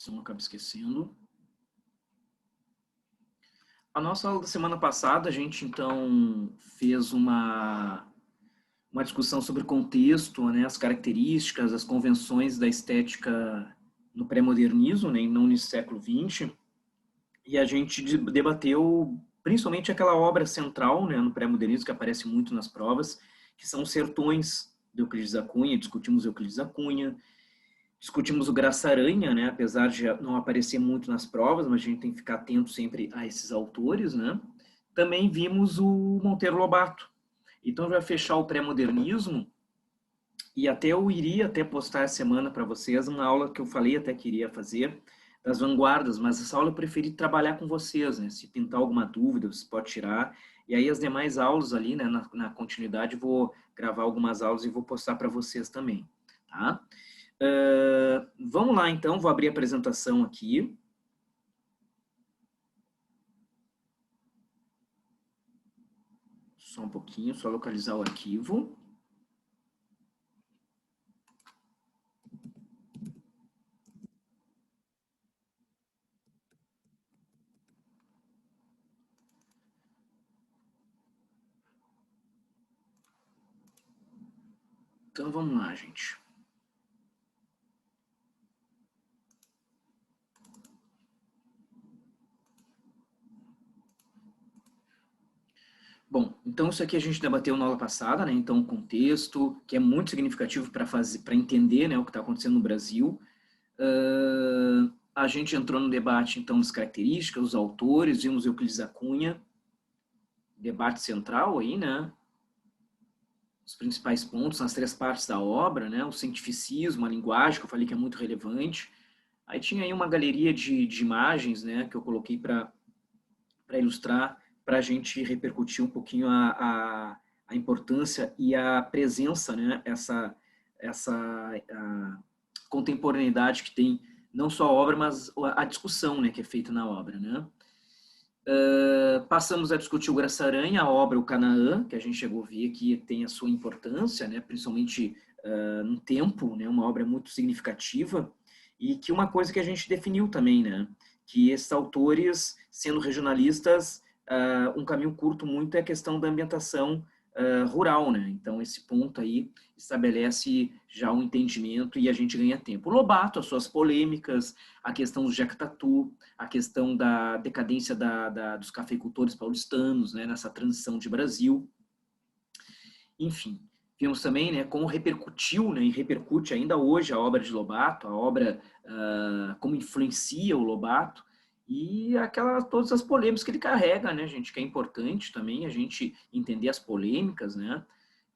senão eu acabo esquecendo. A nossa aula da semana passada, a gente então fez uma discussão sobre o contexto, né, as características, as convenções da estética no pré-modernismo, né, não no século XX, e a gente debateu principalmente aquela obra central, né, no pré-modernismo, que aparece muito nas provas, que são os Sertões de Euclides da Cunha. Discutimos Euclides da Cunha, discutimos o Graça Aranha, né, apesar de não aparecer muito nas provas, mas a gente tem que ficar atento sempre a esses autores, né. Também vimos o Monteiro Lobato. Então, vai fechar o pré-modernismo, e até eu iria até postar essa semana para vocês uma aula que eu falei até que iria fazer, das vanguardas, mas essa aula eu preferi trabalhar com vocês, né? Se pintar alguma dúvida, você pode tirar. E aí as demais aulas ali, né, na continuidade, vou gravar algumas aulas e vou postar para vocês também, tá? Vamos lá, então, vou abrir a apresentação aqui. Só um pouquinho, só localizar o arquivo. Então, vamos lá, gente. Bom, então isso aqui a gente debateu na aula passada, né? Então, o contexto, que é muito significativo para entender, né, o que está acontecendo no Brasil. A gente entrou no debate, então, das características, os autores, vimos Euclides da Cunha, debate central aí, né? Os principais pontos nas três partes da obra, né? O cientificismo, a linguagem, que eu falei que é muito relevante. Aí tinha aí uma galeria de imagens, né, que eu coloquei para ilustrar, para a gente repercutir um pouquinho a importância e a presença, né, essa a contemporaneidade que tem não só a obra, mas a discussão, né, que é feita na obra, né. Passamos a discutir o Graça Aranha, a obra O Canaã, que a gente chegou a ver que tem a sua importância, né, principalmente no tempo, né, uma obra muito significativa, e que uma coisa que a gente definiu também, né, que esses autores, sendo regionalistas, um caminho curto muito é a questão da ambientação rural, né? Então, esse ponto aí estabelece já um entendimento e a gente ganha tempo. O Lobato, as suas polêmicas, a questão do Jacques Tatu, a questão da decadência dos cafeicultores paulistanos, né, nessa transição de Brasil. Enfim, vimos também, né, como repercutiu, né, e repercute ainda hoje a obra de Lobato, a obra, como influencia o Lobato, e todas as polêmicas que ele carrega, né, gente, que é importante também a gente entender as polêmicas, né,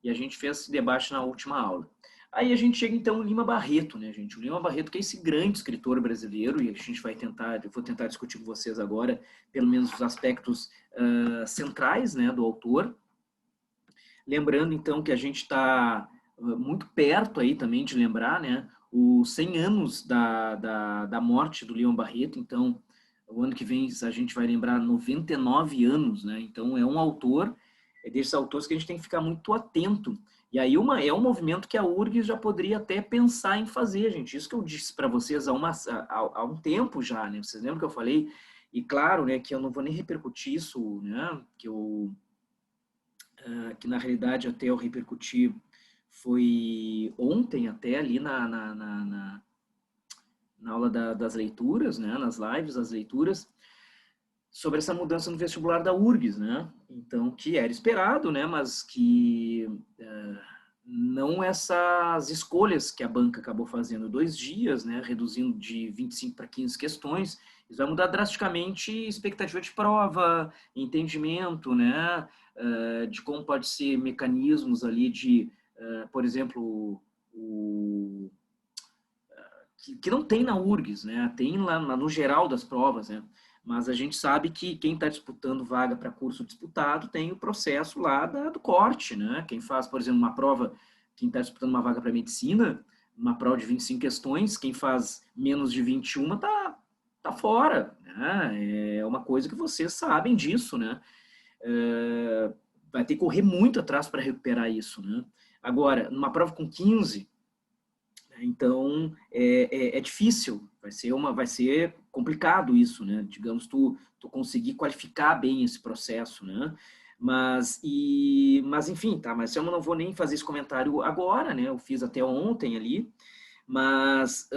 e a gente fez esse debate na última aula. Aí a gente chega então no Lima Barreto, né, gente, o Lima Barreto que é esse grande escritor brasileiro, e a gente eu vou tentar discutir com vocês agora, pelo menos os aspectos centrais, né, do autor. Lembrando, então, que a gente está muito perto aí também de lembrar, né, os 100 anos da morte do Leon Barreto. Então, o ano que vem a gente vai lembrar 99 anos, né? Então, é um autor, é desses autores que a gente tem que ficar muito atento. E aí é um movimento que a URGS já poderia até pensar em fazer, gente. Isso que eu disse para vocês há um tempo já, né? Vocês lembram que eu falei? E claro, né, que eu não vou nem repercutir isso, né, que na realidade até eu repercuti foi ontem até ali na aula das leituras, né, nas lives, das leituras, sobre essa mudança no vestibular da URGS, né, então, que era esperado, né, mas que não essas escolhas que a banca acabou fazendo 2 dias, né, reduzindo de 25 para 15 questões, isso vai mudar drasticamente expectativa de prova, entendimento, né, de como pode ser mecanismos ali de, por exemplo, que não tem na URGS, né, tem lá no geral das provas, né, mas a gente sabe que quem está disputando vaga para curso disputado tem o processo lá do corte, né? Quem faz, por exemplo, uma prova, quem está disputando uma vaga para medicina, uma prova de 25 questões, quem faz menos de 21 tá fora, né? É uma coisa que vocês sabem disso, né? Vai ter que correr muito atrás para recuperar isso, né? Agora, numa prova com 15, Então, é difícil, vai ser complicado isso, né? Digamos, tu conseguir qualificar bem esse processo, né? Mas enfim, tá? Mas eu não vou nem fazer esse comentário agora, né? Eu fiz até ontem ali, mas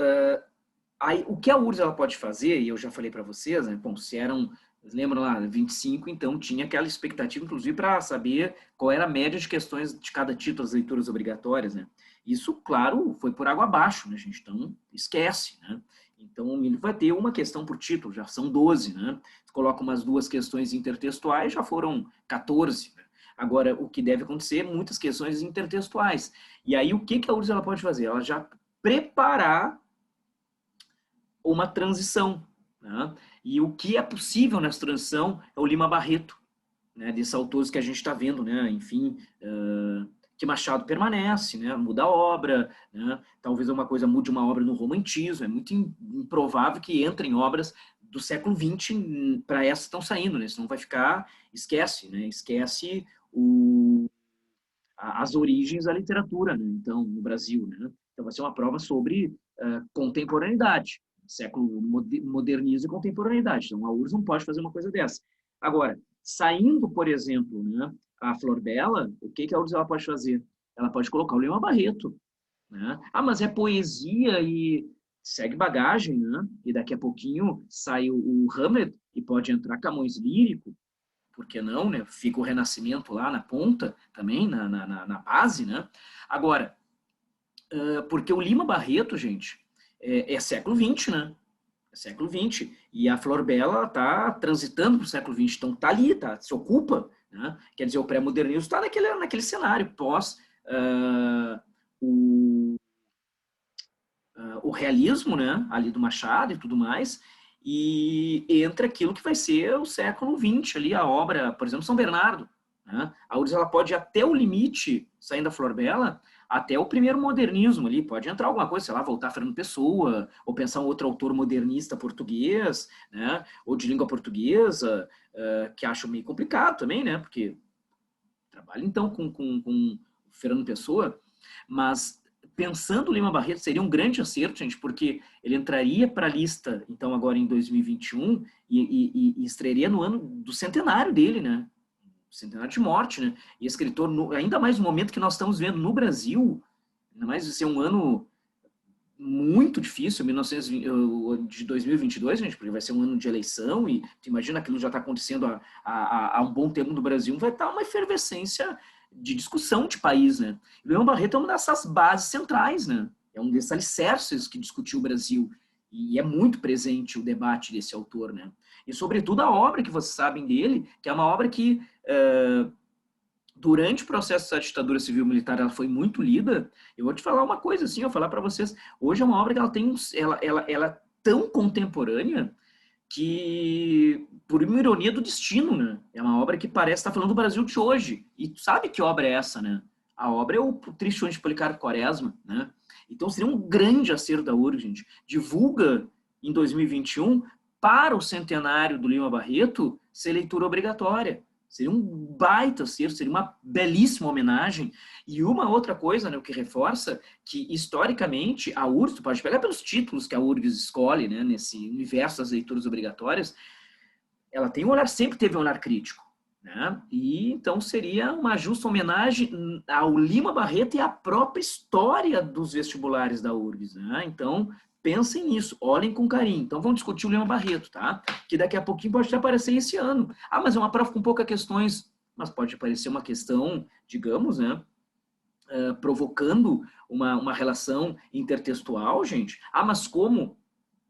aí, o que a URSS ela pode fazer, e eu já falei para vocês, né? Bom, se eram, lembram lá, 25, então tinha aquela expectativa, inclusive, para saber qual era a média de questões de cada título, as leituras obrigatórias, né? Isso, claro, foi por água abaixo, né, gente? Então, esquece, né? Então, o mínimo vai ter uma questão por título, já são 12, né? Coloca umas 2 questões intertextuais, já foram 14, né? Agora, o que deve acontecer, muitas questões intertextuais. E aí, o que a URSS ela pode fazer? Ela já preparar uma transição, né? E o que é possível nessa transição é o Lima Barreto, né? Desses autores que a gente está vendo, né? Enfim, que Machado permanece, né? Muda a obra, né? Talvez uma coisa mude uma obra no romantismo, é muito improvável que entrem obras do século XX para essas que estão saindo, né? Senão vai ficar, esquece, né? Esquece as origens da literatura, né? Então, no Brasil, né? Então vai ser uma prova sobre contemporaneidade, século modernismo e contemporaneidade. Então, a URSS não pode fazer uma coisa dessa. Agora, saindo, por exemplo, né, a Flor Bela, o que a URSS ela pode fazer? Ela pode colocar o Lima Barreto, né? Ah, mas é poesia e segue bagagem, né? E daqui a pouquinho sai o Hamlet e pode entrar Camões lírico, por que não, né? Fica o Renascimento lá na ponta também, na base, né? Agora, porque o Lima Barreto, gente, é século XX, né? É século XX. E a Flor Bela está transitando para o século XX, então está ali, se ocupa, né? Quer dizer, o pré-modernismo está naquele cenário pós o realismo, né? Ali do Machado e tudo mais, e entra aquilo que vai ser o século XX, ali a obra, por exemplo, São Bernardo. Né? A URSS ela pode ir até o limite, saindo da Flor Bela, até o primeiro modernismo ali, pode entrar alguma coisa, sei lá, voltar a Fernando Pessoa, ou pensar um outro autor modernista português, né, ou de língua portuguesa, que acho meio complicado também, né, porque trabalha então com Fernando Pessoa, mas pensando o Lima Barreto seria um grande acerto, gente, porque ele entraria para a lista, então, agora em 2021, e estrearia no ano do centenário dele, né, centenário de morte, né? E escritor, ainda mais no momento que nós estamos vendo no Brasil, ainda mais de ser um ano muito difícil, 1920, de 2022, gente, porque vai ser um ano de eleição e tu imagina aquilo já está acontecendo há um bom tempo no Brasil, vai estar uma efervescência de discussão de país, né? E o Leão Barreto é uma dessas bases centrais, né? É um desses alicerces que discutiu o Brasil e é muito presente o debate desse autor, né? E sobretudo a obra que vocês sabem dele, que é uma obra que durante o processo da ditadura civil-militar ela foi muito lida. Eu vou te falar uma coisa assim, eu vou falar para vocês, hoje é uma obra que ela tem ela é tão contemporânea que, por uma ironia do destino, né? É uma obra que parece estar falando do Brasil de hoje. E tu sabe que obra é essa, né? A obra é o Triste Anjo de Policarpo Quaresma, né? Então seria um grande acerto da URGS, gente. Divulga em 2021 para o centenário do Lima Barreto ser leitura obrigatória. Seria um baita acerto, seria uma belíssima homenagem. E uma outra coisa, né, o que reforça, que historicamente a URGS, tu pode pegar pelos títulos que a URGS escolhe, né, nesse universo das leituras obrigatórias, ela tem um olhar, sempre teve um olhar crítico. Né? E então seria uma justa homenagem ao Lima Barreto e à própria história dos vestibulares da URGS. Né? Então, pensem nisso, olhem com carinho. Então, vamos discutir o Lima Barreto, tá? Que daqui a pouquinho pode até aparecer esse ano. Ah, mas é uma prova com poucas questões. Mas pode aparecer uma questão, digamos, né? Provocando uma relação intertextual, gente. Ah, mas como?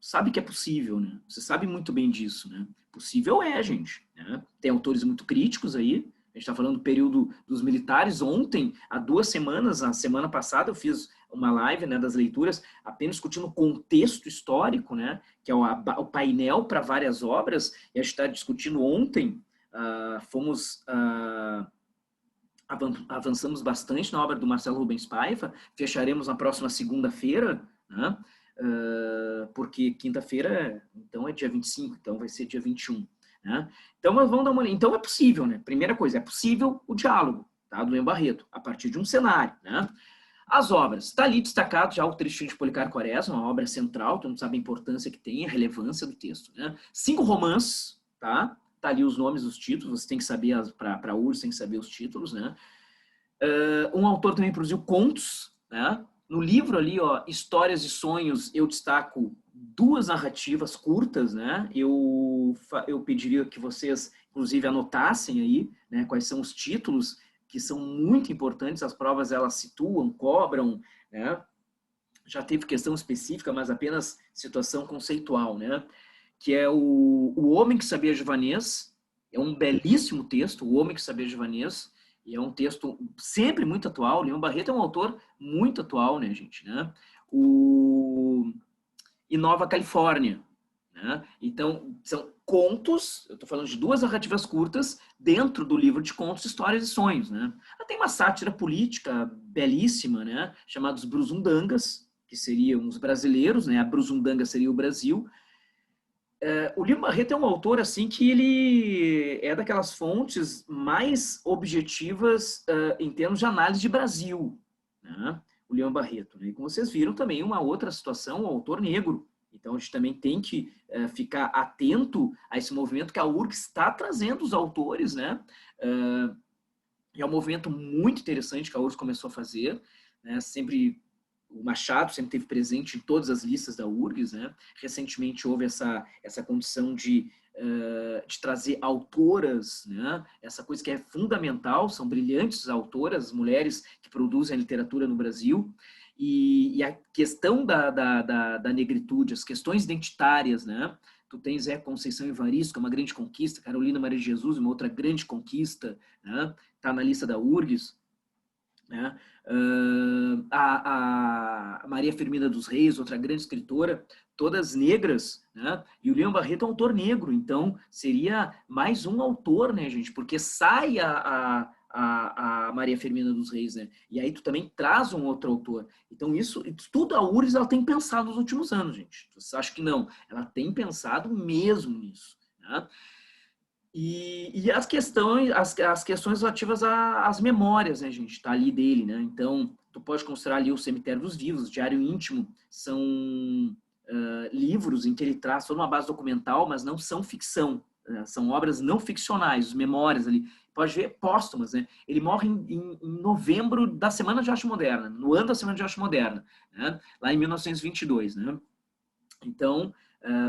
Sabe que é possível, né? Você sabe muito bem disso, né? Possível é, gente. Né? Tem autores muito críticos aí. A gente está falando do período dos militares. Ontem, há 2 semanas, a semana passada, eu fiz uma live, né, das leituras, apenas discutindo o contexto histórico, né, que é o painel para várias obras, e a gente está discutindo ontem, avançamos bastante na obra do Marcelo Rubens Paiva, fecharemos na próxima segunda-feira, né, porque quinta-feira, então, é dia 25, então vai ser dia 21. Né? Então, nós vamos dar uma olhada. Então, é possível, né? Primeira coisa, é possível o diálogo, tá? Do Lima Barreto, a partir de um cenário, né? As obras. Está ali destacado já o Trechinho de Policarpo Quaresma, uma obra central, todo mundo sabe a importância que tem, a relevância do texto, né? 5 romances, tá? Tá ali os nomes, os títulos, você tem que saber, para URSS, tem que saber os títulos, né? Um autor também produziu contos, né? No livro ali, ó, Histórias e Sonhos, eu destaco 2 narrativas curtas, né? Eu pediria que vocês, inclusive, anotassem aí, né, quais são os títulos, que são muito importantes, as provas elas situam, cobram, né? Já teve questão específica, mas apenas situação conceitual, né? Que é o Homem que Sabia Javanês, é um belíssimo texto, O Homem que Sabia Javanês, e é um texto sempre muito atual. Leão Barreto é um autor muito atual, né, gente, né? E Nova Califórnia, né? Então, são contos, eu estou falando de 2 narrativas curtas dentro do livro de contos, histórias e sonhos, né? Tem uma sátira política belíssima, né? Chamada Os Brusundangas, que seriam os brasileiros, né? A Brusundanga seria o Brasil. O Lima Barreto é um autor assim que ele é daquelas fontes mais objetivas em termos de análise de Brasil, né? O Lima Barreto, né? E como vocês viram também uma outra situação, o autor negro. Então a gente também tem que ficar atento a esse movimento que a URGS está trazendo os autores, né? É um movimento muito interessante que a URGS começou a fazer, né? Sempre o Machado sempre esteve presente em todas as listas da URGS, né? Recentemente houve essa condição de trazer autoras, né? Essa coisa que é fundamental, são brilhantes autoras, mulheres que produzem a literatura no Brasil, e a questão da negritude, as questões identitárias, né? Tu tens Conceição Evaristo, que é uma grande conquista, Carolina Maria de Jesus, uma outra grande conquista, né? Tá na lista da URGS, né? A Maria Firmina dos Reis, outra grande escritora, todas negras, né? E o Leão Barreto é um autor negro, então seria mais um autor, né, gente? Porque sai a Maria Firmina dos Reis, né? E aí tu também traz um outro autor. Então isso tudo a URGS ela tem pensado nos últimos anos, gente. Você acha que não? Ela tem pensado mesmo nisso, né? E as questões, as questões relativas às memórias, né, gente? Tá ali dele, né? Então, tu pode considerar ali o Cemitério dos Vivos, Diário Íntimo, são livros em que ele traz toda uma base documental, mas não são ficção, né? São obras não ficcionais, as memórias ali. Pode ver póstumas, né? Ele morre em novembro da Semana de Arte Moderna, no ano da Semana de Arte Moderna, né? Lá em 1922, né? Então,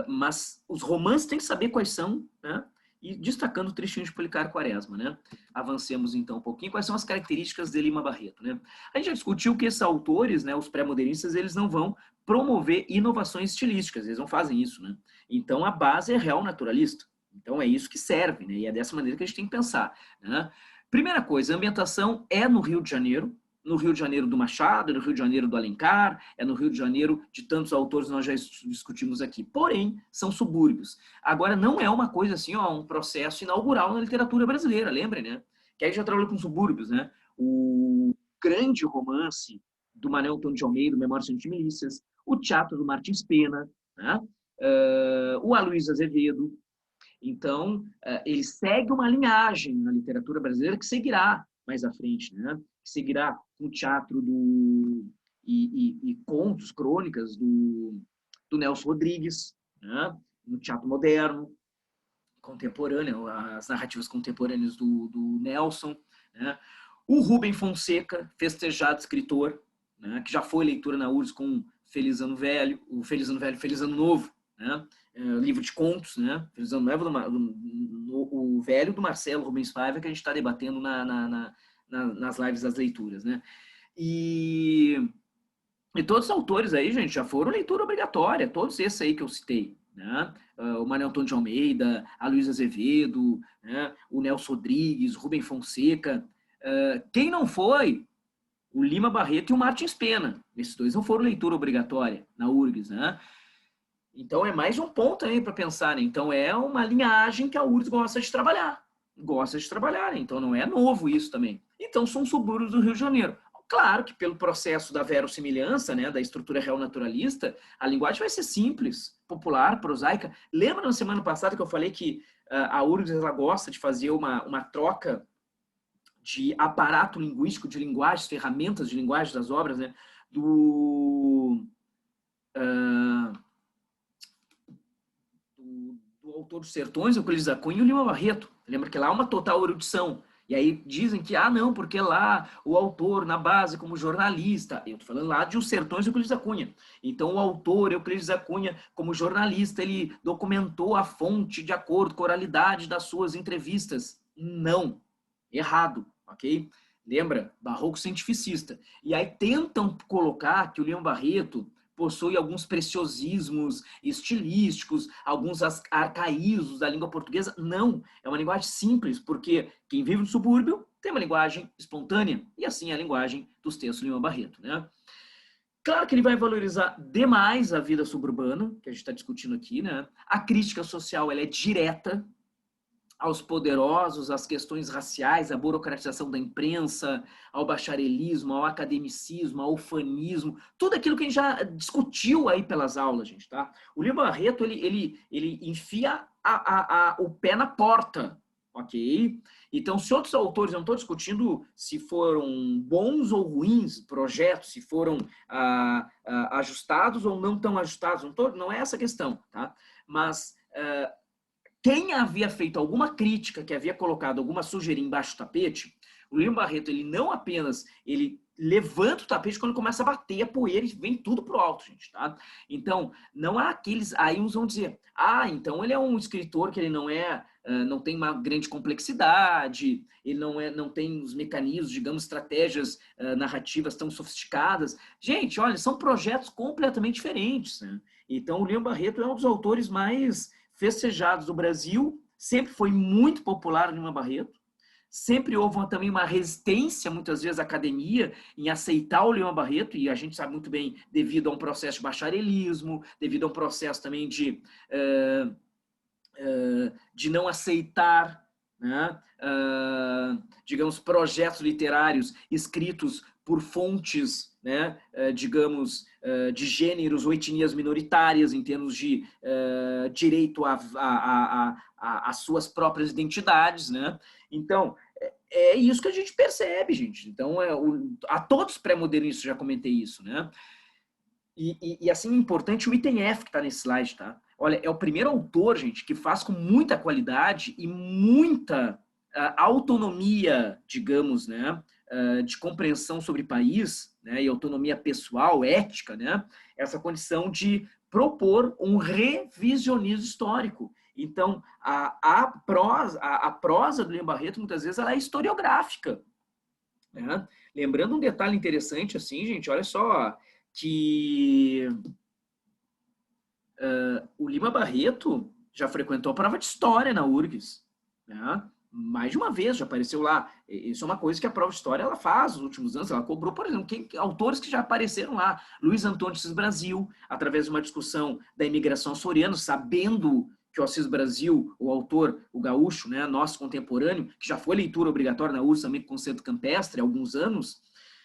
mas os romances têm que saber quais são, né? E destacando o Trechinho de Policarpo Quaresma, né? Avancemos então um pouquinho. Quais são as características de Lima Barreto, né? A gente já discutiu que esses autores, né, os pré-modernistas, eles não vão promover inovações estilísticas, eles não fazem isso, né? Então a base é real naturalista. Então é isso que serve, né? E é dessa maneira que a gente tem que pensar, né? Primeira coisa, a ambientação é no Rio de Janeiro, no Rio de Janeiro do Machado, no Rio de Janeiro do Alencar, é no Rio de Janeiro de tantos autores que nós já discutimos aqui. Porém, são subúrbios. Agora, não é uma coisa assim, ó, um processo inaugural na literatura brasileira, lembrem, né? Que aí já trabalhou com subúrbios, né? O grande romance do Manuel Antônio de Almeida, Memórias Antimilícias, o teatro do Martins Pena, né? O Aloysio Azevedo. Então, ele segue uma linhagem na literatura brasileira que seguirá mais à frente, né? Que seguirá com o teatro e contos, crônicas do Nelson Rodrigues, né? No teatro moderno, contemporâneo, as narrativas contemporâneas do Nelson, né? O Rubem Fonseca, festejado escritor, né? Que já foi leitura na URSS com Feliz Ano Velho, o Feliz Ano Velho, Feliz Ano Novo, né? Livro de contos, né? Feliz Ano Novo, o velho do Marcelo Rubens Paiva, que a gente está debatendo nas lives das leituras, né? E todos os autores aí, gente, já foram leitura obrigatória, todos esses aí que eu citei, né? O Manuel Antônio de Almeida, a Luísa Azevedo, né? O Nelson Rodrigues, o Rubem Fonseca. Quem não foi? O Lima Barreto e o Martins Pena. Esses dois não foram leitura obrigatória na URGS, né? Então é mais um ponto aí para pensar, né? Então é uma linhagem que a URGS gosta de trabalhar. Gosta de trabalhar, né? Então não é novo isso também. Então são subúrbios do Rio de Janeiro. Claro que pelo processo da verossimilhança, né, da estrutura real naturalista, a linguagem vai ser simples, popular, prosaica. Lembra na semana passada que eu falei que a URGS ela gosta de fazer uma troca de aparato linguístico, de linguagens, ferramentas de linguagem das obras, né, do autor dos Sertões, Euclides da Cunha, e o Lima Barreto. Lembra que lá há uma total erudição. E aí dizem que, não, porque lá o autor, na base, como jornalista, eu estou falando lá de Os Sertões, Euclides da Cunha. Então, o autor, Euclides da Cunha, como jornalista, ele documentou a fonte de acordo com a oralidade das suas entrevistas. Não. Errado, ok? Lembra? Barroco cientificista. E aí tentam colocar que o Lima Barreto possui alguns preciosismos estilísticos, alguns arcaísmos da língua portuguesa. Não, é uma linguagem simples, porque quem vive no subúrbio tem uma linguagem espontânea, e assim é a linguagem dos textos do Lima Barreto, né? Claro que ele vai valorizar demais a vida suburbana, que a gente está discutindo aqui, né? A crítica social, ela é direta aos poderosos, às questões raciais, à burocratização da imprensa, ao bacharelismo, ao academicismo, ao ufanismo, tudo aquilo que a gente já discutiu aí pelas aulas, gente, tá? O Lima Barreto, ele enfia o pé na porta, ok? Então, se outros autores, eu não estou discutindo se foram bons ou ruins projetos, se foram ajustados ou não tão ajustados, não é essa a questão, tá? Mas quem havia feito alguma crítica, que havia colocado alguma sujeirinha embaixo do tapete, o Lima Barreto, ele não apenas ele levanta o tapete quando começa a bater a poeira e vem tudo pro alto, gente, tá? Então, não há aqueles... Aí uns vão dizer, então ele é um escritor que ele não tem uma grande complexidade, ele não tem os mecanismos, digamos, estratégias narrativas tão sofisticadas. Gente, olha, são projetos completamente diferentes, né? Então, o Lima Barreto é um dos autores mais festejados do Brasil, sempre foi muito popular o Lima Barreto, sempre houve também uma resistência, muitas vezes, da academia em aceitar o Lima Barreto, e a gente sabe muito bem, devido a um processo de bacharelismo, devido a um processo também de não aceitar, né, digamos, projetos literários escritos por fontes, né, digamos, de gêneros ou etnias minoritárias, em termos de direito às suas próprias identidades, né? Então, é isso que a gente percebe, gente. Então, a todos pré-modernistas já comentei isso, né? E assim, importante o item F que está nesse slide, tá? Olha, é o primeiro autor, gente, que faz com muita qualidade e muita autonomia, digamos, né, de compreensão sobre país, né, e autonomia pessoal, ética, né, essa condição de propor um revisionismo histórico. Então, a prosa do Lima Barreto, muitas vezes, ela é historiográfica, né? Lembrando um detalhe interessante, assim, gente, olha só, que o Lima Barreto já frequentou a prova de história na URGS, né? Mais de uma vez já apareceu lá. Isso é uma coisa que a prova de história ela faz nos últimos anos. Ela cobrou, por exemplo, autores que já apareceram lá. Luiz Antônio Assis Brasil, através de uma discussão da imigração açoriana, sabendo que o Assis Brasil, o autor, o gaúcho, né, nosso contemporâneo, que já foi leitura obrigatória na URGS também com o Conceito Campestre há alguns anos,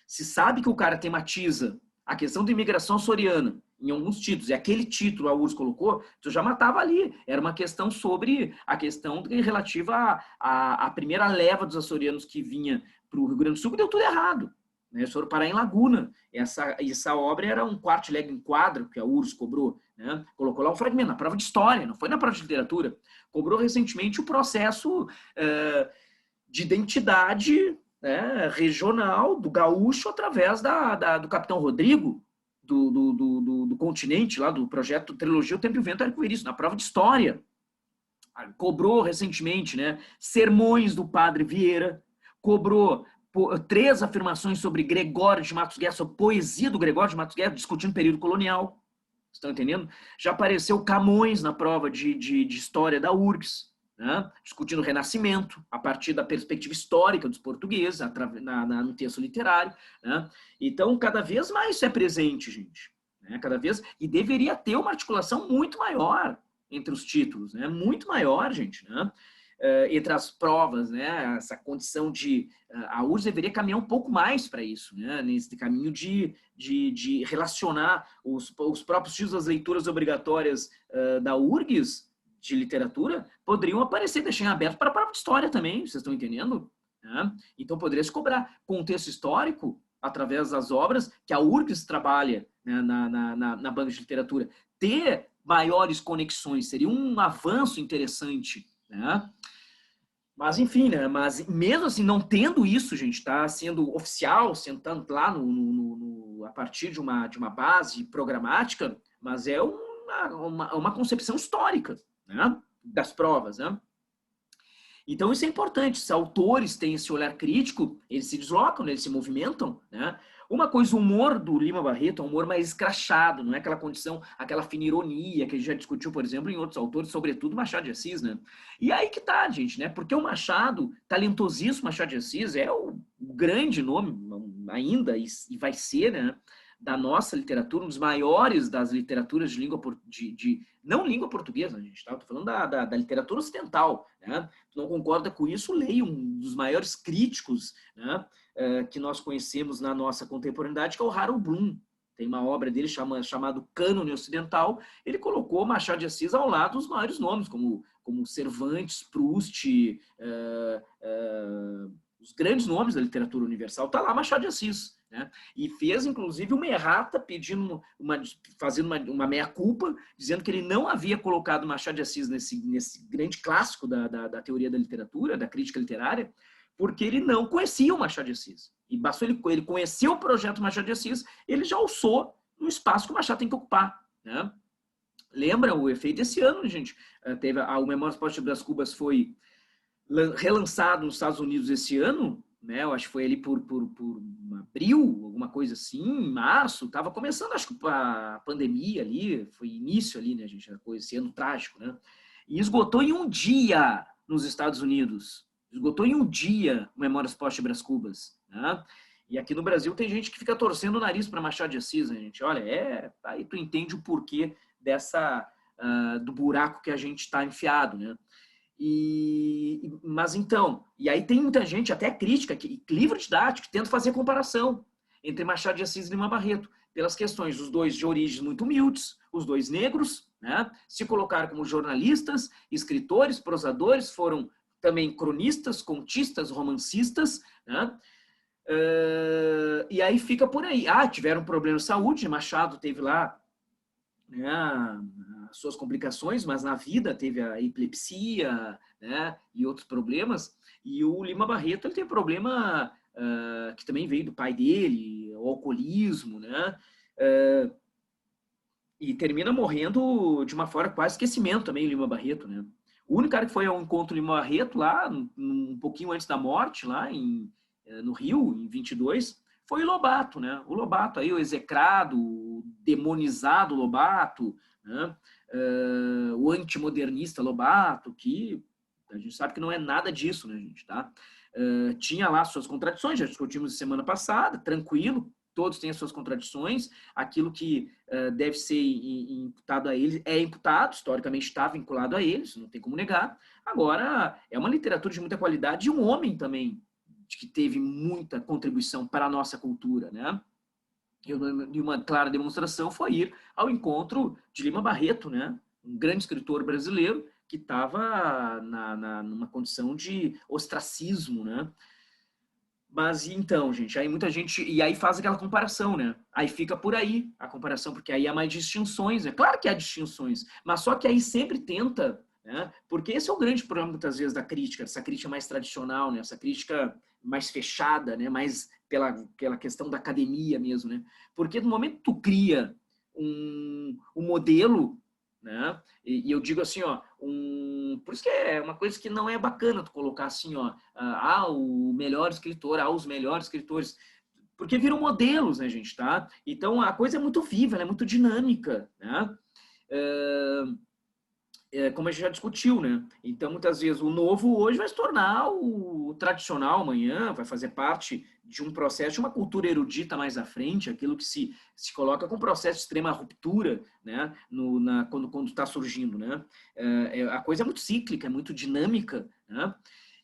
se sabe que o cara tematiza a questão da imigração açoriana em alguns títulos, e aquele título a URGS colocou, tu já matava ali. Era uma questão sobre a questão relativa à primeira leva dos açorianos que vinha para o Rio Grande do Sul, que deu tudo errado. Né? Eles foram parar em Laguna. Essa obra era um quarto de legua em quadro que a URGS cobrou. Né? Colocou lá um fragmento, na prova de história, não foi na prova de literatura. Cobrou recentemente o processo de identidade, né, regional do gaúcho através do Capitão Rodrigo, do continente, lá do projeto Trilogia O Tempo e o Vento Arco-Íris, na prova de história. Cobrou recentemente, né, sermões do Padre Vieira, cobrou 3 afirmações sobre Gregório de Matos Guerra, sobre poesia do Gregório de Matos Guerra, discutindo o período colonial. Estão entendendo? Já apareceu Camões na prova de história da URGS, né, discutindo o Renascimento, a partir da perspectiva histórica dos portugueses, no texto literário. Né? Então, cada vez mais isso é presente, gente. Né? Cada vez, e deveria ter uma articulação muito maior entre os títulos, né? Muito maior, gente, né? Entre as provas, né? Essa condição de... a URGS deveria caminhar um pouco mais para isso, né? Nesse caminho de relacionar os próprios títulos das leituras obrigatórias da URGS, de literatura, poderiam aparecer, deixar em aberto para a prova de história também, vocês estão entendendo? né? Então, poderia se cobrar contexto histórico através das obras que a URGS trabalha, né, na banca de literatura. Ter maiores conexões seria um avanço interessante, né? Mas, enfim, né? Mas mesmo assim, não tendo isso, gente, está sendo oficial, sentando lá a partir de uma base programática, mas é uma concepção histórica, né? Das provas, né? Então, isso é importante. Se autores têm esse olhar crítico, eles se deslocam, né? Eles se movimentam, né? Uma coisa, o humor do Lima Barreto é um humor mais escrachado, não é aquela condição, aquela fina ironia que a gente já discutiu, por exemplo, em outros autores, sobretudo Machado de Assis, né? E aí que tá, gente, né? Porque o Machado, talentosíssimo Machado de Assis, é o grande nome ainda, e vai ser, né? Da nossa literatura, um dos maiores das literaturas de língua, não língua portuguesa, a gente tá? Tô falando da literatura ocidental, né? Tu não concorda com isso? Leia um dos maiores críticos, né? Que nós conhecemos na nossa contemporaneidade, que é o Harold Bloom. Tem uma obra dele chamado Cânone Ocidental. Ele colocou Machado de Assis ao lado dos maiores nomes, como Cervantes, Proust, os grandes nomes da literatura universal. Está lá Machado de Assis, né? E fez, inclusive, uma errata, fazendo uma meia-culpa, dizendo que ele não havia colocado Machado de Assis nesse grande clássico da teoria da literatura, da crítica literária, porque ele não conhecia o Machado de Assis. E bastou ele conhecer o projeto Machado de Assis, ele já alçou no espaço que o Machado tem que ocupar, né? Lembra o efeito esse ano, gente? Teve o Memórias Póstumas das Cubas foi relançado nos Estados Unidos esse ano, né? Eu acho que foi ali por abril, alguma coisa assim, em março. Estava começando, acho que a pandemia ali, foi início ali, né, gente? Esse ano trágico, né? E esgotou em um dia nos Estados Unidos. Esgotou em um dia o Memórias Póstumas Brás Cubas, né? E aqui no Brasil tem gente que fica torcendo o nariz para Machado de Assis, né, gente? Olha, aí tu entende o porquê do buraco que a gente está enfiado, né? Mas então, e aí tem muita gente, até crítica, livro didático, que tenta fazer comparação entre Machado de Assis e Lima Barreto, pelas questões, os dois de origens muito humildes, os dois negros, né? Se colocaram como jornalistas, escritores, prosadores, foram também cronistas, contistas, romancistas, né? E aí fica por aí. Tiveram problema de saúde, Machado teve lá, né, as suas complicações, mas na vida teve a epilepsia, né, e outros problemas. E o Lima Barreto ele tem problema que também veio do pai dele, o alcoolismo, né, e termina morrendo de uma forma quase esquecimento também, o Lima Barreto, né. O único cara que foi ao encontro do Lima Barreto lá, um pouquinho antes da morte, lá no Rio, em 22, foi o Lobato, né? O Lobato aí, o execrado, o demonizado Lobato, né? O antimodernista Lobato, que a gente sabe que não é nada disso, né, gente, tá? Tinha lá suas contradições, já discutimos semana passada, tranquilo, todos têm as suas contradições, aquilo que deve ser imputado a eles é imputado, historicamente está vinculado a eles, não tem como negar. Agora, é uma literatura de muita qualidade e um homem também, que teve muita contribuição para a nossa cultura, né? E uma clara demonstração foi ir ao encontro de Lima Barreto, né? Um grande escritor brasileiro que estava numa condição de ostracismo, né? Mas então, gente, aí muita gente. E aí faz aquela comparação, né? Aí fica por aí a comparação, porque aí há mais distinções. É claro que há distinções, mas só que aí sempre tenta, né? Porque esse é o grande problema, muitas vezes, da crítica, essa crítica mais tradicional, né? Essa crítica mais fechada, né? Mais pela questão da academia mesmo, né? Porque no momento que tu cria um modelo, né? E eu digo assim, ó, por isso que é uma coisa que não é bacana tu colocar assim, ó, o melhor escritor, os melhores escritores, porque viram modelos, né, gente, tá? Então a coisa é muito viva, ela é muito dinâmica, né? Como a gente já discutiu, né? Então, muitas vezes, o novo hoje vai se tornar o tradicional amanhã, vai fazer parte de um processo, de uma cultura erudita mais à frente, aquilo que se coloca com um processo de extrema ruptura, né? Quando está surgindo, né? A coisa é muito cíclica, é muito dinâmica, né?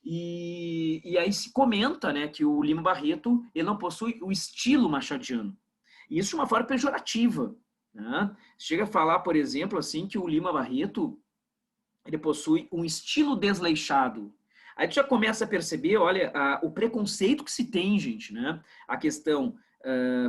E aí se comenta, né, que o Lima Barreto ele não possui o estilo machadiano. E isso de uma forma pejorativa, né? Chega a falar, por exemplo, assim, que o Lima Barreto ele possui um estilo desleixado. Aí tu já começa a perceber, olha, o preconceito que se tem, gente, né? A questão,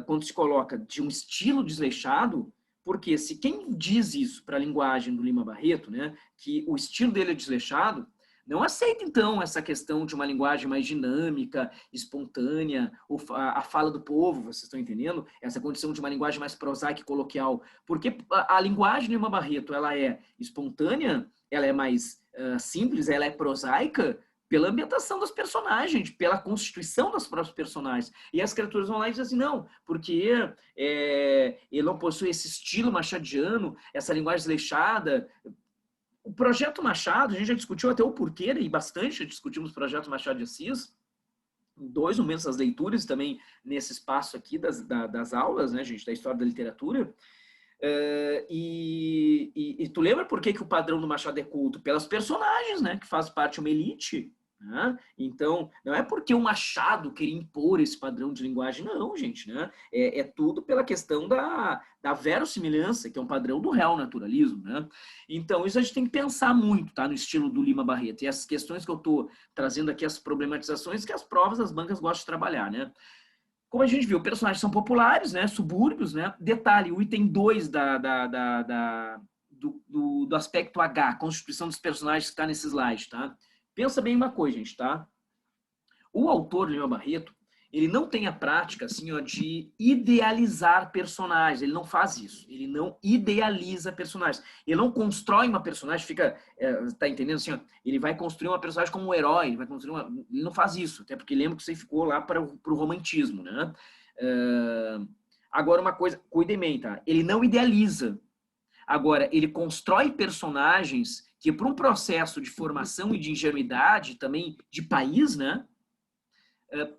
quando se coloca de um estilo desleixado, porque se quem diz isso para a linguagem do Lima Barreto, né, que o estilo dele é desleixado, não aceita, então, essa questão de uma linguagem mais dinâmica, espontânea, a fala do povo, vocês estão entendendo? Essa condição de uma linguagem mais prosaica e coloquial. Porque a linguagem do Lima Barreto, ela é espontânea, ela é mais simples, ela é prosaica, pela ambientação dos personagens, pela constituição dos próprios personagens. E as criaturas vão lá e dizem assim, não, porque ele não possui esse estilo machadiano, essa linguagem desleixada. O projeto Machado, a gente já discutiu até o porquê, né, e bastante, já discutimos o projeto Machado de Assis, 2 momentos das leituras, também nesse espaço aqui das aulas, né, gente, da história da literatura. E tu lembra por que o padrão do Machado é culto? Pelas personagens, né, que faz parte de uma elite. Né? Então, não é porque o Machado queria impor esse padrão de linguagem, não, gente. Né? É tudo pela questão da verossimilhança, que é um padrão do real naturalismo. Né? Então, isso a gente tem que pensar muito, tá? No estilo do Lima Barreto. E essas questões que eu estou trazendo aqui, as problematizações que as provas das bancas gostam de trabalhar. Né? Como a gente viu, personagens são populares, né? Subúrbios, né? Detalhe, o item 2 do aspecto H, constituição dos personagens que está nesse slide, tá? Pensa bem uma coisa, gente, tá? O autor, Lima Barreto, ele não tem a prática, assim, ó, de idealizar personagens. Ele não faz isso. Ele não idealiza personagens. Ele não constrói uma personagem, tá entendendo assim, ó? Ele vai construir uma personagem como um herói, ele vai construir ele não faz isso, até porque lembra que você ficou lá para o romantismo, né? Agora, uma coisa, cuidem bem, tá? Ele não idealiza. Agora, ele constrói personagens que, por um processo de formação e de ingenuidade, também de país, né?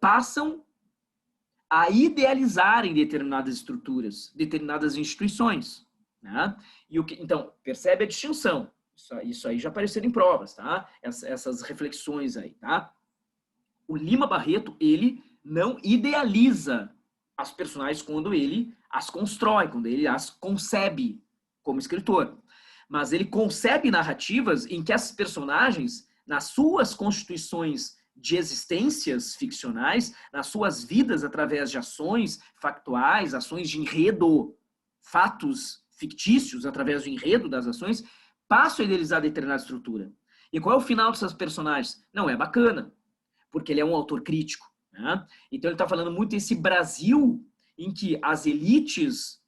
Passam a idealizarem determinadas estruturas, determinadas instituições. Né? Então, percebe a distinção. Isso aí já apareceu em provas, tá? Essas reflexões aí, tá? O Lima Barreto, ele não idealiza as personagens quando ele as constrói, quando ele as concebe como escritor. Mas ele concebe narrativas em que essas personagens, nas suas constituições de existências ficcionais, nas suas vidas através de ações factuais, ações de enredo, fatos fictícios através do enredo das ações, passam a idealizar determinada estrutura. E qual é o final dessas personagens? Não é bacana, porque ele é um autor crítico. Né? Então ele está falando muito desse Brasil em que as elites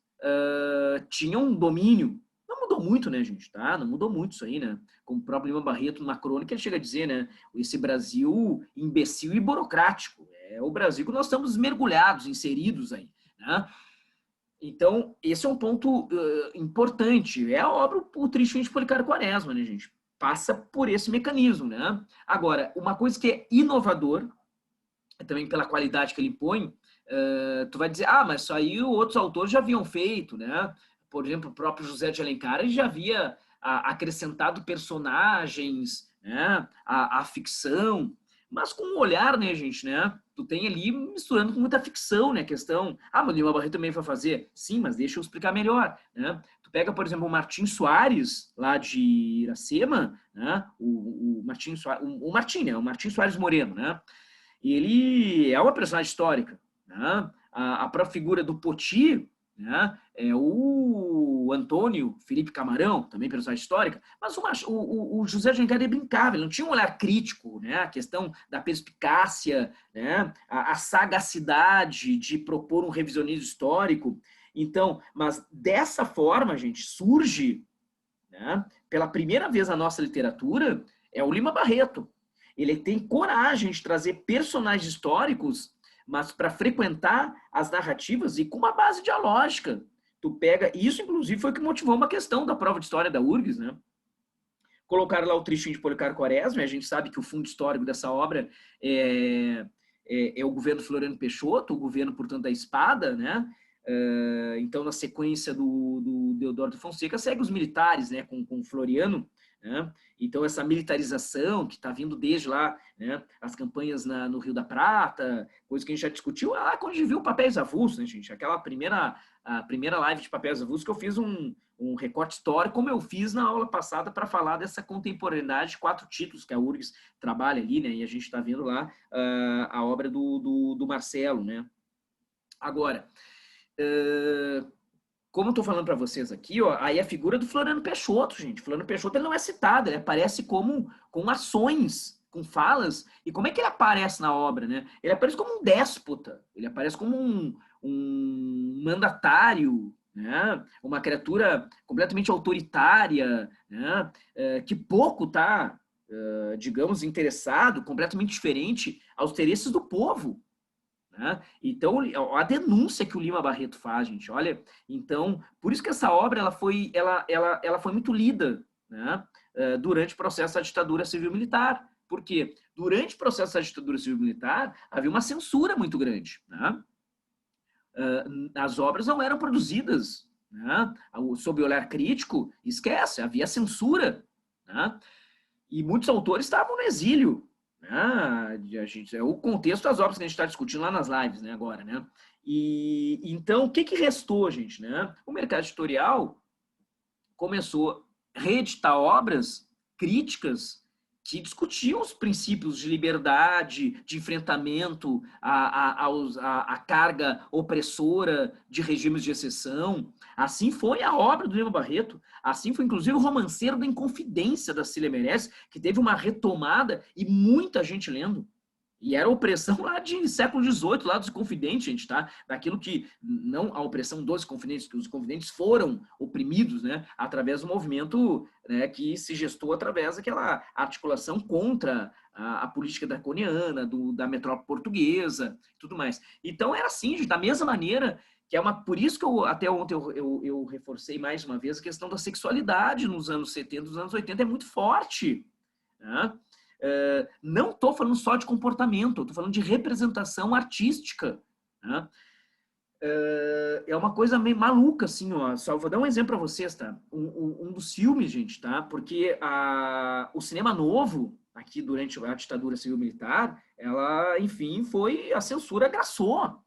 tinham um domínio. Não mudou muito, né, gente? Tá? Não mudou muito isso aí, né? Como o próprio Lima Barreto, numa crônica, ele chega a dizer, né? Esse Brasil imbecil e burocrático. É o Brasil que nós estamos mergulhados, inseridos aí. Né? Então, esse é um ponto importante. É a obra O Tristinho de Policarpo Quaresma, né, gente? Passa por esse mecanismo, né? Agora, uma coisa que é inovador, também pela qualidade que ele põe, tu vai dizer, mas isso aí outros autores já haviam feito, né? Por exemplo, o próprio José de Alencar já havia acrescentado personagens, né? A ficção, mas com um olhar, né, gente, né? Tu tem ali misturando com muita ficção, né? A questão, mas o Lima Barreto também vai fazer. Sim, mas deixa eu explicar melhor, né? Tu pega, por exemplo, o Martim Soares, lá de Iracema, né? O Martim Soares, o Martim, né? O Martim Soares Moreno, né? Ele é uma personagem histórica. Né? A própria figura do Poti, né? É o Antônio Felipe Camarão, também personagem histórica, mas o José de Alencar brincava, ele não tinha um olhar crítico, né? A questão da perspicácia, né? A sagacidade de propor um revisionismo histórico. Então, mas dessa forma, gente, surge, né? Pela primeira vez na nossa literatura, é o Lima Barreto. Ele tem coragem de trazer personagens históricos, mas para frequentar as narrativas e com uma base dialógica. Tu pega, isso inclusive foi o que motivou uma questão da prova de história da URGS, né? Colocaram lá o Tristinho de Policarpo Quaresma, a gente sabe que o fundo histórico dessa obra é o governo Floriano Peixoto, o governo, portanto, da espada, né? Então, na sequência do Deodoro de Fonseca, segue os militares, né? Com Floriano, né? Então, essa militarização que está vindo desde lá, né? As campanhas no Rio da Prata, coisa que a gente já discutiu, quando a gente viu Papéis Avulsos, né, gente? Aquela a primeira live de Papéis Avulsos que eu fiz um recorte histórico, como eu fiz na aula passada para falar dessa contemporaneidade de 4 títulos que a URGS trabalha ali, né? E a gente está vendo lá a obra do Marcelo, né? Agora, como eu estou falando para vocês aqui, ó, aí a figura do Floriano Peixoto, gente. Floriano Peixoto ele não é citado, ele aparece com ações, com falas. E como é que ele aparece na obra, né? Ele aparece como um déspota, ele aparece como um mandatário, né? Uma criatura completamente autoritária, né? Que pouco está, digamos, interessado, completamente diferente aos interesses do povo. Né? Então, a denúncia que o Lima Barreto faz, gente, olha, então, por isso que essa obra ela foi muito lida, né? Durante o processo da ditadura civil-militar. Por quê? Durante o processo da ditadura civil-militar, havia uma censura muito grande. Né? As obras não eram produzidas, né? Sob o olhar crítico, esquece, havia censura. Né? E muitos autores estavam no exílio. É o contexto das obras que a gente está discutindo lá nas lives, né, agora, né? E então o que restou, gente, né? O mercado editorial começou a reeditar obras críticas que discutiam os princípios de liberdade, de enfrentamento à carga opressora de regimes de exceção. Assim foi a obra do Lima Barreto, assim foi inclusive o Romanceiro da Inconfidência da Cília Meirelles, que teve uma retomada e muita gente lendo. E era a opressão lá de século XVIII, lá dos confidentes, gente, tá? Daquilo que, não a opressão dos confidentes, que os confidentes foram oprimidos, né? Através do movimento, né, que se gestou através daquela articulação contra a política draconiana, da metrópole portuguesa, tudo mais. Então era assim, gente, da mesma maneira que por isso que até ontem eu reforcei mais uma vez a questão da sexualidade nos anos 70, nos anos 80 é muito forte, né? Não estou falando só de comportamento, estou falando de representação artística. Né? É uma coisa meio maluca, assim, ó. Só vou dar um exemplo para vocês, tá? Um dos filmes, gente, tá? Porque o cinema novo, aqui durante a ditadura civil-militar, ela, enfim, a censura graçou.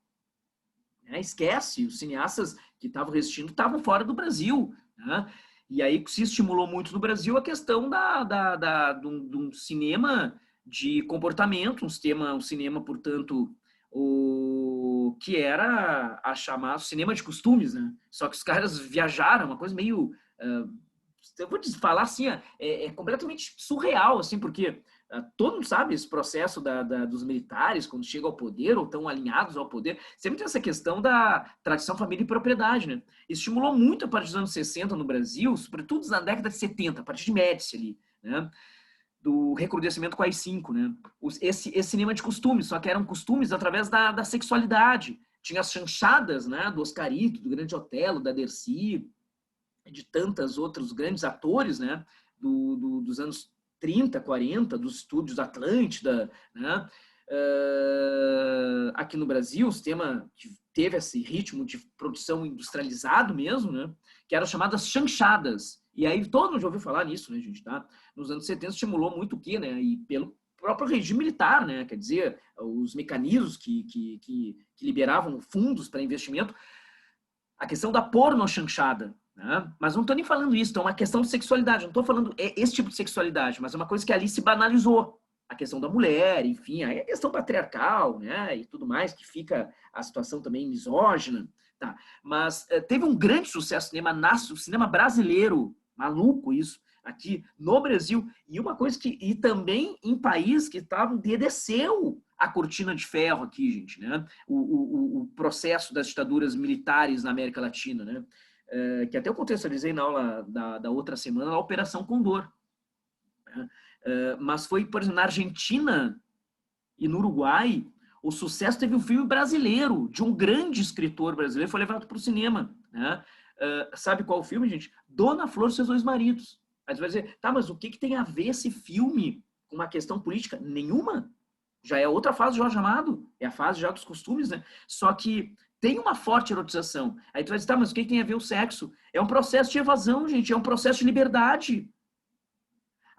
Né? Esquece, os cineastas que estavam resistindo estavam fora do Brasil. Né? E aí se estimulou muito no Brasil a questão de um cinema de comportamento, um cinema, portanto, que era a chamar cinema de costumes, né? Só que os caras viajaram, uma coisa meio... eu vou te falar assim, é completamente surreal, assim, porque todo mundo sabe esse processo dos militares, quando chegam ao poder ou estão alinhados ao poder, sempre tem essa questão da tradição, família e propriedade, né? Estimulou muito a partir dos anos 60 no Brasil, sobretudo na década de 70, a partir de Médici ali, né? Do recrudescimento com AI-5, né? Esse cinema de costumes, só que eram costumes através da sexualidade. Tinha as chanchadas, né? Do Oscarito, do Grande Otelo, da Dercy, de tantos outros grandes atores, né? Dos anos 30, 40, dos estúdios Atlântida, né? Aqui no Brasil, o sistema teve esse ritmo de produção industrializado mesmo, né? Que eram chamadas chanchadas. E aí todo mundo já ouviu falar nisso, né, gente? Tá? Nos anos 70 estimulou muito o quê, né? E pelo próprio regime militar, né? Quer dizer, os mecanismos que liberavam fundos para investimento, a questão da pornochanchada. Né? Mas não estou nem falando isso, é uma questão de sexualidade. Não estou falando esse tipo de sexualidade, mas é uma coisa que ali se banalizou. A questão da mulher, enfim, aí a questão patriarcal, né? E tudo mais, que fica a situação também misógina. Tá? Mas teve um grande sucesso no cinema brasileiro, maluco isso, aqui no Brasil. E uma coisa e também em país que desceu a cortina de ferro aqui, gente, né? O processo das ditaduras militares na América Latina, né? Que até eu contextualizei na aula da outra semana, a Operação Condor. Né? Mas foi, por exemplo, na Argentina e no Uruguai, o sucesso teve um filme brasileiro, de um grande escritor brasileiro, foi levado para o cinema. Né? Sabe qual o filme, gente? Dona Flor e seus dois maridos. Aí você vai dizer, tá, mas o que tem a ver esse filme com uma questão política? Nenhuma. Já é outra fase do Jorge Amado, é a fase já dos costumes, né? Só que tem uma forte erotização. Aí tu vai dizer, tá, mas o que tem a ver o sexo? É um processo de evasão, gente, é um processo de liberdade.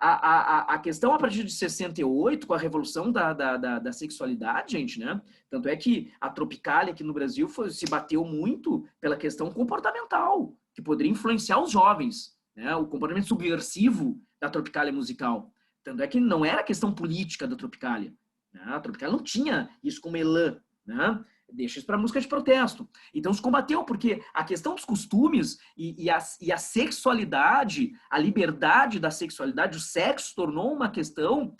a questão a partir de 68, com a revolução da sexualidade, gente, né? Tanto é que a Tropicália aqui no Brasil se bateu muito pela questão comportamental, que poderia influenciar os jovens, né? O comportamento subversivo da Tropicália musical. Tanto é que não era questão política da Tropicália, né? A Tropicália não tinha isso como elan, né? Deixa isso para música de protesto. Então se combateu, porque a questão dos costumes e a sexualidade, a liberdade da sexualidade, o sexo tornou uma questão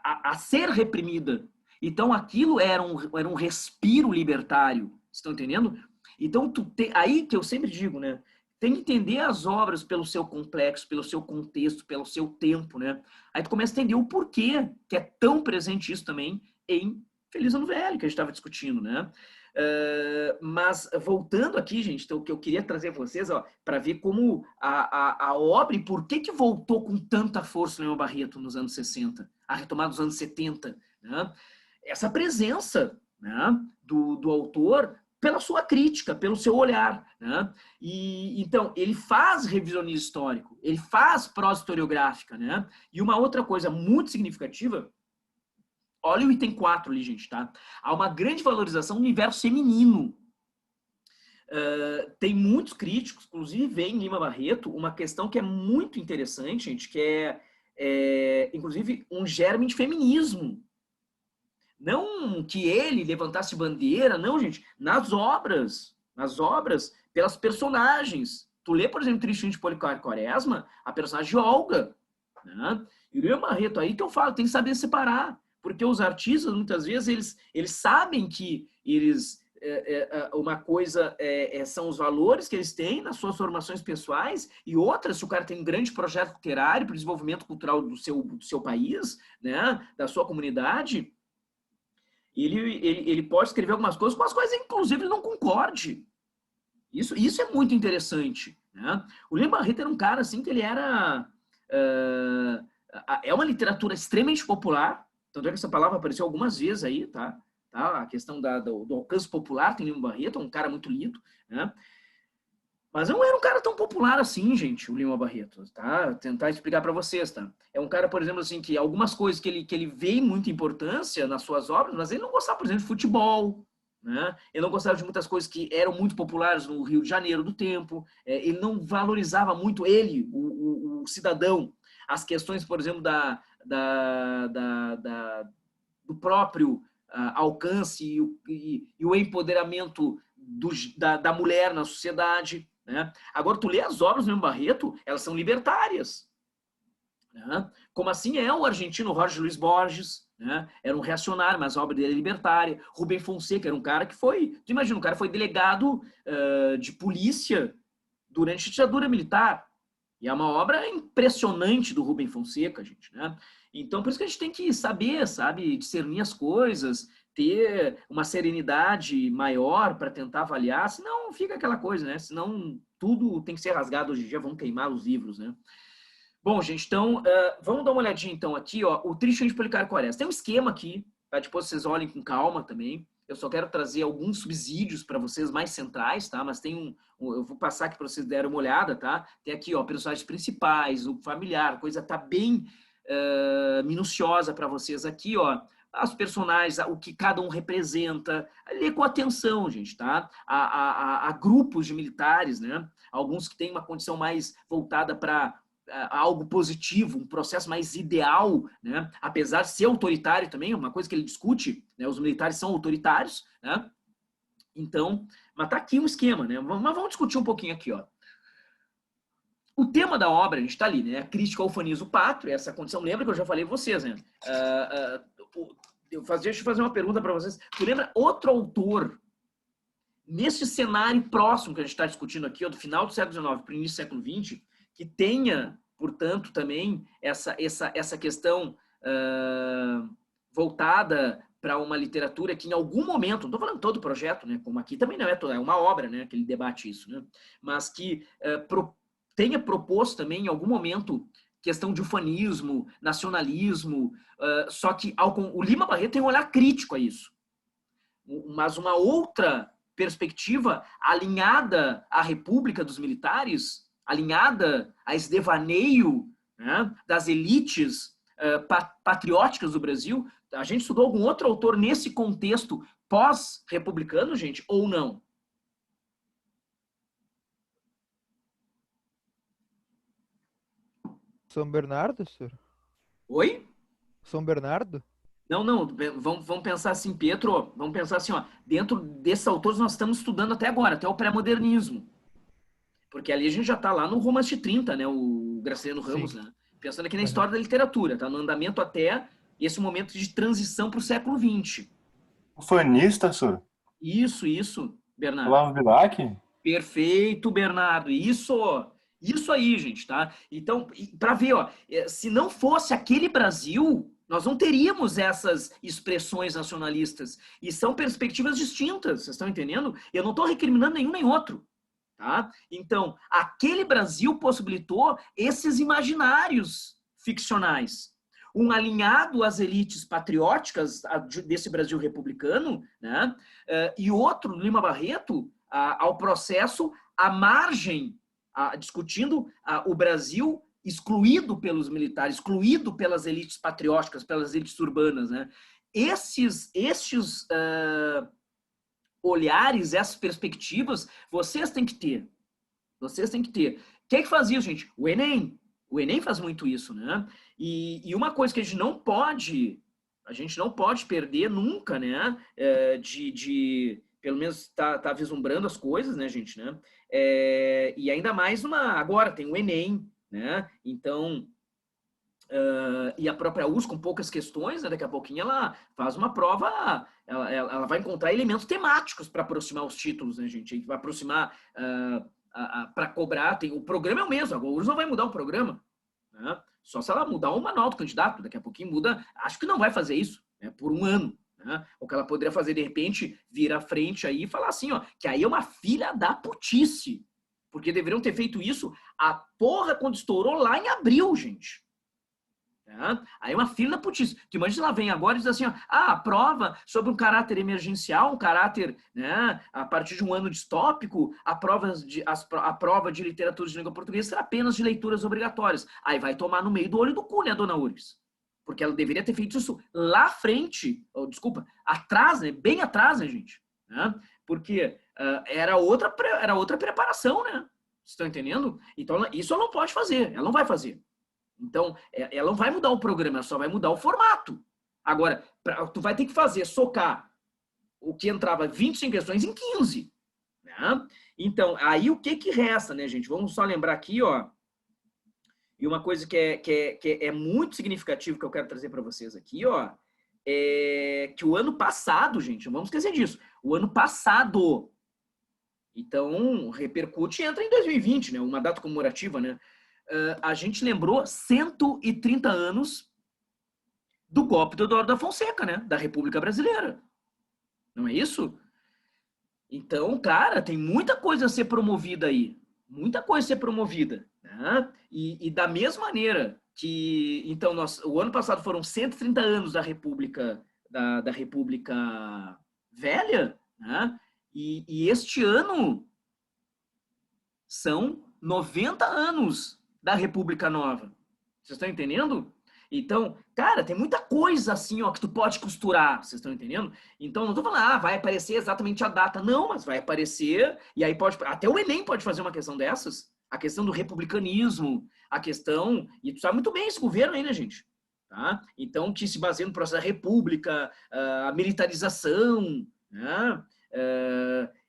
a ser reprimida. Então aquilo era um respiro libertário. Estão entendendo? Então aí que eu sempre digo, né? Tem que entender as obras pelo seu complexo, pelo seu contexto, pelo seu tempo, né? Aí tu começa a entender o porquê que é tão presente isso também em Feliz Ano Velho, que a gente estava discutindo, né? Mas voltando aqui, gente, então, o que eu queria trazer para vocês, para ver como a obra e por que voltou com tanta força o Lima Barreto nos anos 60, a retomada dos anos 70, né? Essa presença, né, do autor pela sua crítica, pelo seu olhar, né? E então ele faz revisionismo histórico, ele faz prosa historiográfica, né? E uma outra coisa muito significativa, olha o item 4 ali, gente, tá? Há uma grande valorização do universo feminino. Tem muitos críticos, inclusive vem em Lima Barreto, uma questão que é muito interessante, gente, que inclusive, um germe de feminismo. Não que ele levantasse bandeira, não, gente. Nas obras, pelas personagens. Tu lê, por exemplo, Tristinho de Policarpo Quaresma, a personagem Olga, né? E o Lima Barreto, aí que eu falo, tem que saber separar. Porque os artistas, muitas vezes, eles sabem que uma coisa são os valores que eles têm nas suas formações pessoais, e outra, se o cara tem um grande projeto literário para o desenvolvimento cultural do seu país, né, da sua comunidade, ele pode escrever algumas coisas com as quais, inclusive, ele não concorde. Isso é muito interessante, né? O Lima Barreto era um cara assim que ele era... é uma literatura extremamente popular, tanto é que essa palavra apareceu algumas vezes aí, tá? A questão do alcance popular tem Lima Barreto, é um cara muito lido, né? Mas não era um cara tão popular assim, gente, o Lima Barreto, tá? Tentar explicar para vocês, tá? É um cara, por exemplo, assim, que algumas coisas que ele vê muita importância nas suas obras, mas ele não gostava, por exemplo, de futebol, né? Ele não gostava de muitas coisas que eram muito populares no Rio de Janeiro do tempo. Ele não valorizava muito o cidadão, as questões, por exemplo, do próprio alcance e o empoderamento da mulher na sociedade, né? Agora, tu lê as obras do Lima Barreto, elas são libertárias, né? Como assim é o argentino Jorge Luis Borges, né? Era um reacionário, mas a obra dele é libertária. Rubem Fonseca era um cara que tu imagina, um cara foi delegado de polícia durante a ditadura militar. E é uma obra impressionante do Rubem Fonseca, gente, né? Então, por isso que a gente tem que saber, sabe, discernir as coisas, ter uma serenidade maior para tentar avaliar, senão fica aquela coisa, né? Senão tudo tem que ser rasgado hoje em dia, vão queimar os livros, né? Bom, gente, então, vamos dar uma olhadinha, então, aqui, ó, o Tristinho de Policarpo Quaresma. Tem um esquema aqui, tá? Depois vocês olhem com calma também. Eu só quero trazer alguns subsídios para vocês mais centrais, tá? Mas tem eu vou passar aqui para vocês darem uma olhada, tá? Tem aqui, ó, personagens principais, o familiar, a coisa tá bem minuciosa para vocês aqui, ó. As personagens, o que cada um representa. Lê com atenção, gente, tá? Há grupos de militares, né? Alguns que têm uma condição mais voltada para algo positivo, um processo mais ideal, né? Apesar de ser autoritário também, é uma coisa que ele discute, né? Os militares são autoritários, né? Então, mas tá aqui um esquema, né? Mas vamos discutir um pouquinho aqui, ó. O tema da obra, a gente está ali, né? A crítica ao ufanismo pátrio, essa condição. Lembra que eu já falei para vocês, né? Deixa eu fazer uma pergunta para vocês. Tu lembra outro autor, nesse cenário próximo que a gente está discutindo aqui, ó, do final do século XIX para o início do século XX, que tenha, portanto, também essa questão voltada para uma literatura que em algum momento, não estou falando todo o projeto, né? Como aqui também não é toda, é uma obra, né? Que ele debate isso, né? Mas que tenha proposto também em algum momento questão de ufanismo, nacionalismo, só que o Lima Barreto tem um olhar crítico a isso. Mas uma outra perspectiva alinhada à República dos Militares, alinhada a esse devaneio, né, das elites patrióticas do Brasil. A gente estudou algum outro autor nesse contexto pós-republicano, gente, ou não? São Bernardo, senhor? Oi? São Bernardo? Não, não, vamos pensar assim, Pietro, vamos pensar assim, ó, dentro desses autores nós estamos estudando até agora, até o pré-modernismo, porque ali a gente já está lá no romance de 30, né, o Graciliano Ramos, Sim. né, pensando aqui na Aham. história da literatura, tá no andamento até esse momento de transição para o século XX. Ufanista, senhor? Isso, Bernardo. Olavo Bilac? Perfeito, Bernardo. Isso aí, gente, tá? Então, para ver, ó, se não fosse aquele Brasil, nós não teríamos essas expressões nacionalistas. E são perspectivas distintas, vocês estão entendendo? Eu não estou recriminando nenhum nem outro, tá? Então, aquele Brasil possibilitou esses imaginários ficcionais. Um alinhado às elites patrióticas desse Brasil republicano, né? E outro, Lima Barreto, ao processo à margem, discutindo o Brasil excluído pelos militares, excluído pelas elites patrióticas, pelas elites urbanas, né? Estes olhares, essas perspectivas, vocês têm que ter. Vocês têm que ter. Quem é que faz isso, gente? O Enem. O Enem faz muito isso, né? E uma coisa que a gente não pode perder nunca, né? Pelo menos tá vislumbrando as coisas, né, gente, né? E ainda mais agora tem o Enem, né? Então, e a própria URSS, com poucas questões, né, daqui a pouquinho ela faz uma prova, ela vai encontrar elementos temáticos para aproximar os títulos, né, gente? A gente vai aproximar para cobrar. O programa é o mesmo, a URSS não vai mudar o programa, né? Só se ela mudar o manual do candidato, daqui a pouquinho muda. Acho que não vai fazer isso, né, por um ano. Né? O que ela poderia fazer, de repente, vir à frente aí e falar assim, ó, que aí é uma filha da putice. Porque deveriam ter feito isso a porra quando estourou lá em abril, gente. Aí uma fila da putice. Tu imagina, ela vem agora e diz assim, ó, a prova sobre um caráter emergencial, um caráter, né, a partir de um ano distópico, a prova de literatura de língua portuguesa será apenas de leituras obrigatórias. Aí vai tomar no meio do olho do cu, né, dona URGS? Porque ela deveria ter feito isso lá à frente, desculpa, atrás, né, bem atrás, né, gente? Né? Porque era outra preparação, né? Vocês estão entendendo? Então, isso ela não pode fazer, ela não vai fazer. Então, ela não vai mudar o programa, ela só vai mudar o formato. Agora, tu vai ter que socar o que entrava 25 questões em 15. Né? Então, aí o que resta, né, gente? Vamos só lembrar aqui, ó. E uma coisa que é muito significativo que eu quero trazer para vocês aqui, ó, é que o ano passado, gente, não vamos esquecer disso, o ano passado, então, repercute e entra em 2020, né? Uma data comemorativa, né? A gente lembrou 130 anos do golpe do Eduardo da Fonseca, né? Da República Brasileira. Não é isso? Então, cara, tem muita coisa a ser promovida aí. Muita coisa a ser promovida. Né? E da mesma maneira que... Então, o ano passado foram 130 anos da República, da República Velha, né? E este ano são 90 anos da República Nova. Vocês estão entendendo? Então, cara, tem muita coisa assim, ó, que tu pode costurar. Vocês estão entendendo? Então, não tô falando, vai aparecer exatamente a data. Não, mas vai aparecer. E aí pode... Até o Enem pode fazer uma questão dessas. A questão do republicanismo. A questão... E tu sabe muito bem esse governo aí, né, gente? Tá? Então, que se baseia no processo da república, a militarização, né?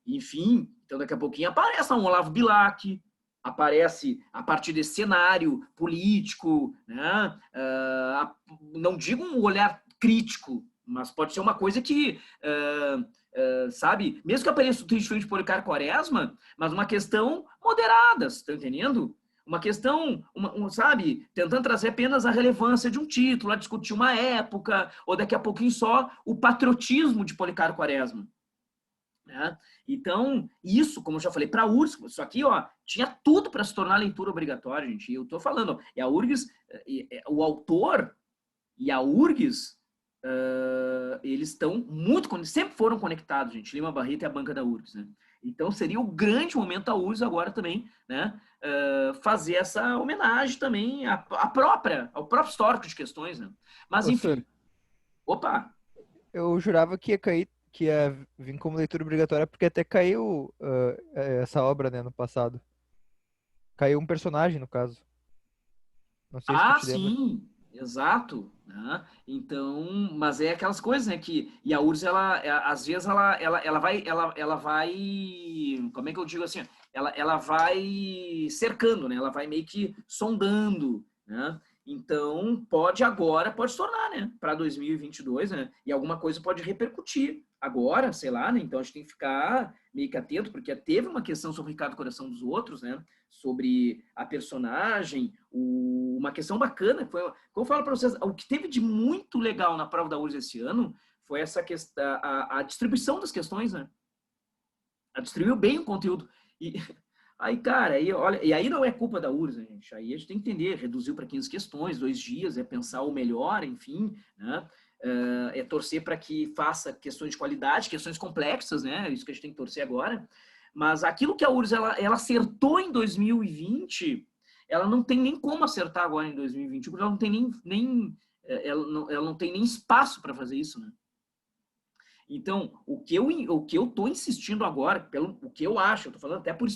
Enfim, então daqui a pouquinho aparece um Olavo Bilac, aparece a partir desse cenário político, né? Não digo um olhar crítico, mas pode ser uma coisa que, sabe, mesmo que apareça o tweet de Policarpo Quaresma, mas uma questão moderada, você está entendendo? Uma questão, sabe, tentando trazer apenas a relevância de um título, a discutir uma época, ou daqui a pouquinho só o patriotismo de Policarpo Quaresma. Né? Então, isso, como eu já falei, para a URGS, isso aqui, ó, tinha tudo para se tornar leitura obrigatória, gente. Eu estou falando, a URGS, o autor e a URGS, eles estão sempre foram conectados, gente. Lima Barreto e a banca da URGS, né? Então seria o grande momento da URGS agora também, né? Fazer essa homenagem também ao próprio histórico de questões, né? Mas Ô, enfim, senhor, opa, eu jurava que ia cair, que ia vir como leitura obrigatória, porque até caiu essa obra, né, no passado. Caiu um personagem, no caso. Não sei se tu te lembra. sim, exato, né? Então, mas é aquelas coisas, né, que e a URSS às vezes ela vai, como é que eu digo assim, ela vai cercando, né? Ela vai meio que sondando, né? Então, pode se tornar, né, para 2022, né? E alguma coisa pode repercutir agora, sei lá, né? Então a gente tem que ficar meio que atento, porque teve uma questão sobre o Ricardo Coração dos Outros, né? Sobre a personagem, uma questão bacana, foi, como eu falo para vocês, o que teve de muito legal na prova da URSS esse ano foi essa questão, a distribuição das questões, né? Ela distribuiu bem o conteúdo. E aí, cara, aí, olha, e aí não é culpa da URSS, gente. Aí a gente tem que entender, reduziu para 15 questões, 2 dias, é pensar o melhor, enfim, né? É torcer para que faça questões de qualidade, questões complexas, né? Isso que a gente tem que torcer agora. Mas aquilo que a URSS ela acertou em 2020, ela não tem nem como acertar agora em 2021, porque ela não tem ela não tem nem espaço para fazer isso, né? Então, o que eu tô insistindo agora, pelo o que eu acho, eu tô falando até por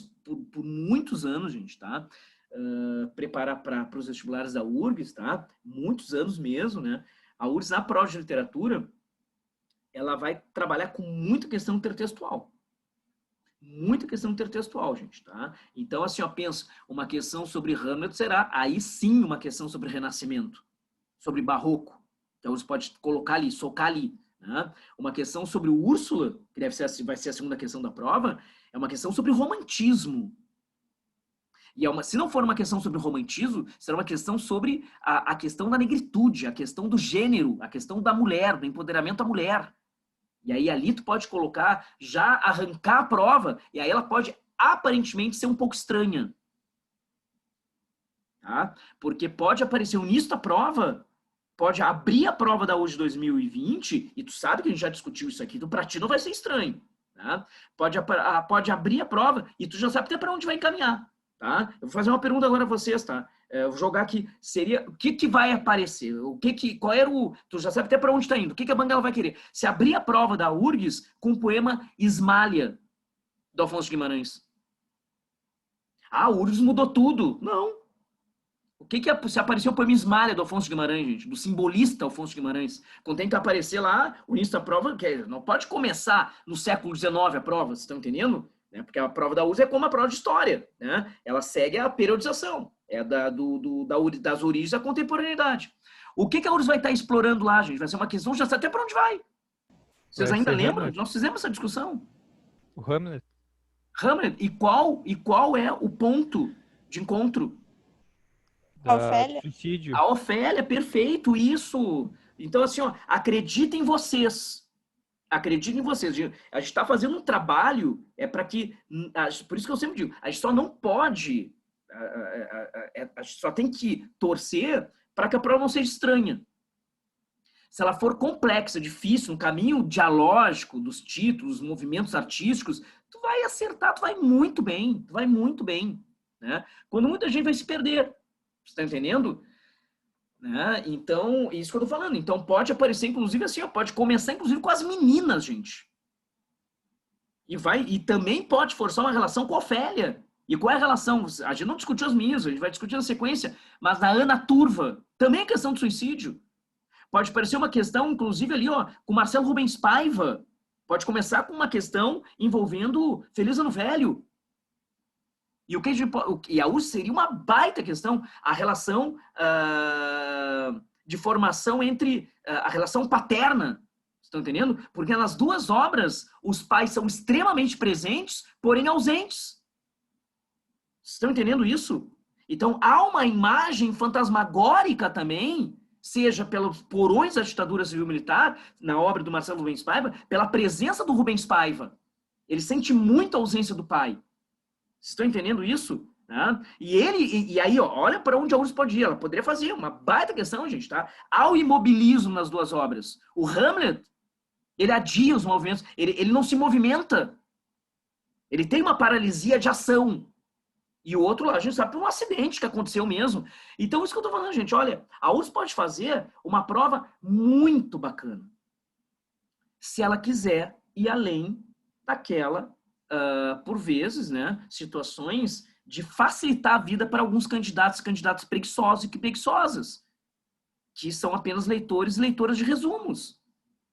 muitos anos, gente, tá? Preparar para os vestibulares da URGS, tá? Muitos anos mesmo, né? A URGS, na prova de literatura, ela vai trabalhar com muita questão intertextual. Muita questão intertextual, gente, tá? Então, assim, ó, pensa, uma questão sobre Hamlet será, aí sim, uma questão sobre Renascimento, sobre Barroco. Então, você pode colocar ali, socar ali. Né? Uma questão sobre o Úrsula, que vai ser a segunda questão da prova, é uma questão sobre romantismo. E se não for uma questão sobre romantismo, será uma questão sobre a questão da negritude, a questão do gênero, a questão da mulher, do empoderamento da mulher. E aí ali tu pode colocar, já arrancar a prova, e aí ela pode aparentemente ser um pouco estranha. Tá? Porque pode aparecer o início da prova, pode abrir a prova da URGS 2020, e tu sabe que a gente já discutiu isso aqui, então pra ti não vai ser estranho. Tá? Pode abrir a prova e tu já sabe até para onde vai encaminhar. Tá? Eu vou fazer uma pergunta agora a vocês, tá? Eu vou jogar aqui, seria, o que vai aparecer? Qual era tu já sabe até para onde está indo, o que a Banguela vai querer? Se abrir a prova da URGS com o poema Ismália, do Afonso Guimarães. A URGS mudou tudo. Não. O que se apareceu o poema Ismália do Afonso Guimarães, gente? Do simbolista Afonso Guimarães. Quando tem que aparecer lá, o início da prova, que não pode começar no século XIX a prova, vocês estão entendendo? Porque a prova da URGS é como a prova de história, né? Ela segue a periodização, é das origens à contemporaneidade. O que a URGS vai estar explorando lá, gente? Vai ser uma questão, já sabe até para onde vai. Vocês ainda lembram? Hamlet. Nós fizemos essa discussão. O Hamlet. Hamlet, e qual é o ponto de encontro? Ofélia. Suicídio. A Ofélia, perfeito, isso. Então, assim, ó, acreditem em vocês. Acreditem em vocês. A gente está fazendo um trabalho, para que. Por isso que eu sempre digo, a gente só não pode. A gente só tem que torcer para que a prova não seja estranha. Se ela for complexa, difícil, no caminho dialógico dos títulos, dos movimentos artísticos, tu vai acertar, tu vai muito bem. Tu vai muito bem. Né? Quando muita gente vai se perder. Você está entendendo? Né? Então, isso que eu tô falando. Então, pode aparecer, inclusive, assim, ó, pode começar, inclusive, com as meninas, gente. E também pode forçar uma relação com a Ofélia. E qual é a relação? A gente não discutiu as meninas, a gente vai discutir na sequência, mas na Ana Turva, também é questão de suicídio. Pode aparecer uma questão, inclusive, ali, ó, com Marcelo Rubens Paiva. Pode começar com uma questão envolvendo Feliz Ano Velho. E a URGS seria uma baita questão, a relação de formação entre a relação paterna, estão entendendo? Porque nas duas obras os pais são extremamente presentes, porém ausentes. Estão entendendo isso? Então há uma imagem fantasmagórica também, seja pelos porões da ditadura civil-militar, na obra do Marcelo Rubens Paiva, pela presença do Rubens Paiva. Ele sente muito a ausência do pai. Vocês estão entendendo isso? Né? E aí, ó, olha para onde a URGS pode ir. Ela poderia fazer uma baita questão, gente, tá? Há o imobilismo nas duas obras. O Hamlet, ele adia os movimentos, ele não se movimenta. Ele tem uma paralisia de ação. E o outro lá, a gente sabe por um acidente que aconteceu mesmo. Então, isso que eu tô falando, gente, olha, a URSS pode fazer uma prova muito bacana. Se ela quiser ir além daquela, por vezes, né, situações de facilitar a vida para alguns candidatos preguiçosos e preguiçosas, que são apenas leitores e leitoras de resumos.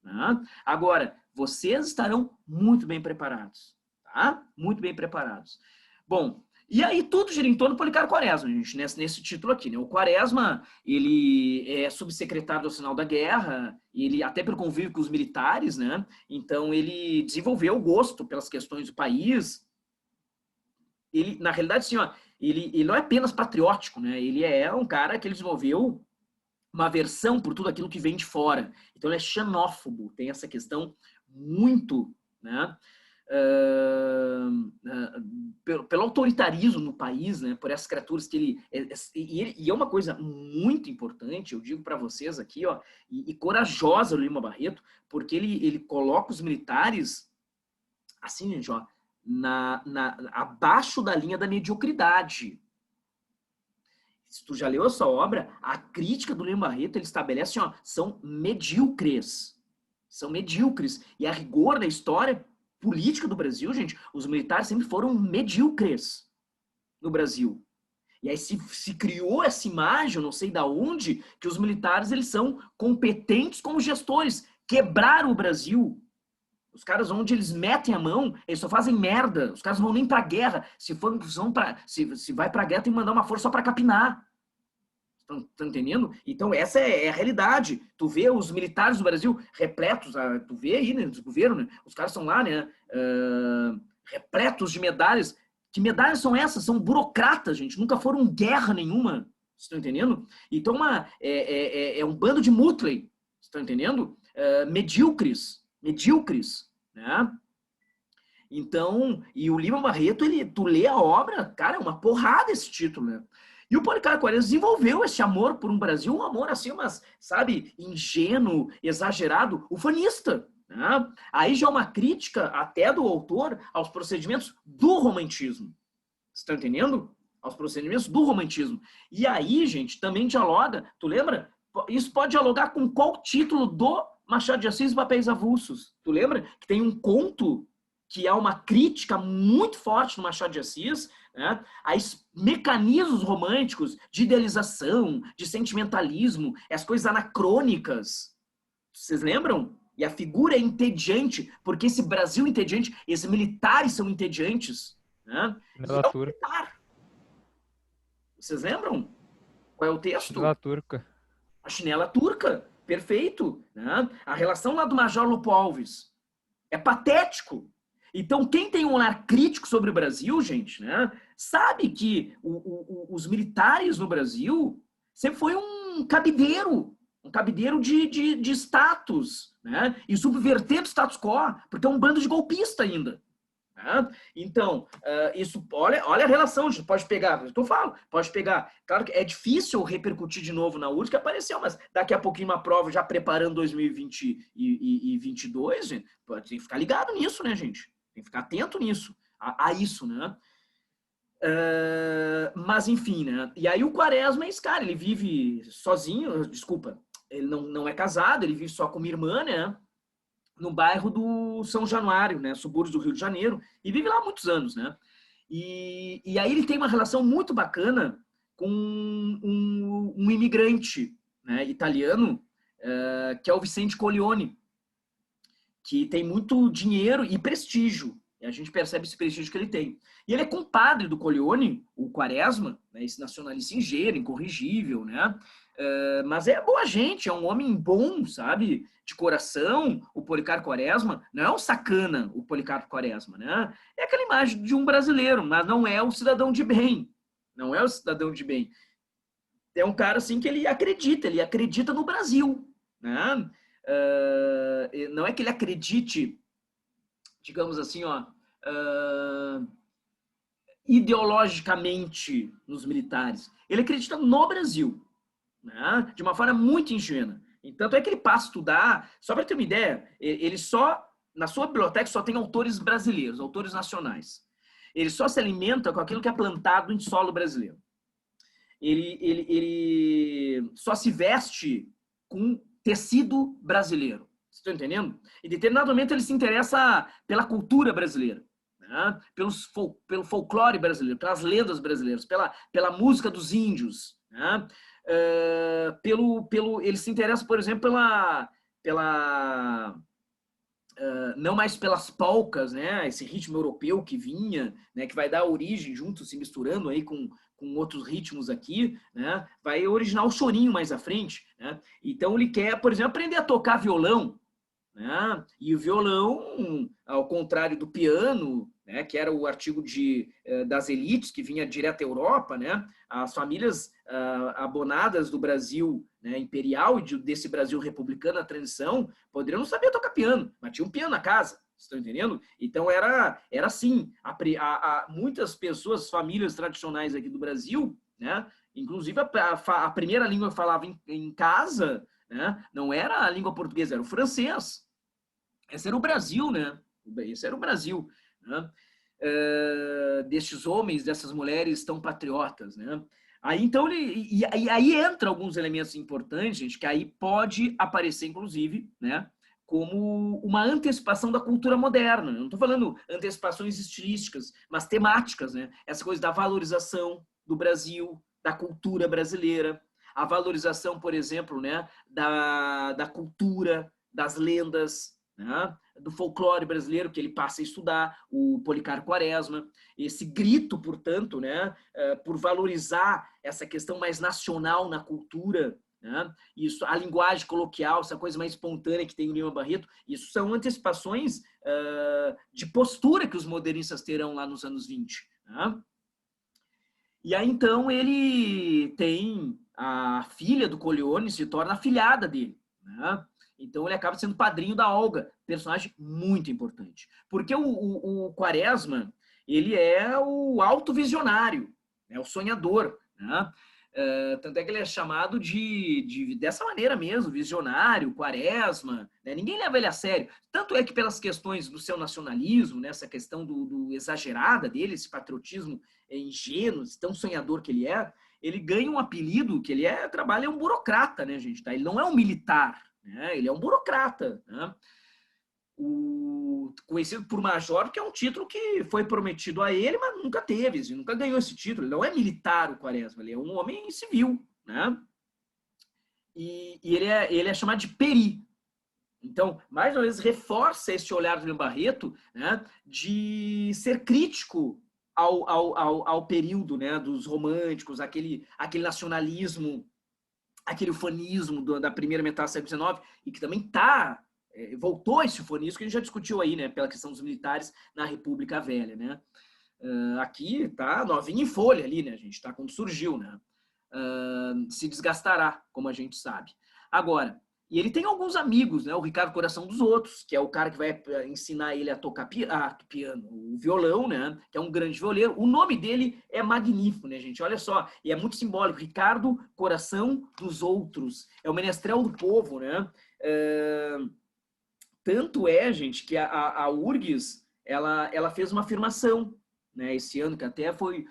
Né? Agora, vocês estarão muito bem preparados. Tá? Muito bem preparados. Bom, e aí tudo gira em torno do Policarpo Quaresma, gente, nesse título aqui. Né? O Quaresma, ele é subsecretário do Sinal da Guerra, ele até pelo convívio com os militares, né? Então ele desenvolveu o gosto pelas questões do país. Ele, na realidade, assim, ó, ele não é apenas patriótico, né? Ele é um cara que ele desenvolveu uma aversão por tudo aquilo que vem de fora. Então ele é xenófobo, tem essa questão muito, né? Pelo autoritarismo no país, né, por essas criaturas que ele é uma coisa muito importante, eu digo para vocês aqui, ó, e corajosa o Lima Barreto, porque ele coloca os militares assim, gente, ó, abaixo da linha da mediocridade. Se tu já leu essa obra, a crítica do Lima Barreto, ele estabelece, ó, são medíocres, e a rigor da história política do Brasil, gente, os militares sempre foram medíocres no Brasil. E aí se criou essa imagem, eu não sei da onde, que os militares eles são competentes como gestores. Quebraram o Brasil. Os caras onde eles metem a mão, eles só fazem merda. Os caras não vão nem pra guerra. Se vai pra guerra, tem que mandar uma força só pra capinar. Estão entendendo? Então, essa é a realidade. Tu vê os militares do Brasil repletos, tu vê aí, né, do governo, né, os caras são lá, né, repletos de medalhas. Que medalhas são essas? São burocratas, gente. Nunca foram em guerra nenhuma. Estão entendendo? Então, é um bando de mutley. Estão entendendo? Medíocres, né? Então, e o Lima Barreto, tu lê a obra, cara, é uma porrada esse título, né? E o Policarpo Quaresma desenvolveu esse amor por um Brasil, um amor assim, mas, sabe, ingênuo, exagerado, ufanista. Né? Aí já é uma crítica até do autor aos procedimentos do romantismo. Estão entendendo? Aos procedimentos do romantismo. E aí, gente, também dialoga, tu lembra? Isso pode dialogar com qual título do Machado de Assis e Papéis Avulsos? Tu lembra? Que tem um conto que é uma crítica muito forte no Machado de Assis, né, a mecanismos românticos de idealização, de sentimentalismo, as coisas anacrônicas. Vocês lembram? E a figura é entediante, porque esse Brasil entediante, esses militares são entediantes. Né? E é um militar. Vocês lembram? Qual é o texto? Chinela turca. A chinela turca. Perfeito. Né? A relação lá do Major Lupo Alves. É patético. Então, quem tem um olhar crítico sobre o Brasil, gente, né, sabe que os militares no Brasil sempre foi um cabideiro de status, né, e subverter o status quo, porque é um bando de golpista ainda. Né? Então, isso, olha a relação, gente, pode pegar, pode pegar. Claro que é difícil repercutir de novo na URSS, que apareceu, mas daqui a pouquinho uma prova já preparando 2020 e 2022, gente, tem que ficar ligado nisso, né, gente? Tem que ficar atento nisso, a isso, né? Mas, enfim, né? E aí o Quaresma é esse cara, ele vive sozinho, desculpa, ele não é casado, ele vive só com uma irmã, né? No bairro do São Januário, né? Subúrbios do Rio de Janeiro, e vive lá há muitos anos, né? E aí ele tem uma relação muito bacana com um imigrante, né, italiano, que é o Vicente Corleone, que tem muito dinheiro e prestígio. E a gente percebe esse prestígio que ele tem. E ele é compadre do Corleone, o Quaresma, né, esse nacionalista ingênuo, incorrigível, né? Mas é boa gente, é um homem bom, sabe? De coração, o Policarpo Quaresma. Não é um sacana, o Policarpo Quaresma, né? É aquela imagem de um brasileiro, mas não é o cidadão de bem. Não é o cidadão de bem. É um cara, assim, que ele acredita no Brasil, né? Não é que ele acredite, digamos assim, ó, ideologicamente nos militares. Ele acredita no Brasil, né? De uma forma muito ingênua. Tanto é que ele passa a estudar, só para ter uma ideia, ele só na sua biblioteca só tem autores brasileiros, autores nacionais. Ele só se alimenta com aquilo que é plantado em solo brasileiro. Ele só se veste com tecido brasileiro. Vocês estão entendendo? Em determinado momento ele se interessa pela cultura brasileira, né? Pelo folclore brasileiro, pelas lendas brasileiras, pela música dos índios, né? Ele se interessa, por exemplo, não mais pelas polcas, né? Esse ritmo europeu que vinha, né? Que vai dar origem junto, se misturando aí com outros ritmos aqui, né? Vai originar o chorinho mais à frente, né? Então ele quer, por exemplo, aprender a tocar violão, né? E o violão, ao contrário do piano, né, que era o artigo das elites que vinha direto à Europa, né? As famílias abonadas do Brasil, né, imperial e desse Brasil republicano à transição poderiam não saber tocar piano, mas tinha um piano na casa. Estão entendendo? Então era assim. Muitas pessoas, famílias tradicionais aqui do Brasil, né? Inclusive a primeira língua que falava em casa, né? Não era a língua portuguesa, era o francês. Esse era o Brasil, né? Esse era o Brasil, né? Destes homens, dessas mulheres tão patriotas, né? Aí então aí entra alguns elementos importantes, gente, que aí pode aparecer, inclusive, né? Como uma antecipação da cultura moderna. Eu não estou falando antecipações estilísticas, mas temáticas, né? Essa coisa da valorização do Brasil, da cultura brasileira, a valorização, por exemplo, né, da cultura, das lendas, né, do folclore brasileiro, que ele passa a estudar, o Policarpo Quaresma, esse grito, portanto, né, por valorizar essa questão mais nacional na cultura, né, isso, a linguagem coloquial, essa coisa mais espontânea que tem o Lima Barreto, isso são antecipações de postura que os modernistas terão lá nos anos 20. Né? E aí, então, ele tem a filha do Corleone, se torna afilhada dele. Né? Então, ele acaba sendo padrinho da Olga, personagem muito importante. Porque o Quaresma, ele é o autovisionário, é o sonhador. Né? Tanto é que ele é chamado dessa maneira mesmo, visionário, Quaresma. Né? Ninguém leva ele a sério. Tanto é que pelas questões do seu nacionalismo, nessa questão do exagerada dele, esse patriotismo ingênuo, tão sonhador que ele ganha um apelido que trabalha, é um burocrata, né, gente? Tá? Ele não é um militar, né? Ele é um burocrata, né? Conhecido por major, que é um título que foi prometido a ele, mas nunca teve, ele nunca ganhou esse título. Ele não é militar, o Quaresma, ele é um homem civil, né? E ele é chamado de peri. Então, mais uma vez, reforça esse olhar do Lima Barreto, né, de ser crítico ao período, né, dos românticos, aquele nacionalismo, aquele ufanismo da primeira metade do século XIX, e que também voltou esse ufanismo que a gente já discutiu aí, né, pela questão dos militares na República Velha, né. Aqui tá novinho em folha ali, né, gente, tá quando surgiu, né. Se desgastará, como a gente sabe. Agora, e ele tem alguns amigos, né? O Ricardo Coração dos Outros, que é o cara que vai ensinar ele a tocar piano, o violão, né? Que é um grande violeiro. O nome dele é magnífico, né, gente? Olha só, e é muito simbólico. Ricardo Coração dos Outros. É o menestrel do povo, né? Tanto é, gente, que a URGS, ela fez uma afirmação, né, esse ano, que até foi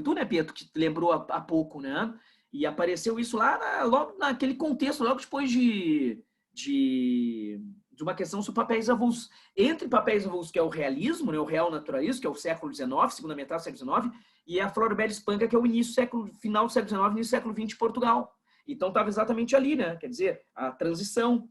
tu, né, Pietro, que lembrou há pouco, né? E apareceu isso lá logo naquele contexto, logo depois de uma questão sobre papéis avulsos. Entre papéis avulsos, que é o realismo, né, o real naturalismo, que é o século XIX, segunda metade do século XIX, e a Floribela Espanca, que é o final do século XIX, início do século XX de Portugal. Então estava exatamente ali, né? Quer dizer, a transição.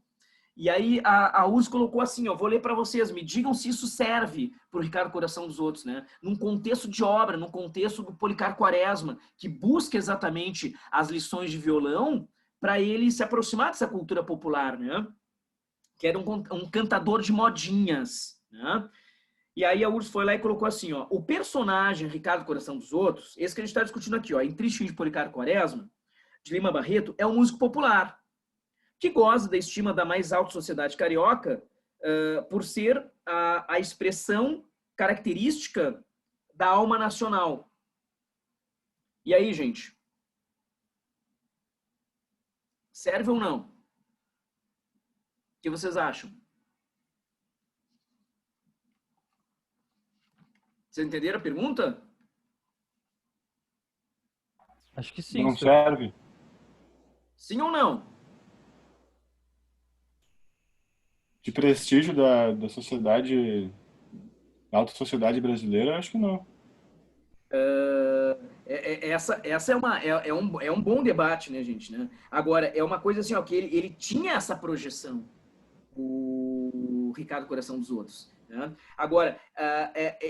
E aí a URSS colocou assim, ó, vou ler para vocês, me digam se isso serve para o Ricardo Coração dos Outros, né? Num contexto de obra, num contexto do Policarpo Quaresma, que busca exatamente as lições de violão para ele se aproximar dessa cultura popular, né? Que era um cantador de modinhas, né? E aí a URSS foi lá e colocou assim, ó, o personagem Ricardo Coração dos Outros, esse que a gente está discutindo aqui, ó, em Triste de Policarpo Quaresma, de Lima Barreto, é um músico popular, que goza da estima da mais alta sociedade carioca por ser a expressão característica da alma nacional. E aí, gente? Serve ou não? O que vocês acham? Vocês entenderam a pergunta? Acho que sim, Não senhor. serve. Sim ou não? De prestígio da sociedade, da alta sociedade brasileira, acho que não. Essa é um bom debate, né, gente? Né? Agora, é uma coisa assim, ó, que ele tinha essa projeção, o Ricardo Coração dos Outros. Né? Agora,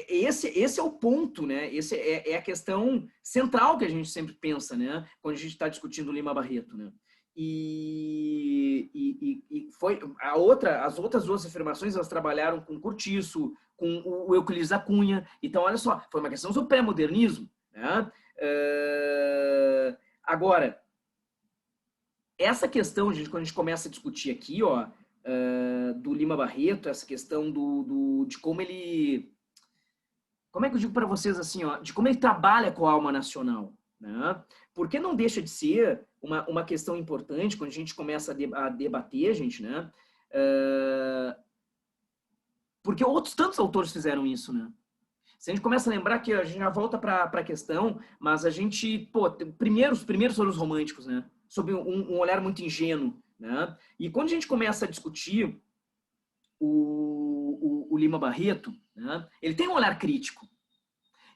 esse é o ponto, né? Esse é a questão central que a gente sempre pensa, né? Quando a gente está discutindo Lima Barreto, né? E foi as outras duas afirmações, elas trabalharam com Curtiço, com o Euclides da Cunha. Então, olha só, foi uma questão sobre pré-modernismo. Né? Agora, essa questão, gente, quando a gente começa a discutir aqui, ó, do Lima Barreto, essa questão de como ele... Como é que eu digo para vocês assim, ó, de como ele trabalha com a alma nacional, né? Porque não deixa de ser uma questão importante quando a gente começa a debater, gente, né? Porque outros tantos autores fizeram isso, né? Se a gente começa a lembrar que a gente já volta para a questão, mas a gente, os primeiros foram os românticos, né? Sob um olhar muito ingênuo, né? E quando a gente começa a discutir o Lima Barreto, né? Ele tem um olhar crítico.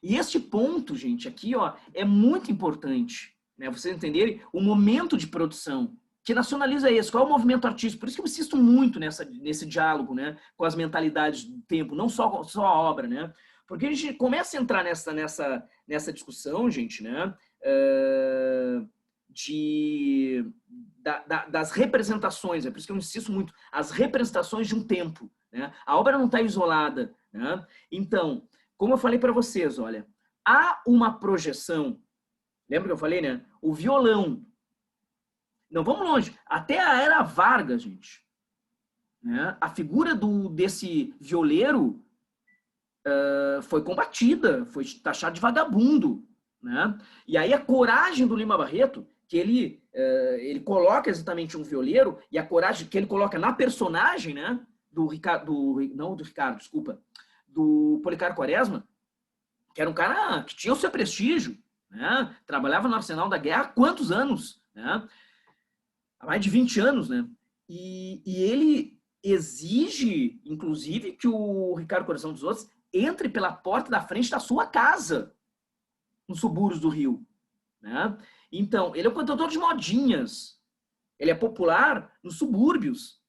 E este ponto, gente, aqui, ó, é muito importante, né? Vocês entenderem o momento de produção. Que nacionaliza esse? Qual é o movimento artístico? Por isso que eu insisto muito nesse diálogo, né? Com as mentalidades do tempo, não só a obra, né? Porque a gente começa a entrar nessa discussão, gente, né? Das representações, é por isso que eu insisto muito, as representações de um tempo, né? A obra não está isolada, né? Então, como eu falei para vocês, olha, há uma projeção, lembra que eu falei, né? O violão, não vamos longe, até a era Vargas, gente, né? A figura desse violeiro foi combatida, foi taxado de vagabundo, né? E aí a coragem do Lima Barreto, que ele coloca exatamente um violeiro, e a coragem que ele coloca na personagem, né? Do Policarpo Quaresma, que era um cara que tinha o seu prestígio, né? Trabalhava no Arsenal da Guerra há quantos anos, né? Há mais de 20 anos, né? E ele exige, inclusive, que o Ricardo Coração dos Outros entre pela porta da frente da sua casa, nos subúrbios do Rio, né? Então, ele é um cantador de modinhas. Ele é popular nos subúrbios.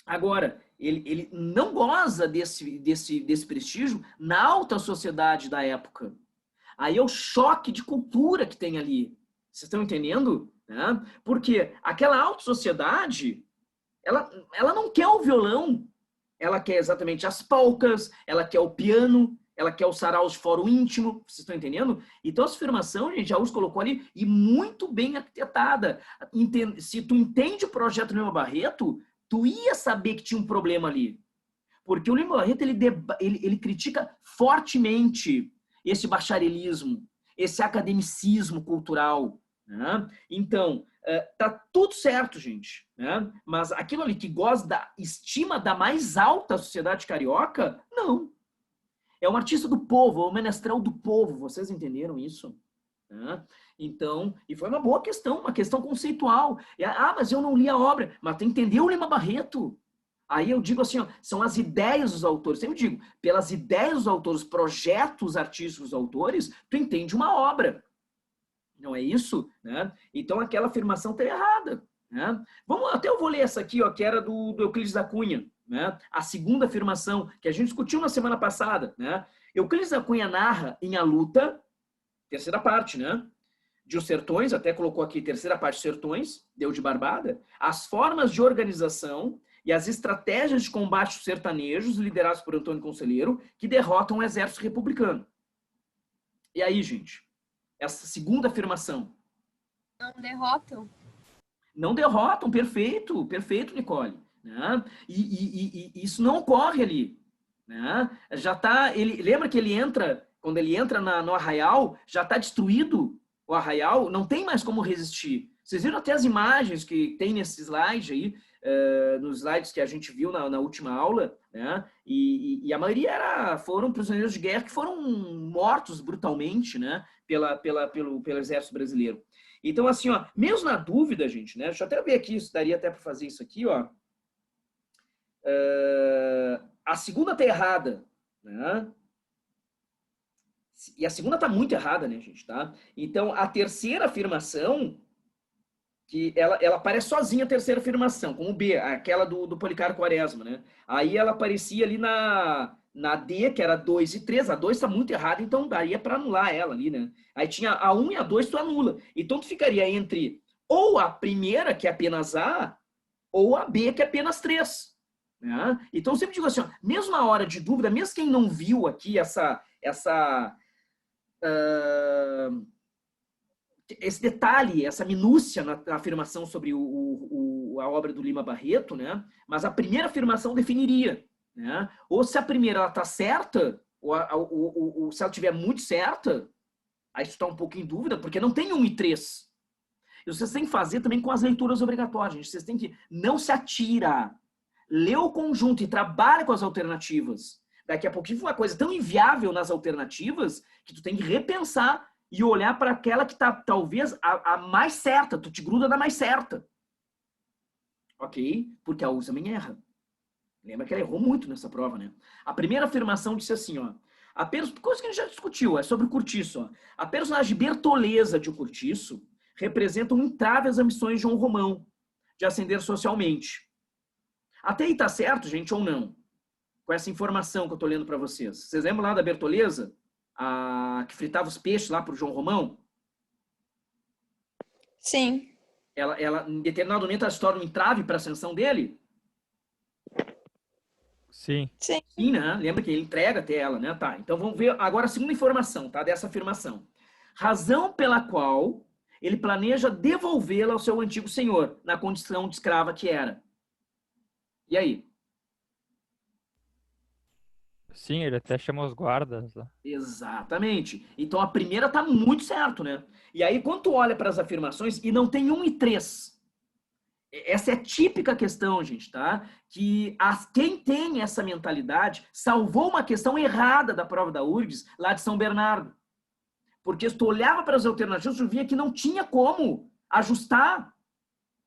Agora, ele não goza desse prestígio na alta sociedade da época. Aí é o choque de cultura que tem ali. Vocês estão entendendo? Né? Porque aquela alta sociedade, ela não quer o violão, ela quer exatamente as polcas, ela quer o piano, ela quer o sarau de foro íntimo, vocês estão entendendo? Então, essa afirmação, gente, a URSS colocou ali, e muito bem arquitetada. Se tu entende o projeto Lima Barreto, tu ia saber que tinha um problema ali. Porque o Lima Barreto, ele critica fortemente esse bacharelismo, esse academicismo cultural. Né? Então, tá tudo certo, gente. Né? Mas aquilo ali que gosta da estima da mais alta sociedade carioca, não. É um artista do povo, é um menestrel do povo. Vocês entenderam isso? Né? Então, e foi uma boa questão, uma questão conceitual. Mas eu não li a obra. Mas tu entendeu o Lima Barreto? Aí eu digo assim, ó, são as ideias dos autores. Sempre digo, pelas ideias dos autores, projetos artísticos dos autores, tu entende uma obra. Não é isso? Né? Então aquela afirmação está errada. Né? Até eu vou ler essa aqui, ó, que era do Euclides da Cunha. Né? A segunda afirmação, que a gente discutiu na semana passada. Né? Euclides da Cunha narra em A Luta, terceira parte, né? De Os Sertões, até colocou aqui terceira parte, Sertões, deu de barbada, as formas de organização e as estratégias de combate aos sertanejos liderados por Antônio Conselheiro que derrotam o exército republicano. E aí, gente? Essa segunda afirmação. Não derrotam. Não derrotam, perfeito, Nicole. Né? E isso não ocorre ali. Né? Já tá, lembra que ele entra, quando ele entra no arraial, já está destruído o Arraial, não tem mais como resistir. Vocês viram até as imagens que tem nesse slide aí, nos slides que a gente viu na última aula, né? E a maioria foram prisioneiros de guerra que foram mortos brutalmente, né? Pelo exército brasileiro. Então, assim, ó, mesmo na dúvida, gente, né? Deixa eu até ver aqui, daria até para fazer isso aqui, ó. A segunda tá errada, né? E a segunda tá muito errada, né, gente, tá? Então, a terceira afirmação, que ela aparece sozinha, a terceira afirmação, como B, aquela do Policarpo Quaresma, né? Aí ela aparecia ali na D, que era 2 e 3, a 2 tá muito errada, então daria para anular ela ali, né? Aí tinha a 1 e a 2, tu anula. Então, tu ficaria entre ou a primeira, que é apenas A, ou a B, que é apenas 3. Né? Então, eu sempre digo assim, ó, mesmo na hora de dúvida, mesmo quem não viu aqui esse detalhe, essa minúcia na afirmação sobre a obra do Lima Barreto, né? Mas a primeira afirmação definiria, né? Ou se a primeira está certa, ou se ela estiver muito certa, aí isso está um pouco em dúvida, porque não tem 1 e 3. E vocês têm que fazer também com as leituras obrigatórias, gente. Vocês têm que não se atira, lê o conjunto e trabalha com as alternativas. Daqui a pouquinho uma coisa tão inviável nas alternativas que tu tem que repensar e olhar para aquela que tá talvez a mais certa. Tu te gruda na mais certa. Ok? Porque a URGS também erra. Lembra que ela errou muito nessa prova, né? A primeira afirmação disse assim, ó. Coisa que a gente já discutiu, é sobre o Curtiço. Ó. A personagem Bertoleza de O Curtiço representa um entrave às ambições de João Romão de ascender socialmente. Até aí tá certo, gente, ou não? Com essa informação que eu tô lendo para vocês. Vocês lembram lá da Bertoleza? Que fritava os peixes lá pro João Romão? Sim. Ela, em determinado momento, ela se torna um entrave para a ascensão dele? Sim. Sim. Sim, né? Lembra que ele entrega até ela, né? Tá, então vamos ver agora a segunda informação, tá? Dessa afirmação. Razão pela qual ele planeja devolvê-la ao seu antigo senhor, na condição de escrava que era. E aí? Sim, ele até chama os guardas lá. Exatamente. Então a primeira tá muito certo, né? E aí quando tu olha para as afirmações e não tem 1 e 3. Essa é a típica questão, gente, tá? Que quem tem essa mentalidade salvou uma questão errada da prova da URGS lá de São Bernardo. Porque se tu olhava para as alternativas, tu via que não tinha como ajustar.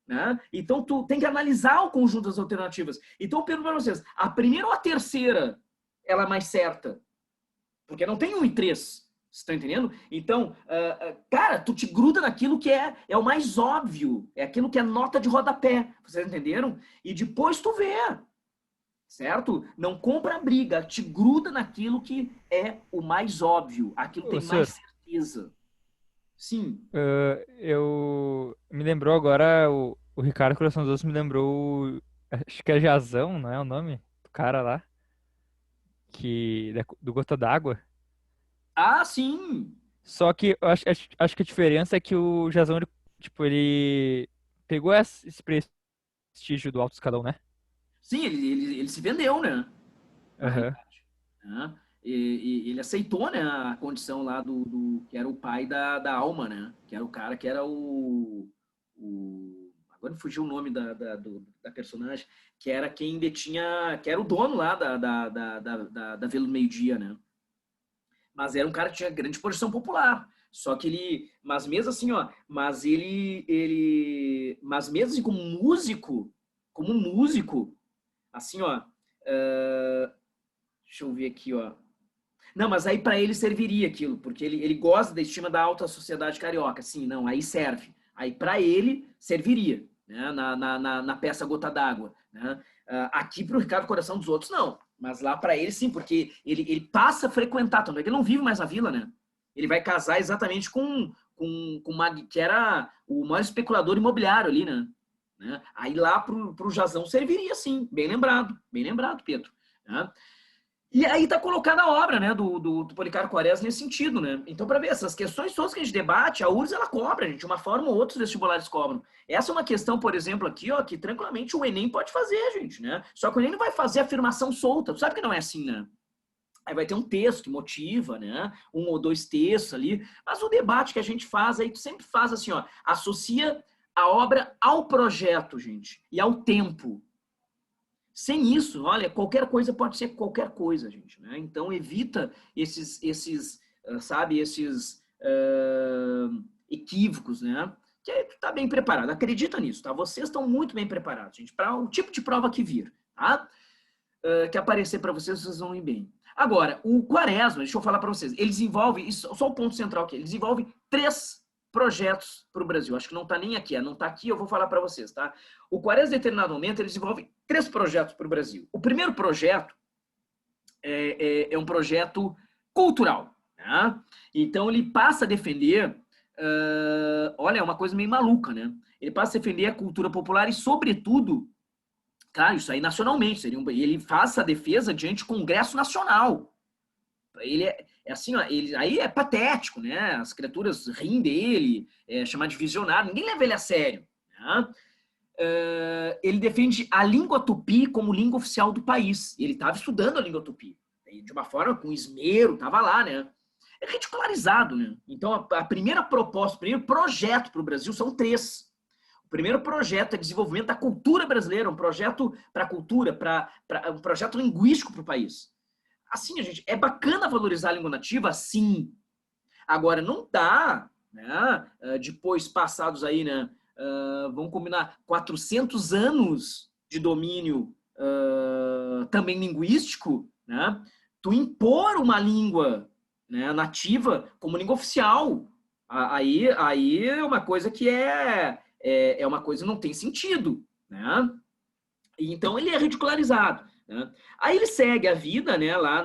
Né? Então tu tem que analisar o conjunto das alternativas. Então eu pergunto para vocês, a primeira ou a terceira ela é mais certa? Porque não tem 1 e 3. Vocês estão entendendo? Então, cara, tu te gruda naquilo que é o mais óbvio. É aquilo que é nota de rodapé. Vocês entenderam? E depois tu vê. Certo? Não compra a briga. Te gruda naquilo que é o mais óbvio. Aquilo tem mais certeza. Sim. Eu me lembrou agora, o Ricardo Coração Doce me lembrou, acho que é Jazão, não é o nome do cara lá? Do Gota d'Água. Ah, sim! Só que eu acho que a diferença é que o Jazão, ele pegou esse prestígio do alto escalão, né? Sim, ele se vendeu, né? Na Aham. realidade. Né? E ele aceitou, né, a condição lá do que era o pai da Alma, né? Que era o cara que era agora me fugiu o nome da personagem, que era quem detinha, que era o dono lá da Vila do Meio-Dia, né? Mas era um cara que tinha grande projeção popular. Só que ele, mas mesmo assim, ó, mas mesmo assim como músico, assim, ó, deixa eu ver aqui, ó. Não, mas aí para ele serviria aquilo, porque ele gosta da estima da alta sociedade carioca. Sim, não, aí serve. Aí para ele serviria, né, na peça Gota d'Água, né? Aqui para o Ricardo Coração dos Outros, não. Mas lá para ele, sim, porque ele passa a frequentar, tanto é que ele não vive mais na vila, né? Ele vai casar exatamente com que era o maior especulador imobiliário ali, né? Aí lá pro Jazão serviria, sim. Bem lembrado, Pedro. Né? E aí tá colocada a obra, né, do Policarpo Quaresma nesse sentido, né? Então, para ver, essas questões todas que a gente debate, a URGS, ela cobra, gente, de uma forma ou outra os vestibulares cobram. Essa é uma questão, por exemplo, aqui, ó, que tranquilamente o Enem pode fazer, gente, né? Só que o Enem não vai fazer afirmação solta. Tu sabe que não é assim, né? Aí vai ter um texto que motiva, né? 1 ou 2 textos ali. Mas o debate que a gente faz aí, tu sempre faz assim, ó, associa a obra ao projeto, gente, e ao tempo. Sem isso, olha, qualquer coisa pode ser qualquer coisa, gente, né? Então evita esses equívocos, né? Que aí tu tá bem preparado. Acredita nisso, tá? Vocês estão muito bem preparados, gente, para o tipo de prova que vir, tá? Que aparecer para vocês, vocês vão ir bem. Agora, o Quaresma, deixa eu falar para vocês, ele desenvolve, isso, só o ponto central aqui, ele desenvolve 3 projetos para o Brasil. Acho que não está nem aqui, não está aqui, eu vou falar para vocês, tá? O Quaresma, em determinado momento, ele desenvolve 3 projetos para o Brasil. O primeiro projeto é um projeto cultural, né? Então, ele passa a defender, olha, é uma coisa meio maluca, né? Ele passa a defender a cultura popular e, sobretudo, claro, isso aí nacionalmente, ele faz essa defesa diante do Congresso Nacional. Ele é assim, ó, aí é patético, né? As criaturas riem dele, chamar de visionário, ninguém leva ele a sério. Né? Ele defende a língua tupi como língua oficial do país. Ele estava estudando a língua tupi, de uma forma com esmero, estava lá, né? É ridicularizado, né? Então, a primeira proposta, o primeiro projeto para o Brasil são 3. O primeiro projeto é desenvolvimento da cultura brasileira, um projeto para a cultura, um projeto linguístico para o país. Assim, gente, é bacana valorizar a língua nativa, sim. Agora, não dá, né? Depois, passados aí, né? Vamos combinar, 400 anos de domínio também linguístico, né? Tu impor uma língua, né, nativa como língua oficial, aí é uma coisa que é uma coisa que não tem sentido, né? Então ele é ridicularizado, né? Aí ele segue a vida, né, lá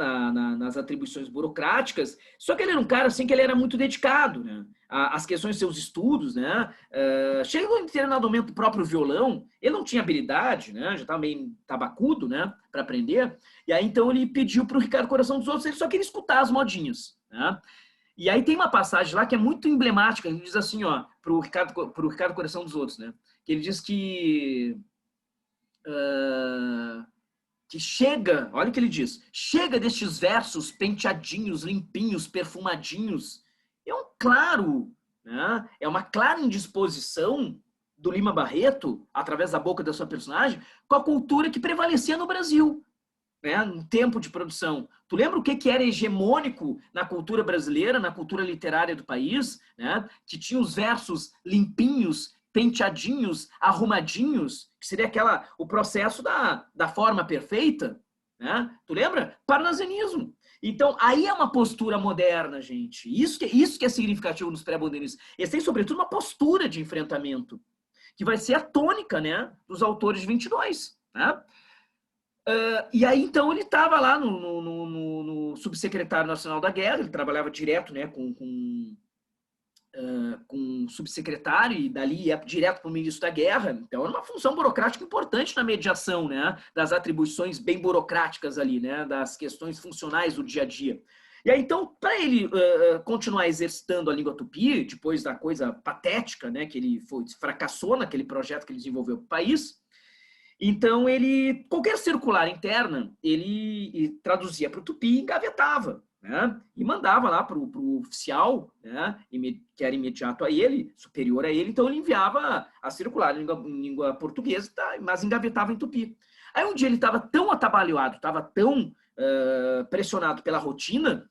nas atribuições burocráticas, só que ele era um cara assim que ele era muito dedicado, né? As questões dos seus estudos, né? Chegou em determinado momento o próprio violão, ele não tinha habilidade, né? Já estava meio tabacudo, né? Para aprender, e aí então ele pediu para o Ricardo Coração dos Outros, ele só queria escutar as modinhas, né? E aí tem uma passagem lá que é muito emblemática, ele diz assim, ó, pro Ricardo Coração dos Outros, né? Que ele diz que chega, olha o que ele diz, chega destes versos penteadinhos, limpinhos, perfumadinhos. É uma clara indisposição do Lima Barreto, através da boca da sua personagem, com a cultura que prevalecia no Brasil, né, no tempo de produção. Tu lembra o que era hegemônico na cultura brasileira, na cultura literária do país, né, que tinha os versos limpinhos, penteadinhos, arrumadinhos, que seria o processo da forma perfeita, né? Tu lembra? Parnasianismo. Então, aí é uma postura moderna, gente. Isso que é significativo nos pré-modernistas. Eles têm, sobretudo, uma postura de enfrentamento, que vai ser a tônica, né, dos autores de 22, né? E aí, então, ele estava lá no subsecretário nacional da guerra, ele trabalhava direto, né, com o subsecretário e dali ia direto para o ministro da guerra. Então, era uma função burocrática importante na mediação, né, das atribuições bem burocráticas ali, né, das questões funcionais do dia a dia. E aí, então, para ele continuar exercitando a língua tupi, depois da coisa patética, né, que ele fracassou naquele projeto que ele desenvolveu para o país, então qualquer circular interna, ele traduzia para o tupi e engavetava, né? E mandava lá para o oficial, né, que era imediato a ele, superior a ele, então ele enviava a circular em língua portuguesa, tá, mas engavetava em tupi. Aí um dia ele estava tão atabalhoado, estava tão pressionado pela rotina,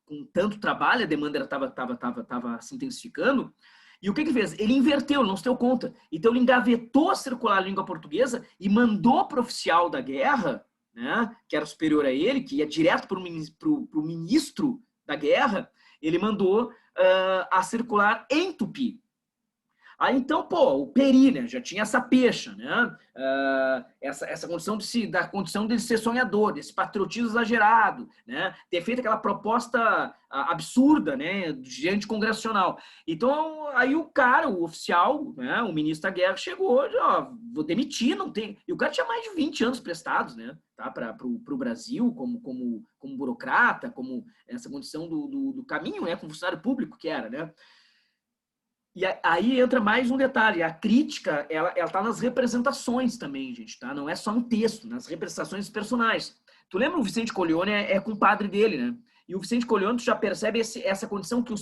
com tanto trabalho, a demanda estava se intensificando, e o que ele fez? Ele inverteu, ele não se deu conta. Então ele engavetou a circular língua portuguesa e mandou para o oficial da guerra, né, que era superior a ele, que ia direto para o ministro da guerra, ele mandou a circular em tupi. Aí então, o Peri, né, já tinha essa pecha, né, essa condição da condição de ser sonhador, desse patriotismo exagerado, né, ter feito aquela proposta absurda, né, diante congressional. Então, aí o oficial, né, o ministro da guerra chegou, vou demitir, não tem... E o cara tinha mais de 20 anos prestados, né, tá, para o Brasil, como burocrata, como essa condição do caminho, né, como funcionário público que era, né. E aí entra mais um detalhe, a crítica, ela tá nas representações também, gente, tá? Não é só no texto, nas representações dos personagens. Tu lembra o Vicente Corleone é compadre dele, né? E o Vicente Corleone, tu já percebe essa condição que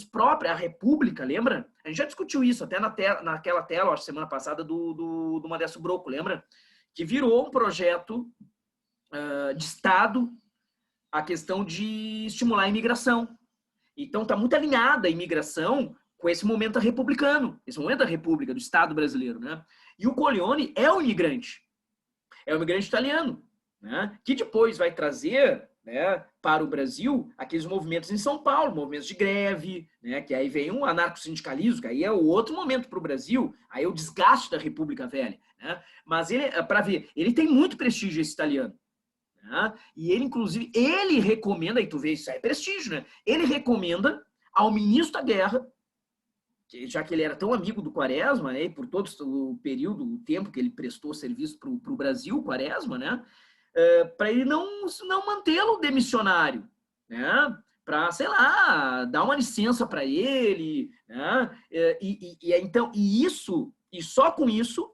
a República, lembra? A gente já discutiu isso até naquela tela, acho, semana passada, do Modesto Broco, lembra? Que virou um projeto de Estado a questão de estimular a imigração. Então está muito alinhada a imigração com esse momento republicano, esse momento da República, do Estado brasileiro, né? E o Corleone é um imigrante italiano, né? Que depois vai trazer, né, para o Brasil aqueles movimentos em São Paulo, movimentos de greve, né? Que aí vem um anarcossindicalismo, que aí é o outro momento para o Brasil, aí é o desgaste da República Velha, né? Mas ele, para ver, ele tem muito prestígio esse italiano. E ele, inclusive, ele recomenda, aí tu vê, isso é prestígio, né? Ele recomenda ao ministro da Guerra, já que ele era tão amigo do Quaresma, né, por todo o período, o tempo que ele prestou serviço para o Brasil, Quaresma, né, para ele não mantê-lo demissionário, né, para, sei lá, dar uma licença para ele, né, e só com isso,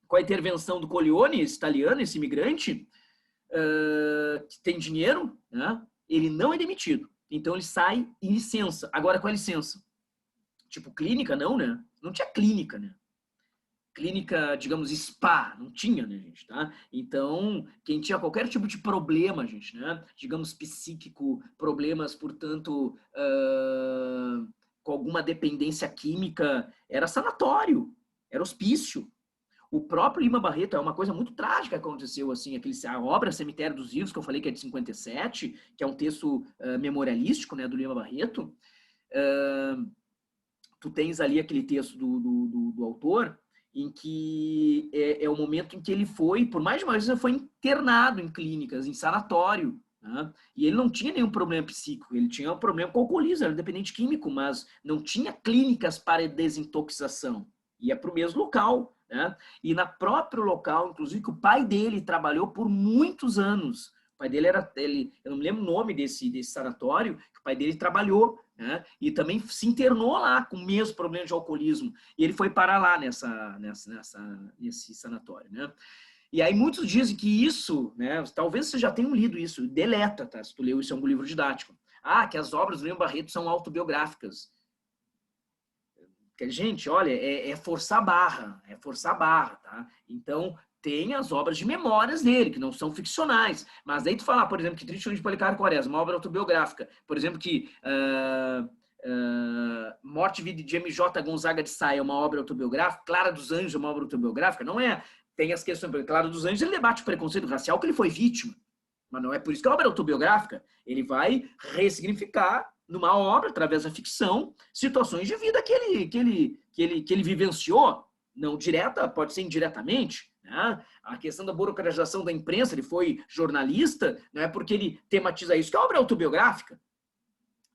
com a intervenção do Corleone, esse italiano, esse imigrante, que tem dinheiro, né, ele não é demitido. Então ele sai em licença. Agora, qual é a licença? Tipo, clínica não, né? Não tinha clínica, né? Clínica, digamos, spa, não tinha, né, gente, tá? Então, quem tinha qualquer tipo de problema, gente, né? Digamos, psíquico, problemas, portanto, com alguma dependência química, era sanatório, era hospício. O próprio Lima Barreto, é uma coisa muito trágica que aconteceu, assim, a obra Cemitério dos Vivos, que eu falei que é de 57, que é um texto memorialístico, né, do Lima Barreto. Tu tens ali aquele texto do autor, em que é o momento em que ele foi, por mais de uma vez, ele foi internado em clínicas, em sanatório, né? E ele não tinha nenhum problema psíquico, ele tinha um problema com alcoolismo, era dependente químico, mas não tinha clínicas para desintoxicação. Ia para o mesmo local, né? E na próprio local, inclusive, que o pai dele trabalhou por muitos anos. O pai dele eu não me lembro o nome desse sanatório, que o pai dele trabalhou, né? E também se internou lá com o mesmo problema de alcoolismo. E ele foi parar lá nesse sanatório, né? E aí muitos dizem que isso, né? Talvez você já tenha lido isso, deleta, tá? Se tu leu isso em algum livro didático. Que as obras do Lima Barreto são autobiográficas. Gente, olha, é forçar a barra, tá? Então, tem as obras de memórias dele, que não são ficcionais. Mas daí tu falar, por exemplo, que Triste de Policarpo Quaresma, uma obra autobiográfica. Por exemplo, que Morte e Vida de M.J. Gonzaga de Sá é uma obra autobiográfica, Clara dos Anjos é uma obra autobiográfica, não é. Tem as questões, Clara dos Anjos, ele debate o preconceito racial que ele foi vítima. Mas não é por isso que a obra é autobiográfica. Ele vai ressignificar numa obra, através da ficção, situações de vida que ele vivenciou, não direta, pode ser indiretamente, né? A questão da burocratização da imprensa, ele foi jornalista, não é porque ele tematiza isso, que a obra é autobiográfica.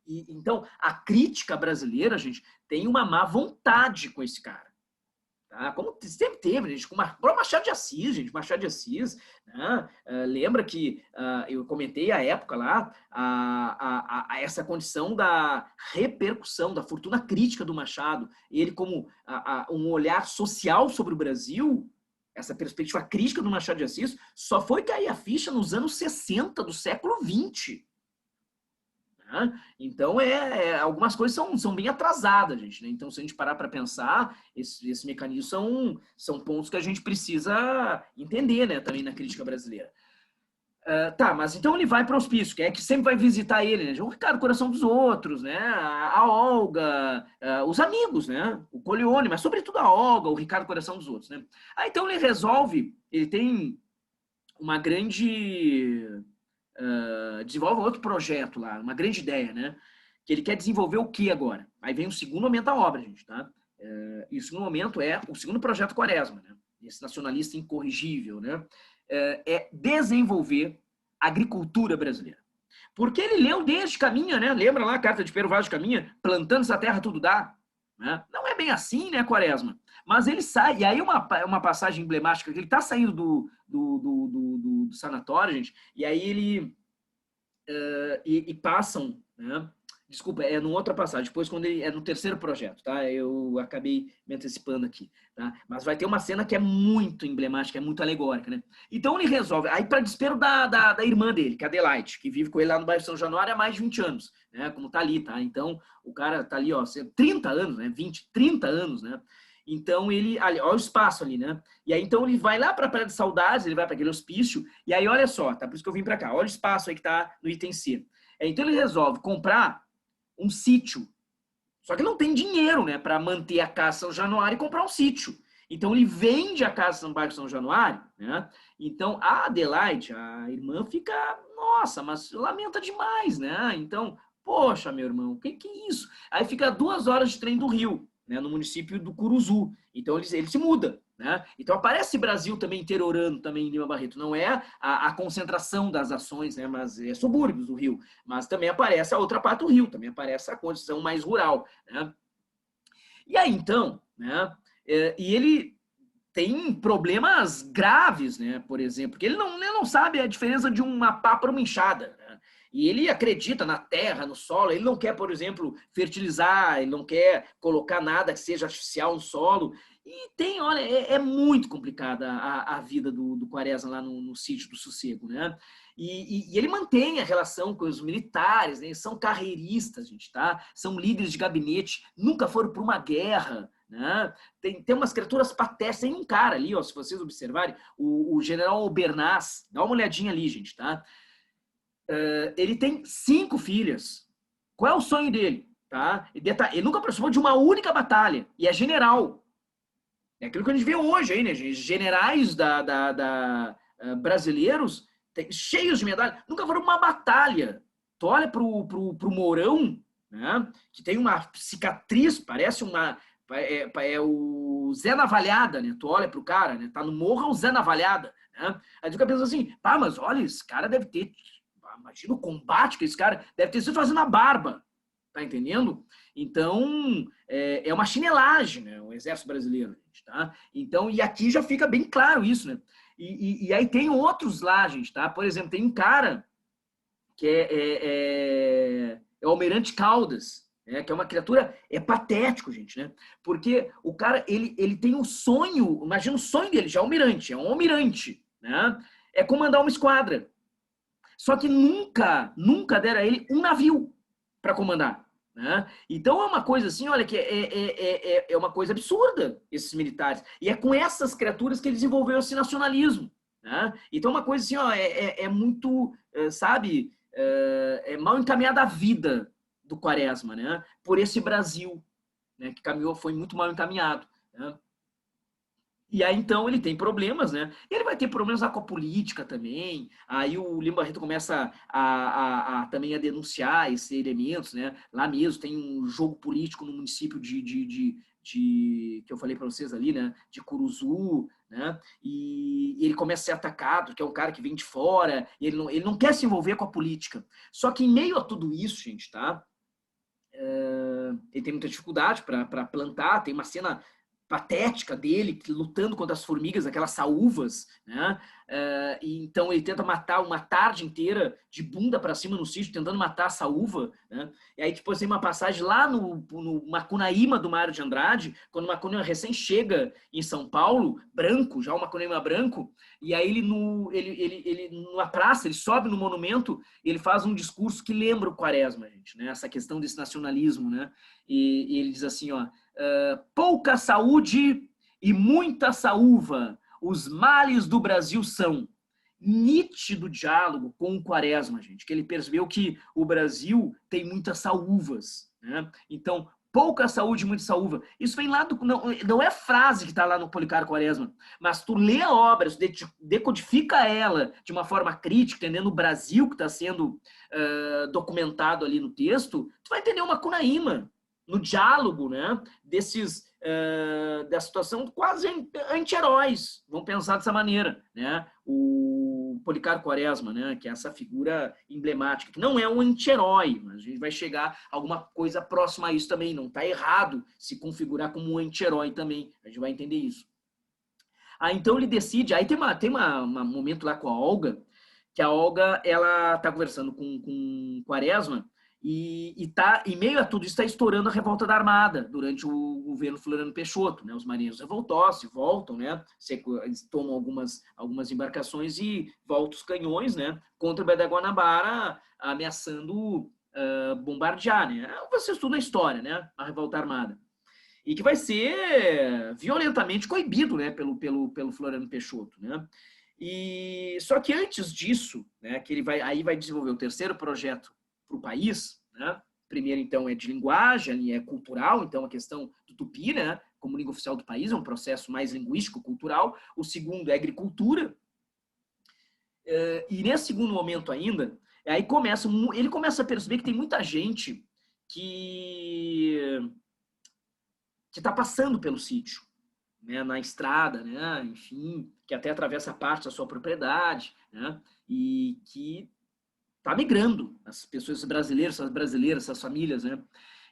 Então, a crítica brasileira, gente, tem uma má vontade com esse cara. Tá? Como sempre teve, gente, com Machado de Assis, gente, Machado de Assis, né? Lembra que eu comentei à época lá essa condição da repercussão, da fortuna crítica do Machado, ele como um olhar social sobre o Brasil, essa perspectiva crítica do Machado de Assis, só foi cair a ficha nos anos 60 do século XX. Então, algumas coisas são bem atrasadas, gente, né? Então, se a gente parar para pensar, esse mecanismo são pontos que a gente precisa entender, né, também na crítica brasileira. Mas então ele vai para o hospício, que é que sempre vai visitar ele, né? O Ricardo Coração dos Outros, né? A Olga, os amigos, né? O Corleone, mas sobretudo a Olga, o Ricardo Coração dos Outros, né? Então ele tem uma grande... desenvolve outro projeto lá, uma grande ideia, né? Que ele quer desenvolver o que agora? Aí vem o segundo momento da obra, gente, tá? E o segundo momento é o segundo projeto Quaresma, né? Esse nacionalista incorrigível, né? É desenvolver a agricultura brasileira. Porque ele leu desde Caminha, né? Lembra lá a carta de Pero Vaz de Caminha? Plantando essa terra tudo dá. Né? Não é bem assim, né, Quaresma? Mas ele sai, e aí uma passagem emblemática, que ele está saindo do sanatório, gente, e aí ele... e passam, né? Desculpa, é numa outra passagem, depois quando ele é no terceiro projeto, tá? Eu acabei me antecipando aqui, tá? Mas vai ter uma cena que é muito emblemática, é muito alegórica, né? Então ele resolve, aí para desespero da irmã dele, que é a Adelaide, que vive com ele lá no bairro de São Januário há mais de 20 anos, né? Como tá ali, tá? Então o cara tá ali, ó, 30 anos, né? 20, 30 anos, né? Então ele, olha o espaço ali, né? E aí então ele vai lá para a Praia de Saudades, ele vai para aquele hospício, e aí olha só, tá? Por isso que eu vim para cá, olha o espaço aí que tá no item C. Então ele resolve comprar um sítio. Só que não tem dinheiro, né, para manter a Casa São Januário e comprar um sítio. Então ele vende a Casa no bairro São Januário, né? Então a Adelaide, a irmã, fica, nossa, mas lamenta demais, né? Então, poxa, meu irmão, o que é isso? Aí fica 2 horas de trem do Rio, né, no município do Curuzu. Então ele se muda, né? Então aparece Brasil também interiorando também em Lima Barreto. Não é a concentração das ações, né? Mas é subúrbios do Rio. Mas também aparece a outra parte do Rio, também aparece a condição mais rural, né? E aí então, né? E ele tem problemas graves, né? Por exemplo, porque ele não sabe a diferença de uma pá para uma enxada, né? E ele acredita na terra, no solo, ele não quer, por exemplo, fertilizar, ele não quer colocar nada que seja artificial no solo. E tem, olha, é muito complicada a vida do Quaresma lá no sítio do Sossego, né? E ele mantém a relação com os militares, né? São carreiristas, gente, tá? São líderes de gabinete, nunca foram para uma guerra, né? Tem umas criaturas patéticas, tem um cara ali, ó, se vocês observarem, o general Albernaz, dá uma olhadinha ali, gente, tá? Ele tem 5 filhas. Qual é o sonho dele? Tá? Ele nunca participou de uma única batalha. E é general. É aquilo que a gente vê hoje aí, né? Generais brasileiros cheios de medalhas. Nunca foram uma batalha. Tu olha pro Mourão, né? Que tem uma cicatriz, parece uma... É o Zé Navalhada, né? Tu olha pro cara, né? Tá no morro, é o Zé Navalhada. Né? Aí tu fica pensando assim, pá, mas olha, esse cara deve ter... Imagina o combate que esse cara deve ter sido fazendo a barba. Tá entendendo? Então, é uma chinelagem, né? O exército brasileiro, gente, tá? Então, e aqui já fica bem claro isso, né? E aí tem outros lá, gente, tá? Por exemplo, tem um cara que é o Almirante Caldas, né? Que é uma criatura, é patético, gente, né? Porque o cara, ele tem um sonho, imagina o sonho dele, já é almirante, é um almirante, né? É comandar uma esquadra. Só que nunca deram a ele um navio para comandar. Né? Então é uma coisa assim, olha, que é uma coisa absurda, esses militares. E é com essas criaturas que ele desenvolveu esse nacionalismo. Né? Então é uma coisa assim, ó, muito, sabe, é mal encaminhada a vida do Quaresma, né? Por esse Brasil, né? Que caminhou, foi muito mal encaminhado. Né? E aí, então, ele tem problemas, né? Ele vai ter problemas com a política também. Aí o Lima Barreto começa também a denunciar esses elementos, né? Lá mesmo tem um jogo político no município que eu falei para vocês ali, né? De Curuzu, né? E ele começa a ser atacado, que é um cara que vem de fora, e ele não quer se envolver com a política. Só que em meio a tudo isso, gente, tá? Ele tem muita dificuldade para plantar, tem uma cena patética dele, lutando contra as formigas, aquelas saúvas, né? E então ele tenta matar uma tarde inteira de bunda para cima no sítio, tentando matar a saúva, né? E aí depois tem uma passagem lá no Macunaíma do Mário de Andrade, quando o Macunaíma recém chega em São Paulo, branco, já o Macunaíma branco, e aí ele numa praça, ele sobe no monumento, e ele faz um discurso que lembra o Quaresma, gente, né? Essa questão desse nacionalismo, né? E ele diz assim, ó, pouca saúde e muita saúva, os males do Brasil são. Nítido diálogo com o Quaresma, gente, que ele percebeu que o Brasil tem muitas saúvas, né? Então, pouca saúde e muita saúva. Isso vem lá não é frase que está lá no Policarpo Quaresma, mas tu lê a obra, tu decodifica ela de uma forma crítica, entendendo o Brasil que está sendo documentado ali no texto, tu vai entender uma Macunaíma, no diálogo, né, da situação quase anti-heróis, vamos pensar dessa maneira, né, o Policarpo Quaresma, né, que é essa figura emblemática, que não é um anti-herói, mas a gente vai chegar a alguma coisa próxima a isso também, não está errado se configurar como um anti-herói também, a gente vai entender isso. Aí então ele decide, aí tem um momento lá com a Olga, que a Olga, ela está conversando com Quaresma, E tá, em meio a tudo isso está estourando a revolta da Armada durante o governo Floriano Peixoto, né? Os marinheiros revoltosos voltam, né? Eles tomam algumas embarcações e voltam os canhões, né? Contra o Baía da Guanabara, ameaçando bombardear, né? Vocês estudam a história, né? A revolta armada. E que vai ser violentamente coibido, né? Pelo Floriano Peixoto, né? E só que antes disso, né? Que ele vai desenvolver o terceiro projeto para o país, né? Primeiro, então, é de linguagem, é cultural, então a questão do tupi, né? Como língua oficial do país, é um processo mais linguístico-cultural. O segundo é agricultura. E nesse segundo momento ainda, aí ele começa a perceber que tem muita gente que está passando pelo sítio, né? Na estrada, né? Enfim, que até atravessa parte da sua propriedade, né? E que está migrando, as pessoas brasileiras, essas famílias, né?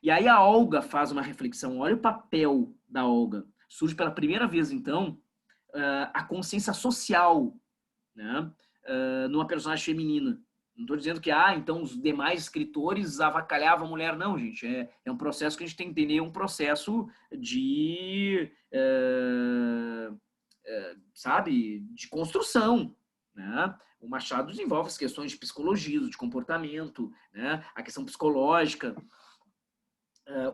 E aí a Olga faz uma reflexão, olha o papel da Olga. Surge pela primeira vez, então, a consciência social, né? Numa personagem feminina. Não estou dizendo que, então os demais escritores avacalhavam a mulher, não, gente. É um processo que a gente tem que entender, um processo de, sabe, de construção, né? O Machado desenvolve as questões de psicologia, de comportamento, né? A questão psicológica.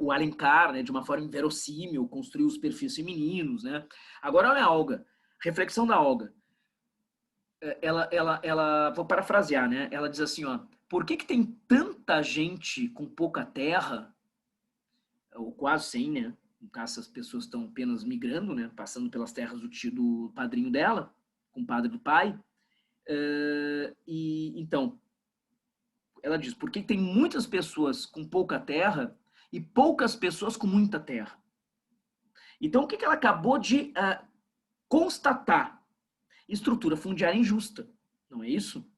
O Alencar, né, de uma forma inverossímil, construiu os perfis femininos, né? Agora, olha a Olga. Reflexão da Olga. Ela, vou parafrasear, né? Ela diz assim, ó, por que tem tanta gente com pouca terra, ou quase sem, né? No caso, as pessoas estão apenas migrando, né? Passando pelas terras do padrinho dela, com o padre do pai. E então, ela diz, por que tem muitas pessoas com pouca terra e poucas pessoas com muita terra? Então, o que ela acabou de constatar? Estrutura fundiária injusta, não é isso?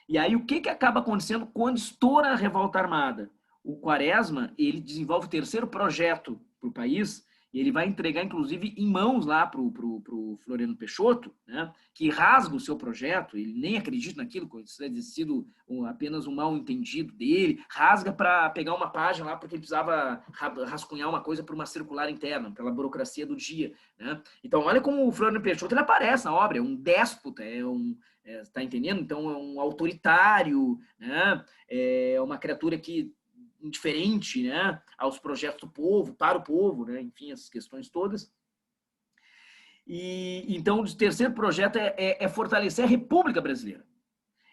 E aí o que acaba acontecendo quando estoura a revolta armada? O Quaresma, ele desenvolve o terceiro projeto para o país, e ele vai entregar, inclusive, em mãos lá para o Floriano Peixoto, né, que rasga o seu projeto, ele nem acredita naquilo, isso deve ter sido apenas um mal entendido dele, rasga para pegar uma página lá, porque ele precisava rascunhar uma coisa para uma circular interna, pela burocracia do dia, né? Então, olha como o Floriano Peixoto ele aparece na obra, é um déspota, tá entendendo? Então, é um autoritário, né? É uma criatura que indiferente, né, aos projetos do povo, para o povo, né, enfim, essas questões todas. E então o terceiro projeto é fortalecer a República Brasileira.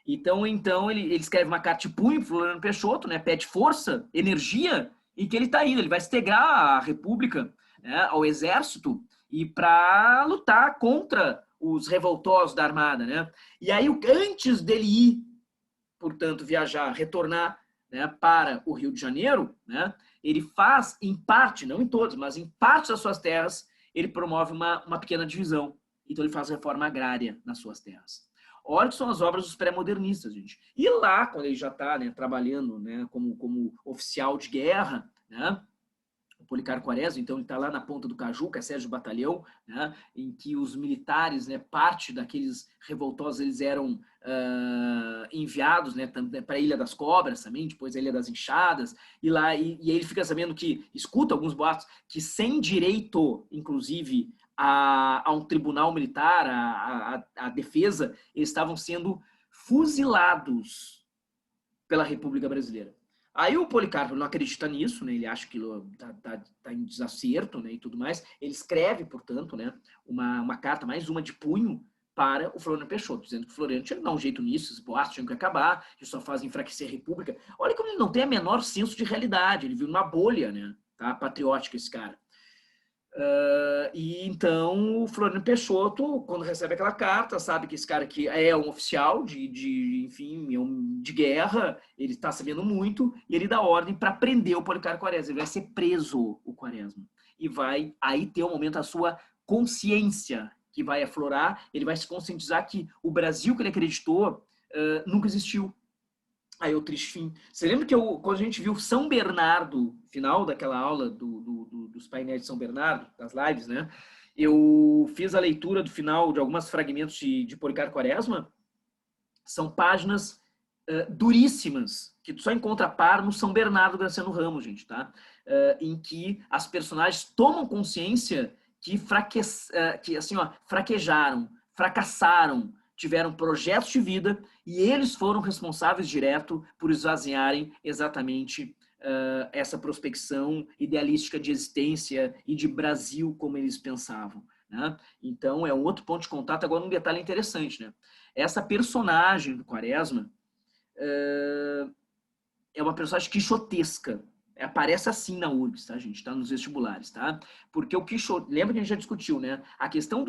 Então ele escreve uma carta de punho para Floriano Peixoto, né, pede força, energia, e que ele está indo, ele vai se integrar à República, né, ao Exército, e para lutar contra os revoltosos da Armada, né? E aí, antes dele ir, portanto, viajar, retornar, né, para o Rio de Janeiro, né, ele faz, em parte, não em todos, mas em parte das suas terras, ele promove uma pequena divisão. Então, ele faz reforma agrária nas suas terras. Olha que são as obras dos pré-modernistas, gente. E lá, quando ele já está, né, trabalhando, né, como oficial de guerra, né, o Policarpo Quaresma, então ele está lá na Ponta do Caju, que é a sede do batalhão, né, em que os militares, né, parte daqueles revoltosos, eles eram enviados, né, para a Ilha das Cobras também, depois a Ilha das Enxadas, e lá e aí ele fica sabendo que, escuta alguns boatos, que sem direito, inclusive, a um tribunal militar, a defesa, eles estavam sendo fuzilados pela República Brasileira. Aí o Policarpo não acredita nisso, né? Ele acha que tá em desacerto, né, e tudo mais. Ele escreve, portanto, né, uma carta, mais uma de punho, para o Floriano Peixoto, dizendo que o Floriano tinha que dar um jeito nisso, esses boatos tinham que acabar, isso só faz enfraquecer a República. Olha como ele não tem o menor senso de realidade, ele vive numa bolha, né, tá? Patriótica esse cara. E então o Floriano Peixoto, quando recebe aquela carta, sabe que esse cara aqui é um oficial enfim, de guerra, ele está sabendo muito, e ele dá ordem para prender o Policarpo Quaresma. Ele vai ser preso, o Quaresma, e vai aí ter um momento a sua consciência que vai aflorar, ele vai se conscientizar que o Brasil que ele acreditou nunca existiu. Aí o triste fim. Você lembra que quando a gente viu São Bernardo, final daquela aula dos painéis de São Bernardo, das lives, né? Eu fiz a leitura do final de alguns fragmentos de Policarpo Quaresma. São páginas duríssimas, que tu só encontra par no São Bernardo Graciano Ramos, gente, tá? Em que as personagens tomam consciência que assim, ó, fraquejaram, fracassaram, tiveram projetos de vida e eles foram responsáveis direto por esvaziarem exatamente essa prospecção idealística de existência e de Brasil como eles pensavam, né? Então, é um outro ponto de contato. Agora, um detalhe interessante, né? Essa personagem do Quaresma é uma personagem quixotesca. Aparece assim na URGS, tá, gente? Tá nos vestibulares, tá? Porque o Quixote... Lembra que a gente já discutiu, né? A questão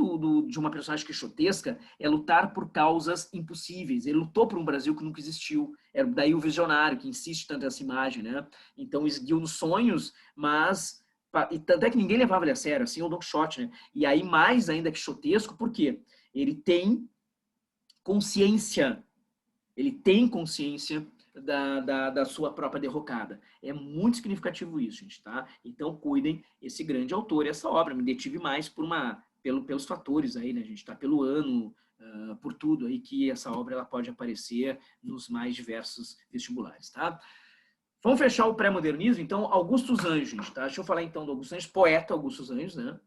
de uma personagem quixotesca é lutar por causas impossíveis. Ele lutou por um Brasil que nunca existiu. É daí o visionário, que insiste tanto nessa imagem, né? Então, seguiu nos sonhos, mas... E tanto é que ninguém levava ele a sério, assim, o Don Quixote, né? E aí, mais ainda quixotesco, por quê? Ele tem consciência da sua própria derrocada. É muito significativo isso, gente, tá? Então, cuidem esse grande autor e essa obra. Me detive mais pelos fatores aí, né, gente? Tá? Pelo ano, por tudo aí que essa obra ela pode aparecer nos mais diversos vestibulares, tá? Vamos fechar o pré-modernismo, então, Augusto dos Anjos, gente, tá? Deixa eu falar então do Augusto dos Anjos, poeta Augusto dos Anjos, né?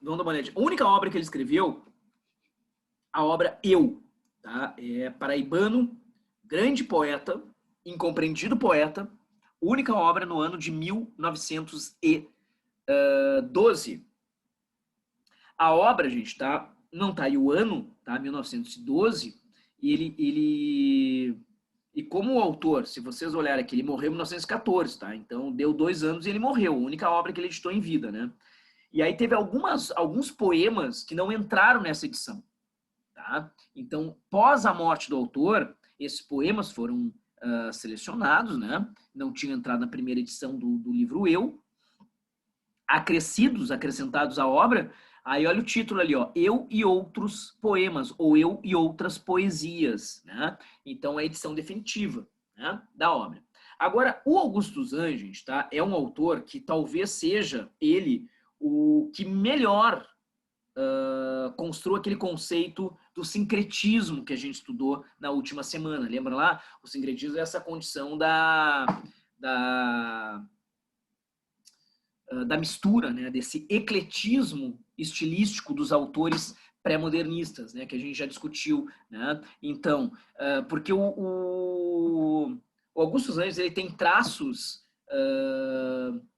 Vamos dar uma olhada. A única obra que ele escreveu, a obra Eu, tá? É paraibano, grande poeta, incompreendido poeta, única obra no ano de 1912. A obra, gente, tá? Não tá aí o ano, tá? 1912, e como o autor, se vocês olharem aqui, ele morreu em 1914, tá? Então deu 2 anos e ele morreu, a única obra que ele editou em vida, né? E aí teve alguns poemas que não entraram nessa edição. Tá? Então, pós a morte do autor, esses poemas foram selecionados, né? Não tinham entrado na primeira edição do livro Eu, acrescentados à obra. Aí olha o título ali, ó, Eu e Outros Poemas, ou Eu e Outras Poesias, né? Então, é a edição definitiva, né, da obra. Agora, o Augusto dos Anjos, tá, é um autor que talvez seja ele o que melhor construa aquele conceito do sincretismo que a gente estudou na última semana. Lembra lá? O sincretismo é essa condição da mistura, né? Desse ecletismo estilístico dos autores pré-modernistas, né? Que a gente já discutiu, né? Então, porque o Augusto dos Anjos ele tem traços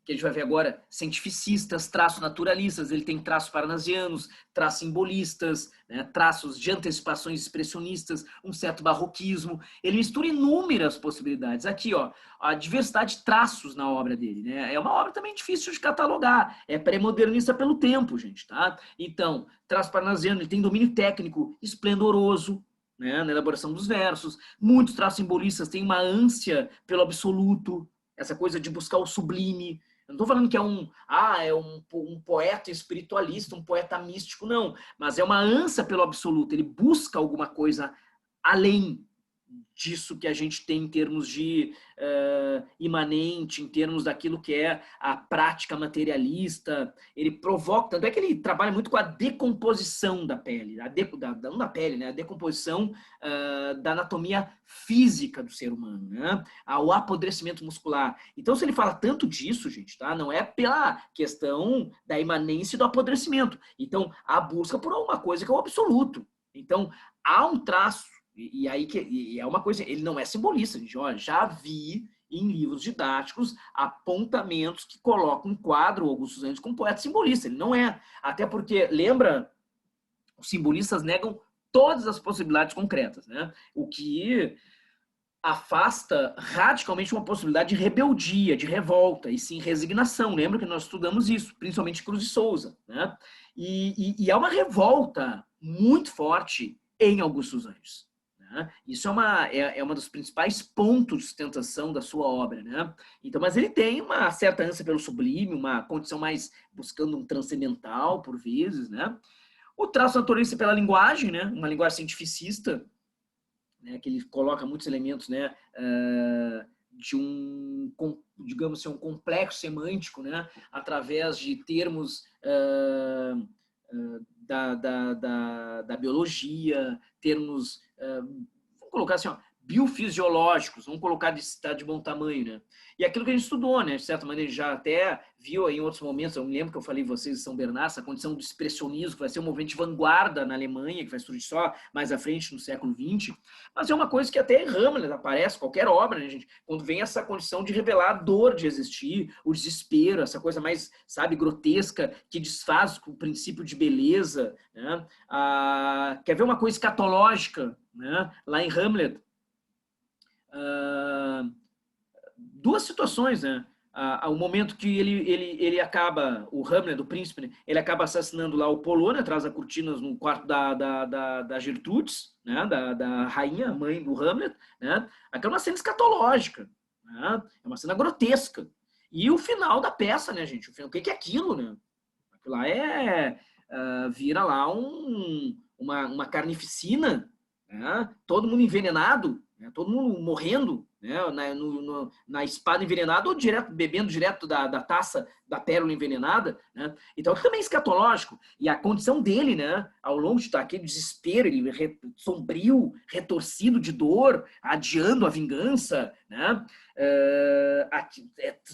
que a gente vai ver agora, cientificistas, traços naturalistas, ele tem traços parnasianos, traços simbolistas, né, traços de antecipações expressionistas, um certo barroquismo. Ele mistura inúmeras possibilidades. Aqui, ó, a diversidade de traços na obra dele, né? É uma obra também difícil de catalogar. É pré-modernista pelo tempo, gente, tá? Então, traço parnasiano, ele tem domínio técnico esplendoroso, né, na elaboração dos versos. Muitos traços simbolistas têm uma ânsia pelo absoluto, essa coisa de buscar o sublime. Eu não estou falando que é um poeta espiritualista, um poeta místico, não. Mas é uma ânsia pelo absoluto. Ele busca alguma coisa além disso que a gente tem em termos de imanente, em termos daquilo que é a prática materialista. Ele provoca, tanto é que ele trabalha muito com a decomposição da pele, não da pele, né? A decomposição da anatomia física do ser humano, né? O apodrecimento muscular. Então, se ele fala tanto disso, gente, tá? Não é pela questão da imanência e do apodrecimento. Então, a busca por alguma coisa que é o absoluto. Então, há um traço. E é uma coisa, ele não é simbolista, gente. Olha, já vi em livros didáticos apontamentos que colocam um quadro Augusto dos Anjos como poeta simbolista. Ele não é. Até porque, lembra, os simbolistas negam todas as possibilidades concretas, né? O que afasta radicalmente uma possibilidade de rebeldia, de revolta, e sim resignação. Lembra que nós estudamos isso, principalmente Cruz de Souza, né? E há uma revolta muito forte em Augusto dos Anjos. Isso é uma dos principais pontos de sustentação da sua obra, né? Então, mas ele tem uma certa ânsia pelo sublime, uma condição mais buscando um transcendental, por vezes, né? O traço naturalista pela linguagem, né? Uma linguagem cientificista, né? Que ele coloca muitos elementos, né? De digamos assim, um complexo semântico, né? Através de termos da biologia, termos, vamos colocar assim, ó, biofisiológicos, vamos colocar de estar de bom tamanho, né? E aquilo que a gente estudou, né? De certa maneira, já até viu em outros momentos, eu me lembro que eu falei vocês de São Bernardo, essa condição do expressionismo, que vai ser um movimento de vanguarda na Alemanha, que vai surgir só mais à frente no século XX, mas é uma coisa que até em Hamlet aparece, qualquer obra, né, gente? Quando vem essa condição de revelar a dor de existir, o desespero, essa coisa mais, sabe, grotesca, que desfaz o princípio de beleza, né? Quer ver uma coisa escatológica, né? Lá em Hamlet, duas situações, né? O momento que ele acaba, o Hamlet, o príncipe, né? Ele acaba assassinando lá o Polônio, atrás das cortinas, no quarto da Gertrudes, né? Da rainha, mãe do Hamlet, né? Aquela é uma cena escatológica, né? É uma cena grotesca. E o final da peça, né, gente? O que é aquilo, né? Aquilo lá vira lá uma carnificina, né? Todo mundo envenenado, né? Todo mundo morrendo, né? Na espada envenenada ou bebendo direto da taça da pérola envenenada, né? Então também é escatológico. E a condição dele, né, ao longo de aquele desespero, ele sombrio, retorcido de dor, adiando a vingança, né?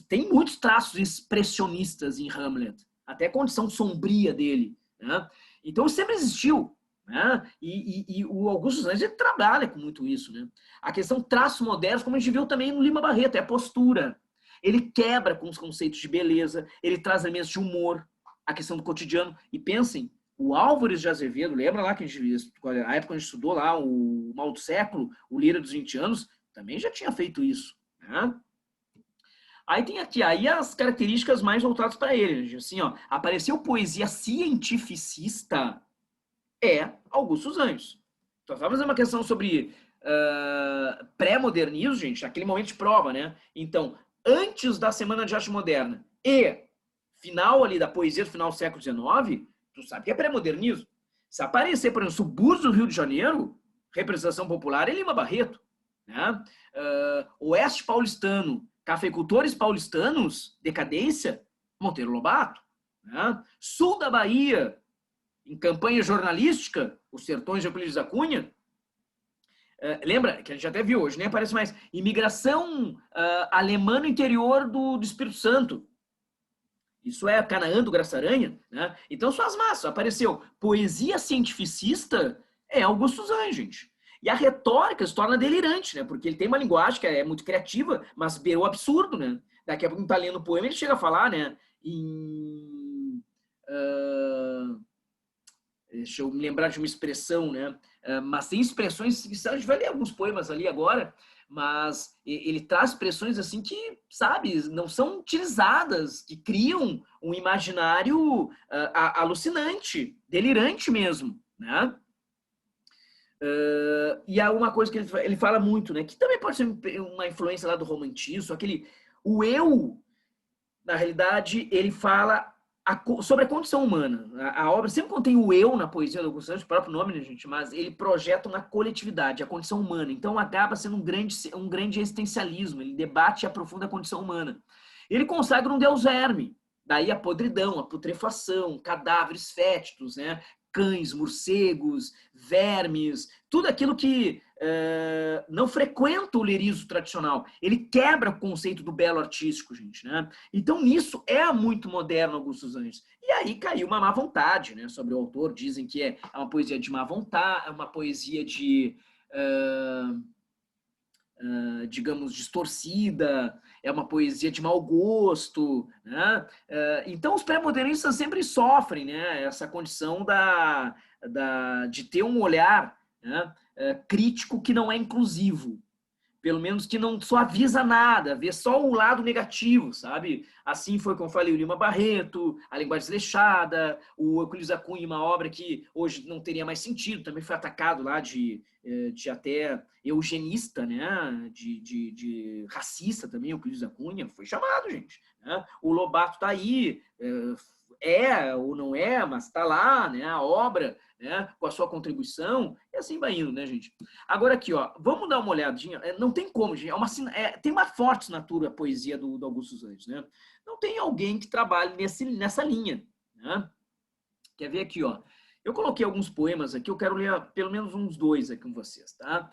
Tem muitos traços expressionistas em Hamlet, até a condição sombria dele, né? Então sempre existiu, né? E o Augusto dos Anjos, ele trabalha com muito isso, né? A questão traços modernos, como a gente viu também no Lima Barreto, é a postura. Ele quebra com os conceitos de beleza, ele traz elementos de humor, a questão do cotidiano. E pensem, o Álvares de Azevedo, lembra lá que a época que a gente estudou lá o Mal do Século, o Lira dos 20 anos, também já tinha feito isso, né? Aí tem aqui, aí as características mais voltadas para ele. Assim, ó, apareceu poesia cientificista, Augusto dos Anjos. Então, vamos fazer uma questão sobre pré-modernismo, gente, aquele momento de prova, né? Então, antes da Semana de Arte Moderna e final ali da poesia do final do século XIX, tu sabe que é pré-modernismo. Se aparecer, por exemplo, Subúrbios do Rio de Janeiro, representação popular é Lima Barreto, né? Oeste paulistano, cafeicultores paulistanos, decadência, Monteiro Lobato, né? Sul da Bahia, em campanha jornalística, os sertões de Euclides da Cunha, lembra, que a gente até viu hoje, nem aparece mais, imigração alemã no interior do Espírito Santo. Isso é Canaã do Graça Aranha, né? Então são as massas. Apareceu poesia cientificista, Augusto dos Anjos, gente. E a retórica se torna delirante, né? Porque ele tem uma linguagem que é muito criativa, mas beirou o absurdo, né? Daqui a pouco, tá lendo o poema, ele chega a falar, né? Deixa eu me lembrar de uma expressão, né? Mas tem expressões, a gente vai ler alguns poemas ali agora, mas ele traz expressões assim que, sabe, não são utilizadas, que criam um imaginário alucinante, delirante mesmo, né? E há uma coisa que ele fala muito, né? Que também pode ser uma influência lá do romantismo, o eu, na realidade, ele fala sobre a condição humana. A obra sempre contém o eu na poesia do Augusto dos Anjos, o próprio nome, né, gente? Mas ele projeta uma coletividade, a condição humana. Então acaba sendo um grande existencialismo. Ele debate e aprofunda a condição humana. Ele consagra um deus verme. Daí a podridão, a putrefação, cadáveres fétidos, né? Cães, morcegos, vermes, tudo aquilo que não frequenta o lirismo tradicional. Ele quebra o conceito do belo artístico, gente, né? Então, nisso é muito moderno Augusto dos Anjos. E aí caiu uma má vontade, né? Sobre o autor, dizem que é uma poesia de má vontade, é uma poesia de, digamos, distorcida, é uma poesia de mau gosto, né? Então, os pré-modernistas sempre sofrem, né? Essa condição de ter um olhar, né? Crítico que não é inclusivo, pelo menos que não suaviza nada, vê só o lado negativo, sabe? Assim foi, como eu falei, o Lima Barreto, a linguagem desleixada, o Euclides da Cunha, uma obra que hoje não teria mais sentido, também foi atacado lá de até eugenista, né? De racista também, Euclides da Cunha, foi chamado, gente, né? O Lobato tá aí, ou não é, mas tá lá, né? A obra, né, com a sua contribuição, e assim vai indo, né, gente? Agora aqui, ó, vamos dar uma olhadinha. Não tem como, gente. Tem uma forte assinatura a poesia do Augusto dos Anjos, né? Não tem alguém que trabalhe nessa linha, né? Quer ver aqui, ó? Eu coloquei alguns poemas aqui, eu quero ler pelo menos uns 2 aqui com vocês, tá?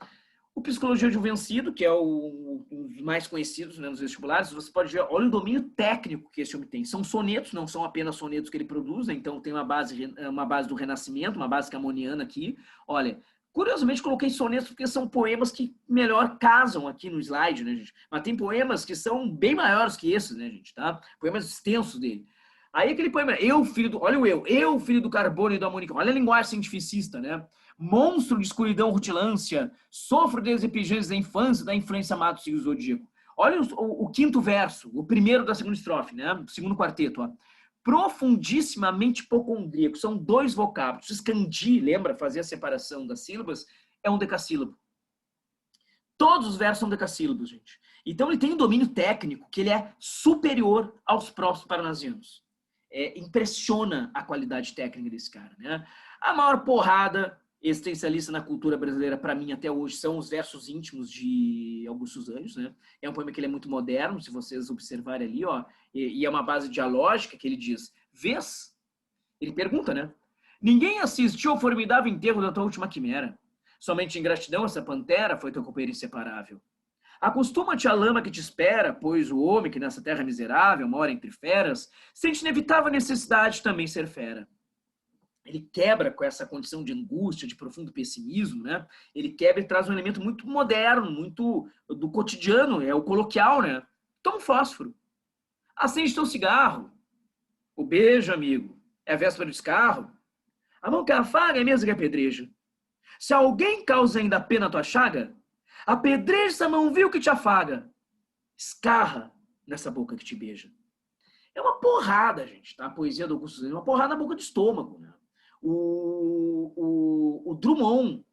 O Psicologia de um Vencido, que é um dos mais conhecidos, né, nos vestibulares, você pode ver, olha o domínio técnico que esse homem tem. São sonetos, não são apenas sonetos que ele produz, né? Então tem uma base do Renascimento, uma base camoniana aqui. Olha, curiosamente coloquei sonetos porque são poemas que melhor casam aqui no slide, né, gente? Mas tem poemas que são bem maiores que esses, né, gente, tá? Poemas extensos dele. Aí aquele poema, olha o eu, filho do carbono e da amônica, olha a linguagem cientificista, né? Monstro de escuridão, rutilância, sofro das epigêneses da infância, da influência mato signo zodíaco. Olha o quinto verso, o primeiro da segunda estrofe, né? O segundo quarteto, ó. Profundissimamente hipocondríaco, são 2 vocábulos. Escandir, lembra, fazer a separação das sílabas, é um decassílabo. Todos os versos são decassílabos, gente. Então ele tem um domínio técnico que ele é superior aos próprios parnasianos. Impressiona a qualidade técnica desse cara, né? A maior porrada existencialista na cultura brasileira, para mim, até hoje, são os versos íntimos de Augusto dos Anjos, né? É um poema que ele é muito moderno, se vocês observarem ali, ó, e é uma base dialógica que ele diz, vês? Ele pergunta, né? Ninguém assistiu ao formidável enterro da tua última quimera. Somente em gratidão essa pantera foi teu companheiro inseparável. Acostuma-te à lama que te espera, pois o homem que nessa terra miserável mora entre feras, sente inevitável necessidade de também ser fera. Ele quebra com essa condição de angústia, de profundo pessimismo, né? Ele quebra e traz um elemento muito moderno, muito do cotidiano, é o coloquial, né? Toma um fósforo. Acende teu cigarro. O beijo, amigo, é a véspera do escarro. A mão que afaga é a mesma que apedreja. Se alguém causa ainda pena à tua chaga, apedreja essa mão vil que te afaga. Escarra nessa boca que te beija. É uma porrada, gente, tá? A poesia do Augusto dos Anjos, uma porrada na boca do estômago, né? O Drummond,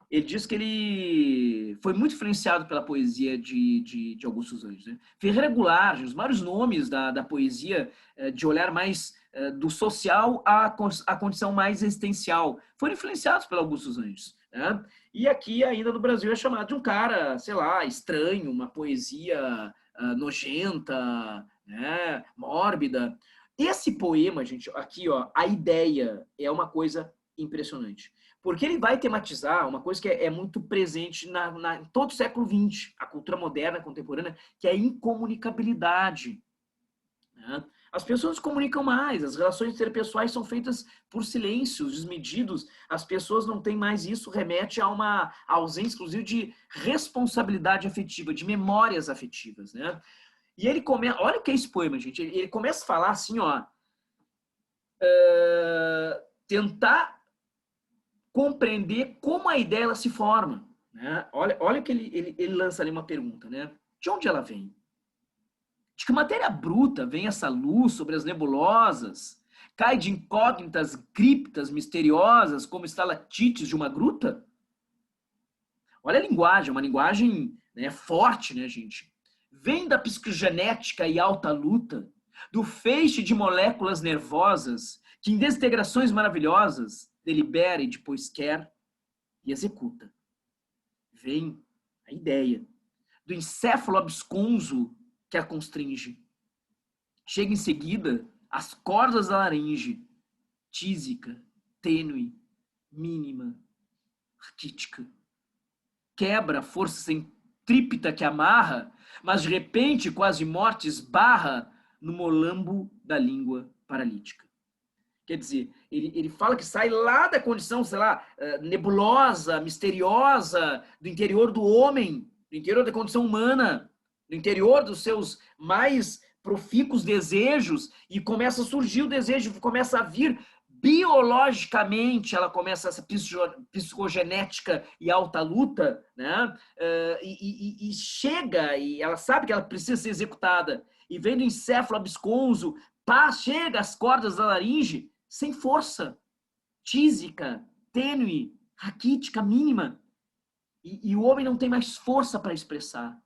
ele diz que ele foi muito influenciado pela poesia de Augusto dos Anjos, né? Ferreira Goulart, os vários nomes da poesia de olhar mais do social à condição mais existencial foram influenciados pelo Augusto dos Anjos, né? E aqui ainda no Brasil é chamado de um cara, sei lá, estranho, uma poesia nojenta, né, mórbida. Esse poema, gente, aqui, ó, a ideia é uma coisa impressionante. Porque ele vai tematizar uma coisa que é muito presente em todo o século XX, a cultura moderna, contemporânea, que é a incomunicabilidade, né? As pessoas se comunicam mais, as relações interpessoais são feitas por silêncios desmedidos, as pessoas não têm mais isso, remete a uma ausência, inclusive, de responsabilidade afetiva, de memórias afetivas, né? E ele começa, olha o que é esse poema, gente, ele começa a falar assim, ó, tentar compreender como a ideia ela se forma, né? Olha que ele lança ali uma pergunta, né? De onde ela vem? De que matéria bruta vem essa luz sobre as nebulosas? Cai de incógnitas criptas misteriosas como estalactites de uma gruta? Olha a linguagem, uma linguagem, né, forte, né, gente? Vem da psicogenética e alta luta, do feixe de moléculas nervosas que em desintegrações maravilhosas delibera e depois quer e executa. Vem a ideia do encéfalo absconso que a constringe. Chega em seguida as cordas da laringe, tísica, tênue, mínima, raquítica. Quebra a força centrípeta que amarra, mas de repente, quase morte, esbarra no molambo da língua paralítica. Quer dizer, ele fala que sai lá da condição, sei lá, nebulosa, misteriosa, do interior do homem, do interior da condição humana, do interior dos seus mais profícuos desejos, e começa a surgir o desejo, começa a vir biologicamente, ela começa essa psicogenética e alta luta, né? E chega, e ela sabe que ela precisa ser executada, e vem do encéfalo absconso, chega às cordas da laringe, sem força, tísica, tênue, raquítica, mínima, e o homem não tem mais força para expressar.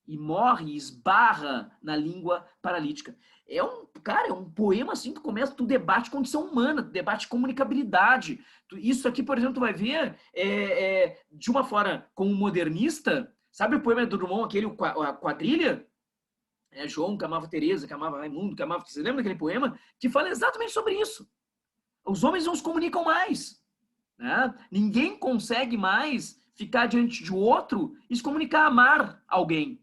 E morre, esbarra na língua paralítica. É um poema assim que começa, tu debate condição humana, tu debate comunicabilidade. Isso aqui, por exemplo, tu vai ver de uma forma como modernista. Sabe o poema do Drummond, aquele, a quadrilha? João que amava Teresa, que amava Raimundo, que amava... Você lembra daquele poema? Que fala exatamente sobre isso. Os homens não se comunicam mais, né? Ninguém consegue mais ficar diante de outro e se comunicar, amar alguém,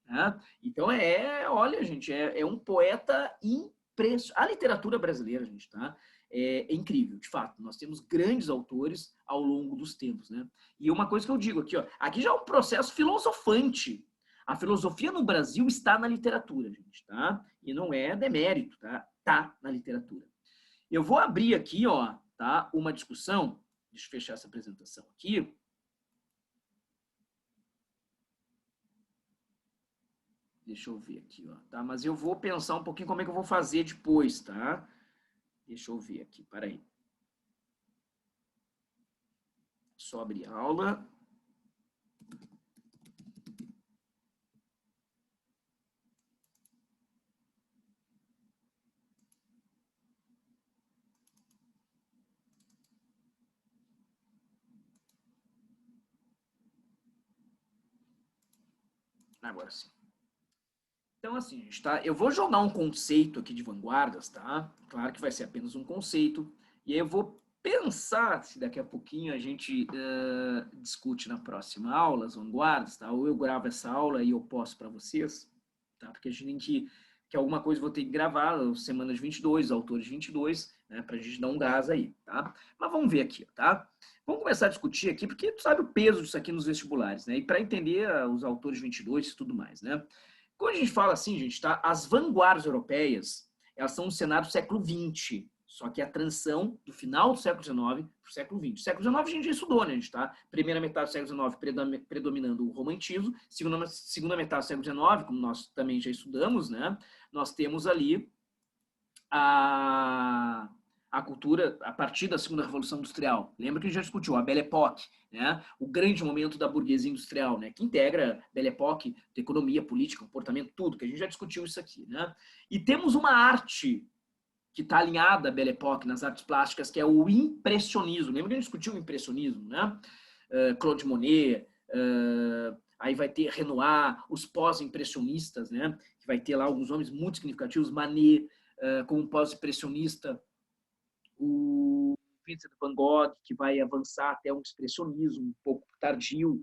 né? Então, olha, gente, é um poeta impressionante. A literatura brasileira, gente, tá? É incrível, de fato. Nós temos grandes autores ao longo dos tempos, né? E uma coisa que eu digo aqui, ó, aqui já é um processo filosofante. A filosofia no Brasil está na literatura, gente, tá? E não é demérito, tá? Tá na literatura. Eu vou abrir aqui, ó, tá? Uma discussão. Deixa eu fechar essa apresentação aqui. Deixa eu ver aqui, ó, tá? Mas eu vou pensar um pouquinho como é que eu vou fazer depois, tá? Deixa eu ver aqui, peraí. Só abrir a aula. Agora sim. Então, assim, gente, tá? Eu vou jogar um conceito aqui de vanguardas, tá? Claro que vai ser apenas um conceito. E aí eu vou pensar se daqui a pouquinho a gente discute na próxima aula as vanguardas, tá? Ou eu gravo essa aula e eu posto para vocês, tá? Porque a gente tem que alguma coisa eu vou ter que gravar, semana de 22, autores de 22, né? Pra gente dar um gás aí, tá? Mas vamos ver aqui, tá? Vamos começar a discutir aqui, porque tu sabe o peso disso aqui nos vestibulares, né? E para entender os autores de 22 e tudo mais, né? Quando a gente fala assim, gente, tá? As vanguardas europeias, elas são um cenário do século XX, só que a transição do final do século XIX para o século XX. O século XIX a gente já estudou, né, gente, tá? Primeira metade do século XIX predominando o romantismo, segunda metade do século XIX, como nós também já estudamos, né? Nós temos ali a cultura a partir da segunda revolução industrial. Lembra que a gente já discutiu a Belle Époque, né? O grande momento da burguesia industrial, né? Que integra Belle Époque, economia, política, comportamento, tudo, que a gente já discutiu isso aqui, né? E temos uma arte que está alinhada à Belle Époque nas artes plásticas, que é o impressionismo. Lembra que a gente discutiu o impressionismo, né? Claude Monet, aí vai ter Renoir, os pós-impressionistas, né? Que vai ter lá alguns nomes muito significativos, Manet, como pós-impressionista, o Vincent van Gogh, que vai avançar até um expressionismo um pouco tardio,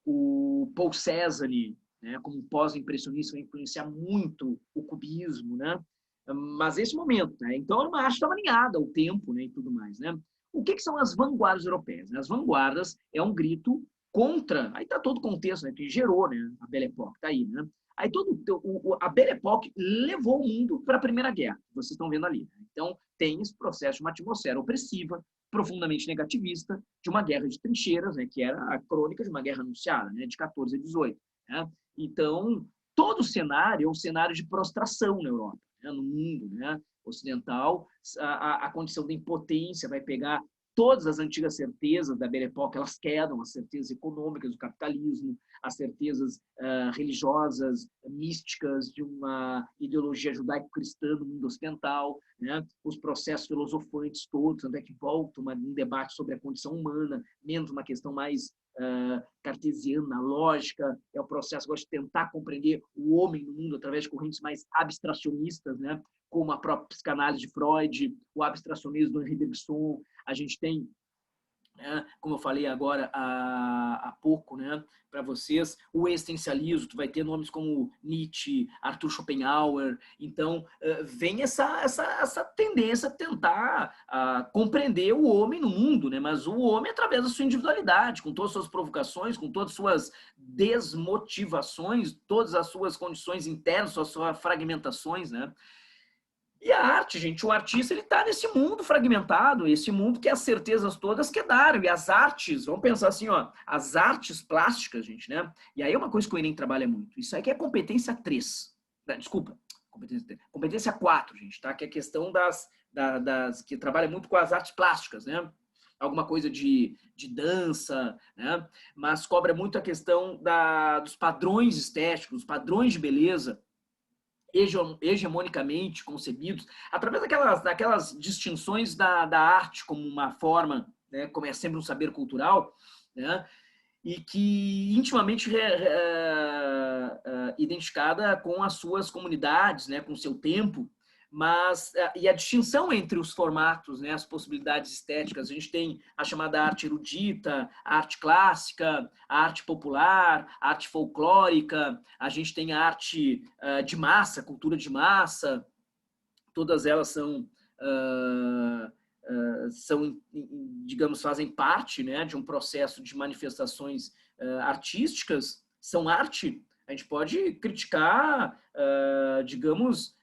o Paul Cézanne, né, como pós-impressionista, vai influenciar muito o cubismo, né? Mas esse momento, né? Então, a arte estava alinhada ao tempo, né, e tudo mais, né? O que são as vanguardas europeias? As vanguardas é um grito contra, aí está todo o contexto, né, que gerou, né, a Belle Époque, está aí, né? Aí a Belle Époque levou o mundo para a Primeira Guerra, vocês estão vendo ali. Né? Então, tem esse processo de uma atmosfera opressiva, profundamente negativista, de uma guerra de trincheiras, né, que era a crônica de uma guerra anunciada, né, de 14 a 18. Né? Então, todo o cenário é um cenário de prostração na Europa, né, no mundo, né, ocidental. A condição da impotência vai pegar todas as antigas certezas da Belle Époque, elas quedam, as certezas econômicas do capitalismo, as certezas religiosas, místicas de uma ideologia judaico-cristã no mundo ocidental, né? Os processos filosofantes todos, onde é que volta um debate sobre a condição humana, menos uma questão mais cartesiana, lógica, é o processo de tentar compreender o homem no mundo através de correntes mais abstracionistas, né? Como a própria psicanálise de Freud, o abstracionismo do Henri Bergson. A gente tem, né, como eu falei agora há pouco, né, para vocês, o existencialismo, tu vai ter nomes como Nietzsche, Arthur Schopenhauer. Então, vem essa tendência a tentar compreender o homem no mundo, né, mas o homem através da sua individualidade, com todas as suas provocações, com todas as suas desmotivações, todas as suas condições internas, as suas fragmentações, né. E a arte, gente, o artista, ele está nesse mundo fragmentado, esse mundo que as certezas todas quedaram. E as artes, vamos pensar assim, ó, as artes plásticas, gente, né? E aí é uma coisa que o Enem trabalha muito. Isso aí que é competência 3. Desculpa, competência 4, gente, tá? Que é a questão que trabalha muito com as artes plásticas, né? Alguma coisa de dança, né? Mas cobra muito a questão dos padrões estéticos, padrões de beleza, hegemonicamente concebidos, através daquelas distinções da arte como uma forma, né, como é sempre um saber cultural, né, e que intimamente identificada com as suas comunidades, né, com o seu tempo, e a distinção entre os formatos, né, as possibilidades estéticas, a gente tem a chamada arte erudita, a arte clássica, a arte popular, a arte folclórica, a gente tem a arte de massa, cultura de massa, todas elas são, digamos, fazem parte, né, de um processo de manifestações artísticas, são arte. A gente pode criticar, digamos,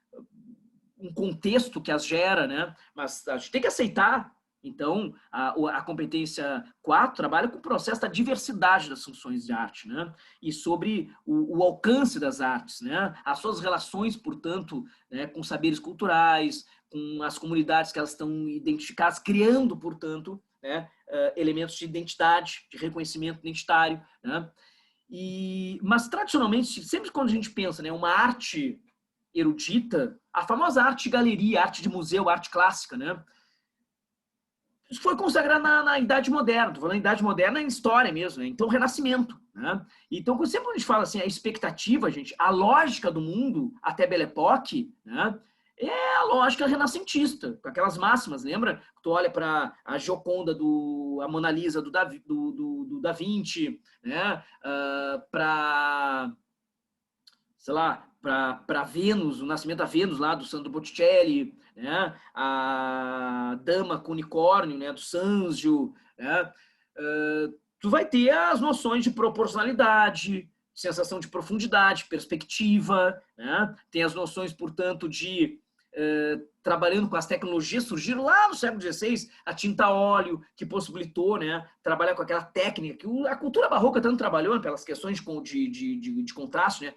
um contexto que as gera, né? Mas a gente tem que aceitar. Então, a competência 4 trabalha com o processo da diversidade das funções de arte, né? E sobre o alcance das artes, né? As suas relações, portanto, né, com saberes culturais, com as comunidades que elas estão identificadas, criando, portanto, né, elementos de identidade, de reconhecimento identitário, né? Mas, tradicionalmente, sempre quando a gente pensa, né, uma arte erudita, a famosa arte de galeria, arte de museu, arte clássica, né? Isso foi consagrado na Idade Moderna. Estou falando Idade Moderna em história mesmo, né? Então, Renascimento, né? Então, sempre quando a gente fala assim, a expectativa, gente, a lógica do mundo até Belle Époque, né, é a lógica renascentista, com aquelas máximas, lembra? Tu olha para a Gioconda, a Mona Lisa do Da Vinci, né? Para, sei lá, para Vênus, o Nascimento da Vênus lá do Sandro Botticelli, né? A Dama com Unicórnio, né? Do Sanzio, né? Tu vai ter as noções de proporcionalidade, sensação de profundidade, perspectiva, né? Tem as noções, portanto, de trabalhando com as tecnologias, surgiram lá no século XVI, a tinta a óleo, que possibilitou, né, trabalhar com aquela técnica que a cultura barroca tanto trabalhou, pelas questões de contraste, né?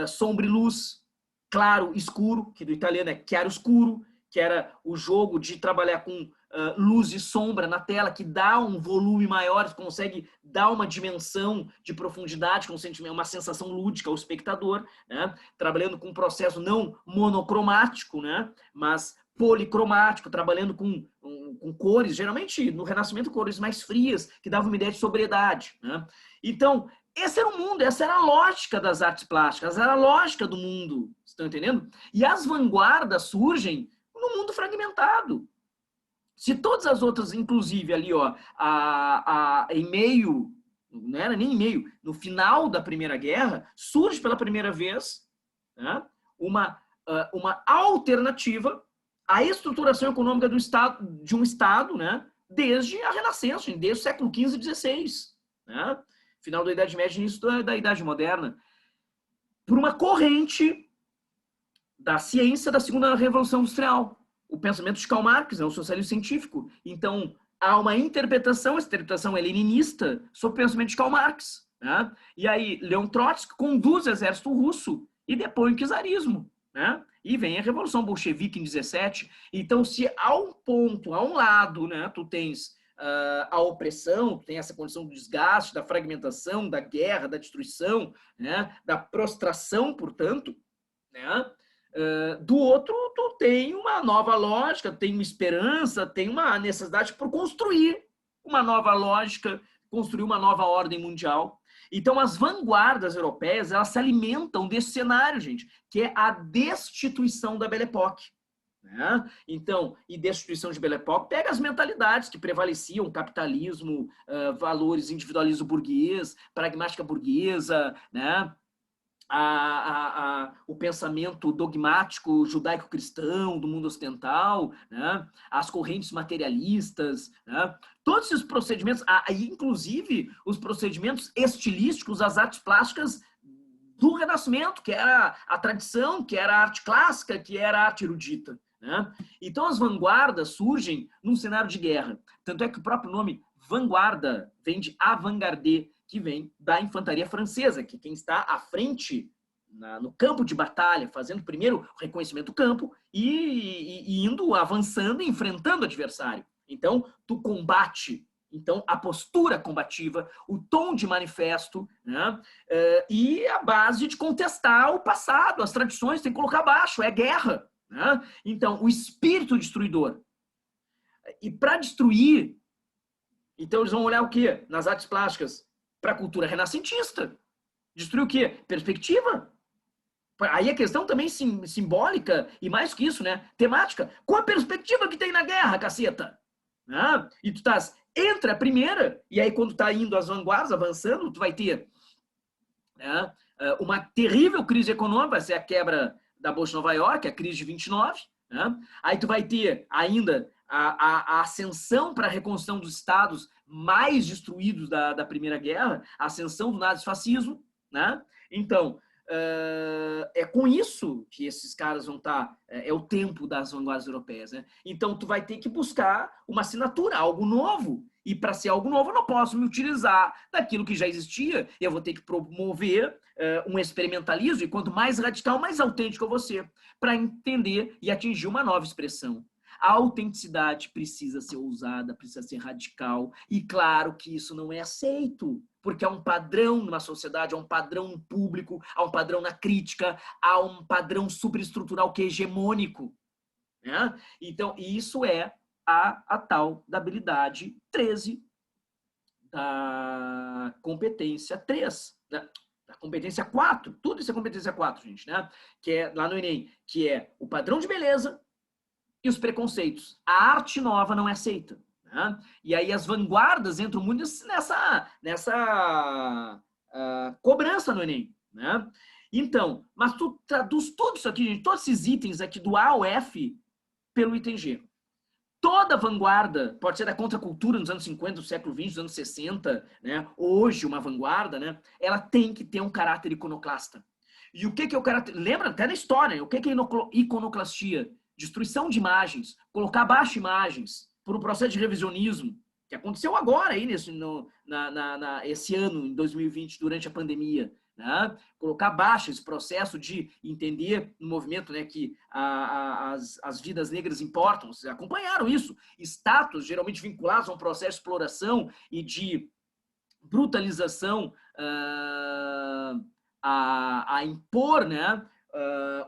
Sombra e luz, claro, escuro, que do italiano é chiaroscuro, que era o jogo de trabalhar com luz e sombra na tela, que dá um volume maior, consegue dar uma dimensão de profundidade, com uma sensação lúdica ao espectador, né? Trabalhando com um processo não monocromático, né? Mas policromático, trabalhando com cores, geralmente no Renascimento cores mais frias, que davam uma ideia de sobriedade, né? Então, esse era o mundo, essa era a lógica das artes plásticas, essa era a lógica do mundo, estão entendendo? E as vanguardas surgem no mundo fragmentado. Se todas as outras, inclusive ali, ó, em meio, não era nem em meio, no final da Primeira Guerra, surge pela primeira vez, né, uma alternativa à estruturação econômica de um Estado, né, desde a Renascença, desde o século XV e XVI, né, final da Idade Média e início da Idade Moderna, por uma corrente da ciência da segunda Revolução Industrial, o pensamento de Karl Marx, né, o socialismo científico. Então, há uma interpretação, essa interpretação é leninista, sobre o pensamento de Karl Marx, né? E aí, Leon Trotsky conduz o exército russo e depõe o czarismo, né? E vem a Revolução Bolchevique em 17. Então, se há um ponto, há um lado, né, tu tens a opressão, tu tem essa condição do desgaste, da fragmentação, da guerra, da destruição, né, da prostração, portanto, né? Do outro, tu tem uma nova lógica, tem uma esperança, tem uma necessidade por construir uma nova lógica, construir uma nova ordem mundial. Então, as vanguardas europeias, elas se alimentam desse cenário, gente, que é a destituição da Belle Époque, né? Então, e destituição de Belle Époque pega as mentalidades que prevaleciam, capitalismo, valores, individualismo burguês, pragmática burguesa, né? O pensamento dogmático judaico-cristão do mundo ocidental, né? As correntes materialistas, né? Todos esses procedimentos, inclusive os procedimentos estilísticos, as artes plásticas do Renascimento, que era a tradição, que era a arte clássica, que era a arte erudita, né? Então as vanguardas surgem num cenário de guerra. Tanto é que o próprio nome vanguarda vem de avant-garde, que vem da infantaria francesa, que quem está à frente no campo de batalha, fazendo primeiro o reconhecimento do campo e indo, avançando e enfrentando o adversário. Então, tu combate. Então, a postura combativa, o tom de manifesto, né? E a base de contestar o passado, as tradições, tem que colocar abaixo, é guerra, né? Então, o espírito destruidor. E para destruir, então eles vão olhar o quê? Nas artes plásticas? Para a cultura renascentista. Destruir o quê? Perspectiva. Aí a questão também simbólica, e mais que isso, né? Temática. Qual a perspectiva que tem na guerra, caceta? Ah, e tu estás entre a primeira, e aí quando tá indo as vanguardas, avançando, tu vai ter, né, uma terrível crise econômica, vai ser a quebra da Bolsa de Nova York, a crise de 29. Né? Aí tu vai ter ainda a ascensão para a reconstrução dos estados mais destruídos da Primeira Guerra, a ascensão do nazifascismo. Né? Então, é com isso que esses caras vão estar, é o tempo das vanguardas europeias. Né? Então, tu vai ter que buscar uma assinatura, algo novo. E para ser algo novo, eu não posso me utilizar daquilo que já existia. Eu vou ter que promover um experimentalismo, e quanto mais radical, mais autêntico eu vou ser, para entender e atingir uma nova expressão. A autenticidade precisa ser ousada, precisa ser radical, e claro que isso não é aceito, porque há um padrão numa sociedade, há um padrão no público, há um padrão na crítica, há um padrão superestrutural que é hegemônico. Né? Então, isso é a tal da habilidade 13 da competência 3, da competência 4, tudo isso é competência 4, gente, né? Que é lá no Enem, que é o padrão de beleza e os preconceitos. A arte nova não é aceita. Né? E aí as vanguardas entram muito nessa cobrança no Enem. Né? Então, mas tu traduz tudo isso aqui, gente, todos esses itens aqui do A ao F pelo item G. Toda vanguarda, pode ser da contracultura nos anos 50, do século XX, dos anos 60, né? Hoje uma vanguarda, né? Ela tem que ter um caráter iconoclasta. E o que é o caráter? Lembra até da história, o que é iconoclastia? Destruição de imagens, colocar abaixo imagens por um processo de revisionismo, que aconteceu agora aí esse ano, em 2020, durante a pandemia. Né? Colocar abaixo esse processo de entender no movimento, né, que as vidas negras importam. Vocês acompanharam isso. Status geralmente vinculados a um processo de exploração e de brutalização a impor, né,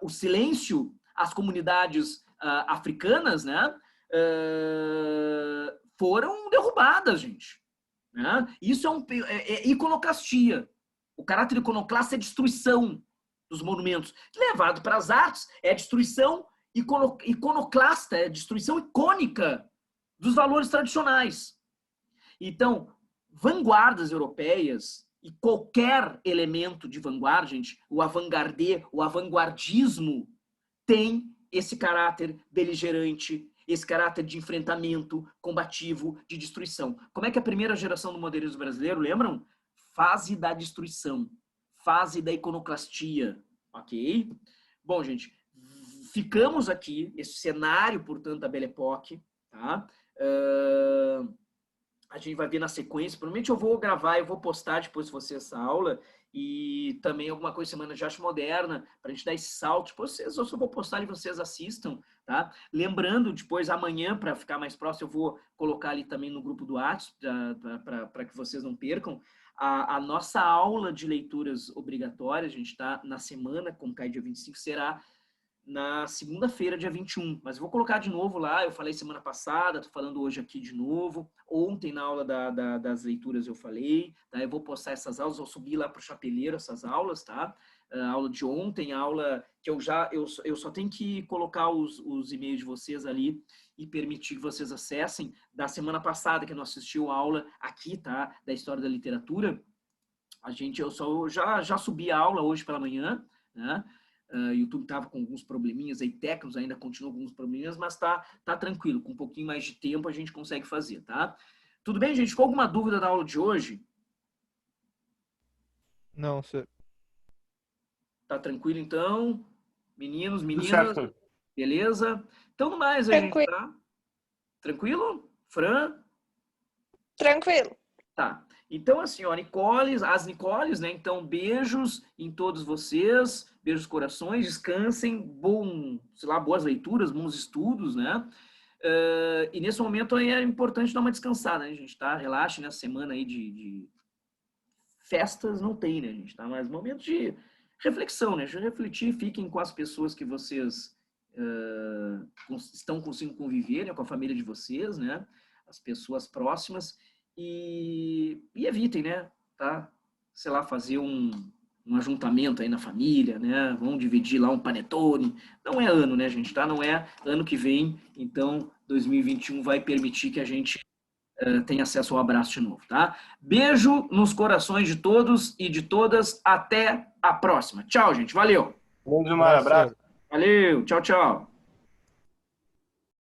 o silêncio às comunidades africanas, né, foram derrubadas, gente. Né? Isso é iconoclastia. O caráter iconoclasta é destruição dos monumentos. Levado para as artes, é destruição iconoclasta, é destruição icônica dos valores tradicionais. Então, vanguardas europeias e qualquer elemento de vanguarda, gente, o avant-garde, o avant-gardismo, tem esse caráter beligerante, esse caráter de enfrentamento combativo, de destruição. Como é que a primeira geração do modernismo brasileiro, lembram? Fase da destruição, fase da iconoclastia, ok? Bom, gente, ficamos aqui, esse cenário, portanto, da Belle Époque, tá? A gente vai ver na sequência, provavelmente eu vou gravar, eu vou postar depois de você essa aula, e também alguma coisa semana de arte moderna, para a gente dar esse salto. Depois eu só vou postar e vocês assistam, tá? Lembrando, depois amanhã, para ficar mais próximo, eu vou colocar ali também no grupo do WhatsApp, para que vocês não percam, a nossa aula de leituras obrigatórias. A gente está na semana, como cai dia 25, será na segunda-feira, dia 21. Mas eu vou colocar de novo lá, eu falei semana passada, estou falando hoje aqui de novo. Ontem, na aula das leituras, eu falei, tá? Eu vou postar essas aulas, vou subir lá para o Chapeleiro essas aulas, tá? A aula de ontem, a aula que eu só tenho que colocar os e-mails de vocês ali e permitir que vocês acessem. Da semana passada, que nós assistiu a aula aqui, tá? Da História da Literatura. Eu já subi a aula hoje pela manhã, né? O YouTube estava com alguns probleminhas aí técnicos, ainda continua com alguns probleminhas, mas tá tranquilo, com um pouquinho mais de tempo a gente consegue fazer, tá? Tudo bem, gente? Ficou alguma dúvida da aula de hoje? Não, senhor. Tá tranquilo, então? Meninos, Tudo meninas, certo. beleza? Então, no mais, a gente Tranquilo. tá tranquilo? Fran? Tranquilo. Tá. Então, assim, ó, as Nicoles, né? Então, beijos em todos vocês, beijos corações, descansem, boas leituras, bons estudos, né? E nesse momento aí é importante dar uma descansada, né, gente? Tá? Relaxe nessa semana aí de festas, não tem, né, gente? Tá? Mas momento de reflexão, né? De refletir, fiquem com as pessoas que vocês estão conseguindo conviver, né? Com a família de vocês, né? As pessoas próximas. E evitem, né? Tá? Sei lá, fazer um ajuntamento aí na família, né? Vão dividir lá um panetone. Não é ano, né, gente? Tá? Não é ano que vem. Então, 2021 vai permitir que a gente tenha acesso ao abraço de novo, tá? Beijo nos corações de todos e de todas. Até a próxima. Tchau, gente. Valeu. Gilmar, abraço. Valeu. Tchau, tchau.